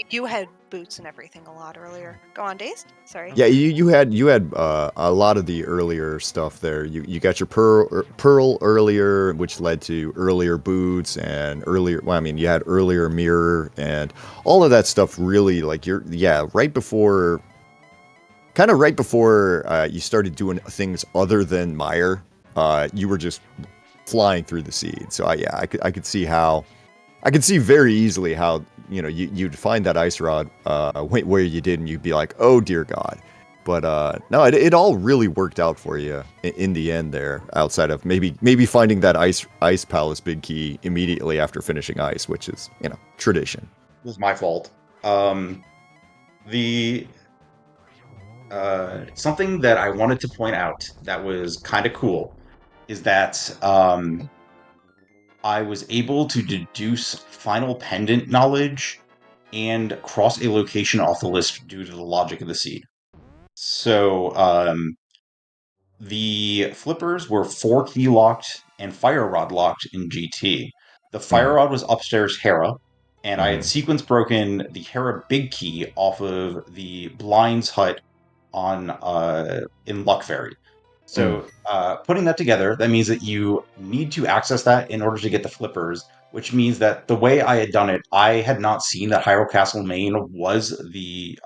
you had boots and everything a lot earlier. Go on, Days. Sorry. Yeah, you had a lot of the earlier stuff there. You got your pearl earlier, which led to earlier boots and earlier. Well, I mean, you had earlier mirror and all of that stuff. Really, like right before, kind of right before you started doing things other than Mire. You were just flying through the seed. So I could see how. I could see very easily how you'd find that ice rod where you did, and you'd be like, oh dear God. But no, it all really worked out for you in the end there. Outside of maybe finding that ice palace big key immediately after finishing ice, which is tradition. It was my fault. The Something that I wanted to point out that was kind of cool is that I was able to deduce final pendant knowledge and cross a location off the list due to the logic of the seed. So the flippers were 4-key locked and fire rod locked in GT. The fire Mm-hmm. rod was upstairs Hera, and I had Mm-hmm. sequence broken the Hera big key off of the blinds hut on in Luck Fairy. Mm. So putting that together, that means that you need to access that in order to get the flippers, which means that the way I had done it, I had not seen that Hyrule Castle Main was the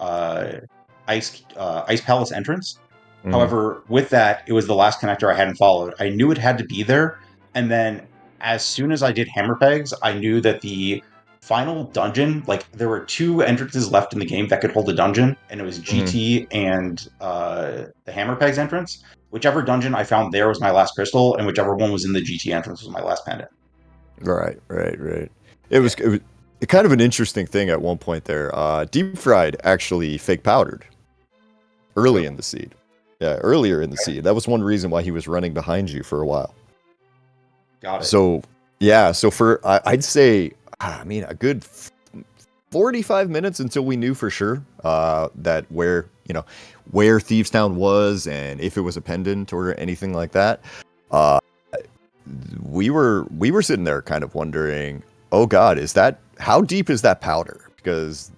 Ice Palace entrance. Mm. However, with that, it was the last connector I hadn't followed. I knew it had to be there, and then as soon as I did hammer pegs, I knew that the final dungeon, like there were two entrances left in the game that could hold a dungeon, and it was Mm. GT and the hammer pegs entrance. Whichever dungeon I found there was my last crystal, and whichever one was in the GT entrance was my last pendant. Right. It was kind of an interesting thing at one point there. Deep Fried actually fake powdered early in the seed. Yeah, earlier in the seed. That was one reason why he was running behind you for a while. Got it. So, yeah, so I'd say, I mean, a good 45 minutes until we knew for sure that where Thievestown was and if it was a pendant or anything like that. Uh, we were sitting there kind of wondering, oh God, how deep is that powder? Because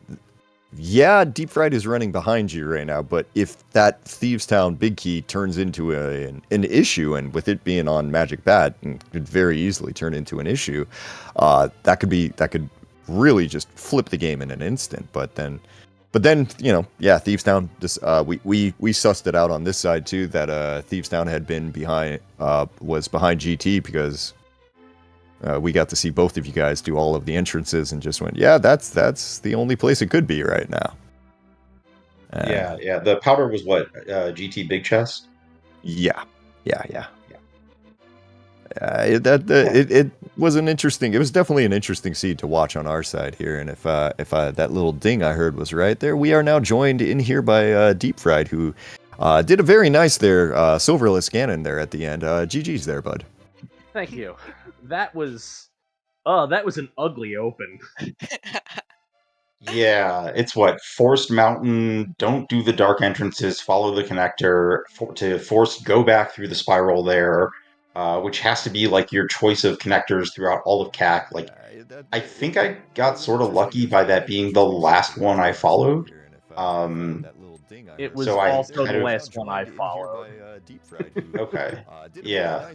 yeah, Deep Fried is running behind you right now, but if that Thievestown big key turns into an issue, and with it being on Magic Bat, it could very easily turn into an issue, that could really just flip the game in an instant. But then Thievestown. We sussed it out on this side too that Thievestown had been was behind GT because we got to see both of you guys do all of the entrances and just went, yeah, that's the only place it could be right now. Yeah. The powder was what GT Big Chest. Yeah. Yeah. It was an interesting. It was definitely an interesting seed to watch on our side here. And if that little ding I heard was right there, we are now joined in here by Deep Fried, who did a very nice there silverless cannon there at the end. GG's there, bud. Thank you. That was an ugly open. Yeah, it's what forced mountain. Don't do the dark entrances. Follow the connector to force go back through the spiral there. which has to be like your choice of connectors throughout all of CAC. Like, I think I got sort of lucky by that being the last one I followed. It was So I also kind the of last one I followed. okay, yeah.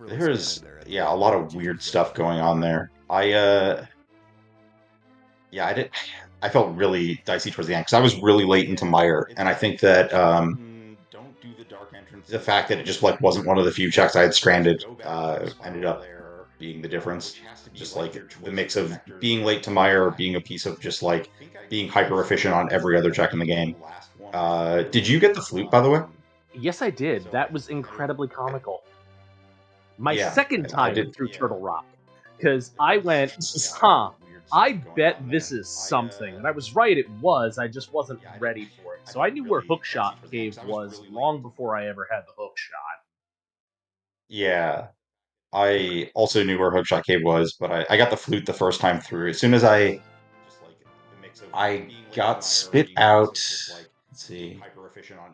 There's a lot of weird stuff going on there. I did. I felt really dicey towards the end because I was really late into Meyer, and I think that the fact that it just like wasn't one of the few checks I had stranded ended up being the difference. Just like the mix of being late to Meyer, being a piece of just like being hyper efficient on every other check in the game. Did you get the flute, by the way? Yes, I did. That was incredibly comical. My Yeah, second I time did. through Turtle Rock, because I went, I bet this is something. And I was right, it was. I just wasn't ready for it. So I knew where Hookshot Cave was long before I ever had the hook shot. Yeah, I also knew where Hookshot Cave was, but I got the flute the first time through. As soon as I got spit out, let's see,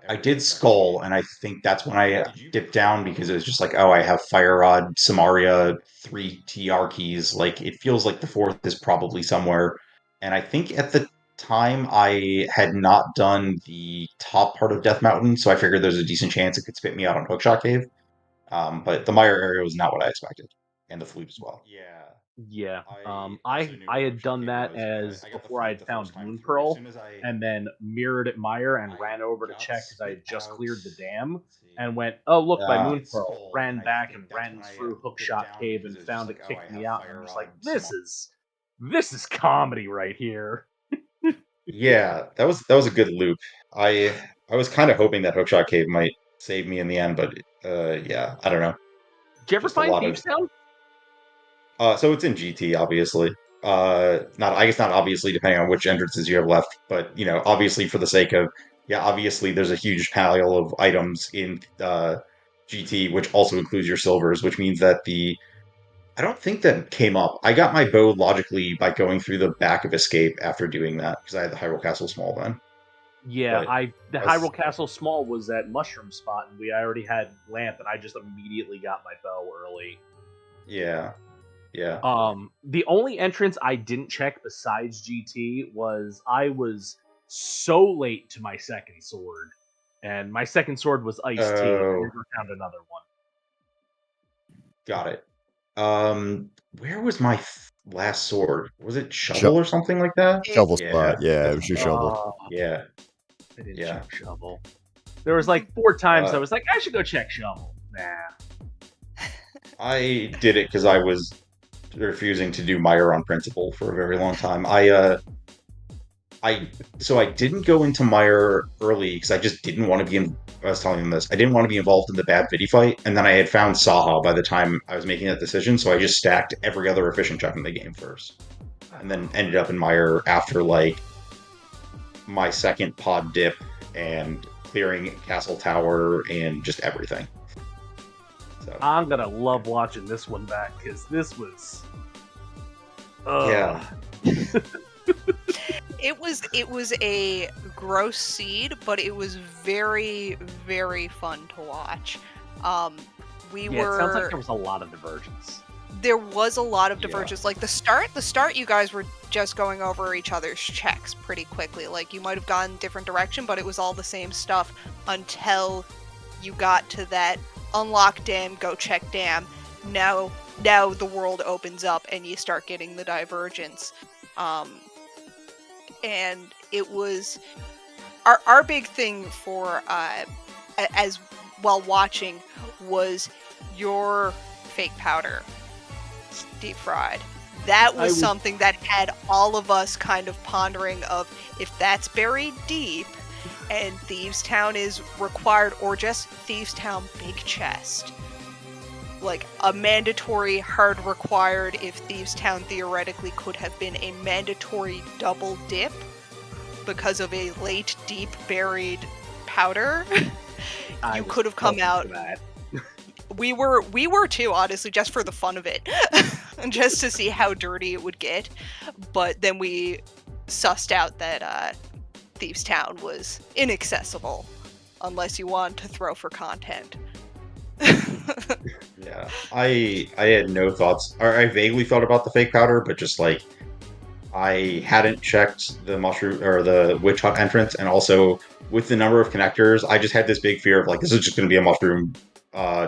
I did Skull, and I think that's when I dipped down because it was just like, oh, I have Fire Rod, Samaria, 3 TR keys. Like, it feels like the fourth is probably somewhere. And I think at the time I had not done the top part of Death Mountain, so I figured there's a decent chance it could spit me out on Hookshot Cave. But the Meyer area was not what I expected, and the flute as well. Yeah. I had done that as before I had found Moon Pearl, and then mirrored at Meyer and ran over to check because I had just cleared the dam, and went, oh look, my Moon Pearl. Ran back and ran through Hookshot Cave and found it kicked me out, and I'm just like, this is comedy right here. Yeah, that was a good loop. I was kind of hoping that Hookshot Cave might save me in the end, but yeah, I don't know. Did you ever Just a find lot of Thieves Town? so it's in GT, obviously. Not I guess not obviously, depending on which entrances you have left, but you know, obviously for the sake of obviously there's a huge pile of items in GT, which also includes your silvers, which means that I don't think that came up. I got my bow logically by going through the back of Escape after doing that because I had the Hyrule Castle Small then. Yeah, But the Hyrule Castle Small was at Mushroom Spot, and I already had Lamp, and I just immediately got my bow early. yeah, yeah. The only entrance I didn't check besides GT was I was so late to my second sword, and my second sword was Ice Tea. I Oh, never found another one. got it. Where was my last sword? Was it shovel or something like that? Shovel It- spot. Yeah, it that's was your right. shovel. Yeah, I didn't Yeah. check Shovel. There was like 4 times I Uh, was like, I should go check Shovel. Nah. I did it because I was refusing to do Meyer on principle for a very long time. So I didn't go into Meyer early because I just didn't want to be in. I was telling him this. I didn't want to be involved in the bad Viddy fight, and then I had found Saha by the time I was making that decision. So I just stacked every other efficient check in the game first, and then ended up in Meyer after like my second pod dip and clearing Castle Tower and just everything. So I'm gonna love watching this one back because this was. yeah. It was a gross seed, but it was very, very fun to watch. We Yeah, were. it sounds like there was a lot of divergence. There was a lot of Yeah. divergence. Like the start, you guys were just going over each other's checks pretty quickly. Like you might have gone different direction, but it was all the same stuff until you got to that unlock dam, go check dam. Now the world opens up and you start getting the divergence. And it was our big thing for as while watching was your fake powder, DeepFried. That was something that had all of us kind of pondering of if that's buried deep and Thieves Town is required, or just Thieves Town big chest. Like a mandatory hard required if Thieves Town theoretically could have been a mandatory double dip because of a late deep buried powder. You could have come out. We were too, honestly, just for the fun of it. Just to see how dirty it would get. But then we sussed out that Thieves Town was inaccessible unless you want to throw for content. Yeah, I had no thoughts, or I vaguely thought about the fake powder, but just like I hadn't checked the mushroom or the witch hut entrance, and also with the number of connectors, I just had this big fear of like this is just going to be a mushroom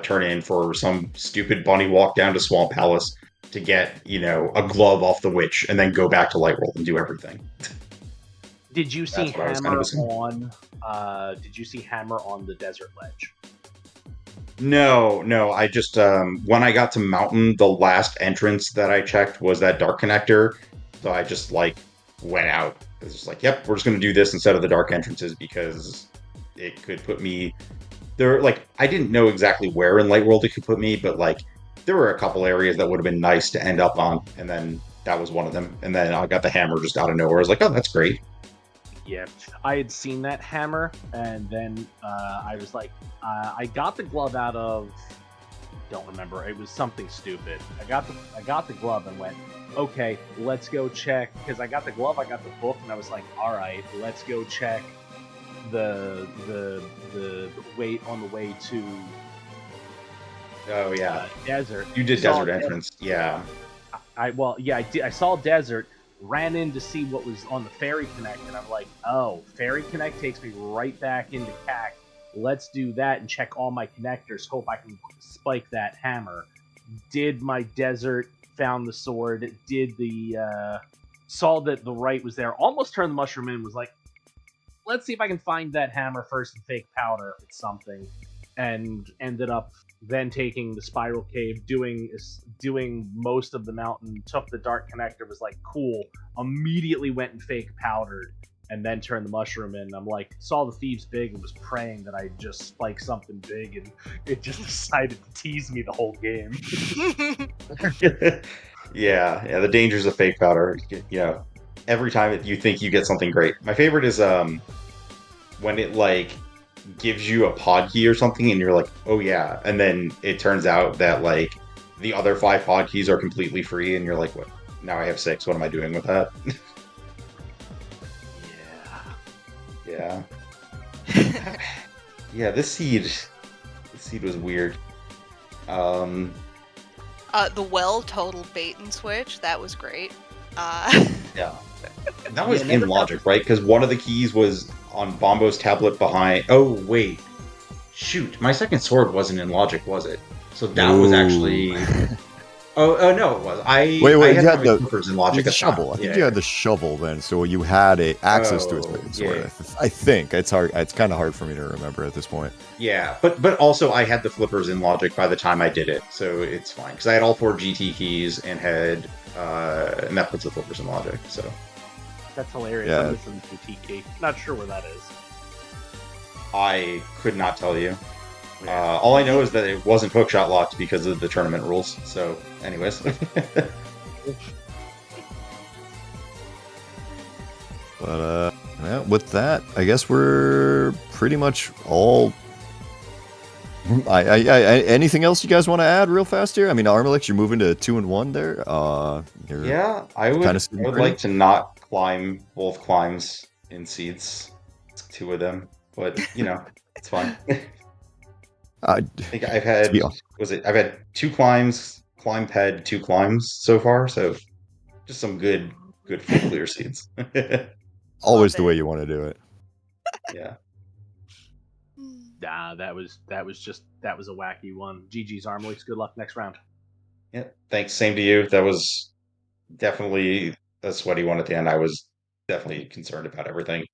turn in for some stupid bunny walk down to Swamp Palace to get a glove off the witch and then go back to Lightroll and do everything. Did you see That's what I was kind Hammer of assuming. on? Did you see Hammer on the desert ledge? No. I just when I got to Mountain, the last entrance that I checked was that dark connector. So I just like went out. It was just like, yep, we're just gonna do this instead of the dark entrances because it could put me there. Like I didn't know exactly where in Light World it could put me, but like there were a couple areas that would have been nice to end up on, and then that was one of them. And then I got the hammer just out of nowhere. I was like, oh, that's great. Yeah, I had seen that hammer, and then I was like, I got the glove out of. Don't remember. It was something stupid. I got the glove and went, okay, let's go check. Because I got the glove, I got the book, and I was like, all right, let's go check the wait on the way to. Oh yeah, desert. you did desert entrance. Yeah. I did. I saw desert. Ran in to see what was on the Fairy Connect, and I'm like, oh, Fairy Connect takes me right back into CAC. Let's do that and check all my connectors. Hope I can spike that hammer. Did my desert, found the sword, did the, saw that the right was there, almost turned the mushroom in, was like, let's see if I can find that hammer first and fake powder if it's something. And ended up then taking the spiral cave, doing most of the mountain, took the dark connector, was like, cool, immediately went and fake powdered, and then turned the mushroom in. I'm like, saw the thieves big and was praying that I just spike something big, and it just decided to tease me the whole game. Yeah, the dangers of fake powder. Every time you think you get something great. My favorite is when it like gives you a pod key or something and you're like, oh yeah, and then it turns out that like the other 5 pod keys are completely free and you're like, what, now I have 6, what am I doing with that? Yeah this seed was weird. The well total bait and switch, that was great. Yeah, that was in logic, right? Because one of the keys was on Bombo's tablet behind. Oh wait, shoot! My second sword wasn't in logic, was it? So that was actually. Oh no, it was. I you had had my flippers in logic. the shovel. I think you had the shovel then, so you had access to a second sword. Yeah. I think it's hard. It's kind of hard for me to remember at this point. Yeah, but also I had the flippers in logic by the time I did it, so it's fine because I had all 4 GT keys and had and that puts the flippers in logic. So that's hilarious. Yeah. I'm missing the GT key. Not sure where that is. I could not tell you. All I know is that it wasn't hookshot locked because of the tournament rules. So, anyways. But yeah, with that, I guess we're pretty much all. Anything else you guys want to add real fast here? I mean, armlx, you're moving to 2-1 there. Yeah, I would like to not climb both climbs in seeds. It's 2 of them, but it's fine. I think I've had I've had 2 climbs, climb ped, 2 climbs so far, so just some good full clear seeds. Always the way you want to do it. Yeah. Nah, that was a wacky one. GG's armlx. Good luck next round. Yeah, thanks. Same to you. That was definitely a sweaty one at the end. I was definitely concerned about everything.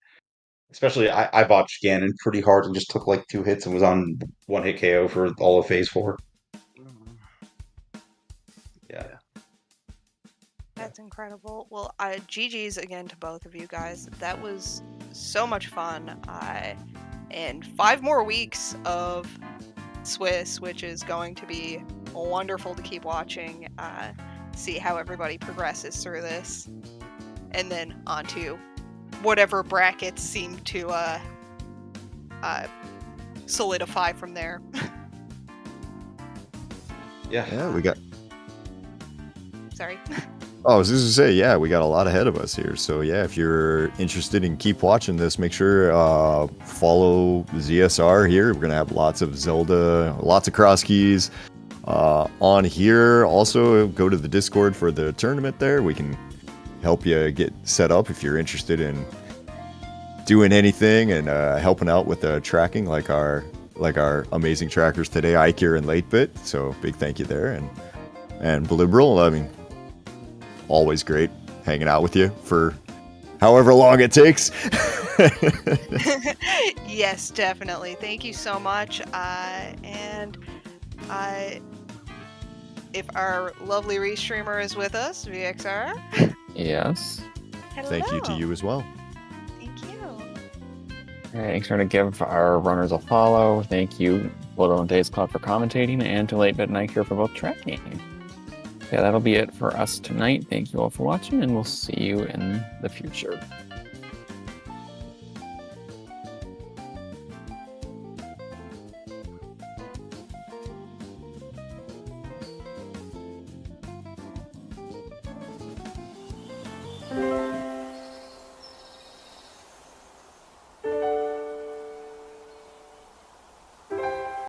Especially, I botched Ganon pretty hard and just took like 2 hits and was on 1-hit KO for all of Phase 4. Yeah. That's incredible. Well, GG's again to both of you guys. That was so much fun. And 5 more weeks of Swiss, which is going to be wonderful to keep watching, see how everybody progresses through this. And then on to whatever brackets seem to solidify from there. Yeah, we got. Sorry. Oh, I was just gonna say, yeah, we got a lot ahead of us here. So yeah, if you're interested in keep watching this, make sure follow ZSR here. We're gonna have lots of Zelda, lots of Crosskeys on here. Also, go to the Discord for the tournament there. We can help you get set up if you're interested in doing anything and helping out with the tracking like our amazing trackers today, Ikir and Latebit. So big thank you there. And Blibril, I mean, always great hanging out with you for however long it takes. Yes, definitely. Thank you so much. And if our lovely restreamer is with us, VXR. Yes. Hello. Thank you to you as well. Thank you. Thanks for to give our runners a follow. Thank you, Little and Days Club, for commentating, and to Latebit and Ike here for both tracking. Yeah, that'll be it for us tonight. Thank you all for watching, and we'll see you in the future.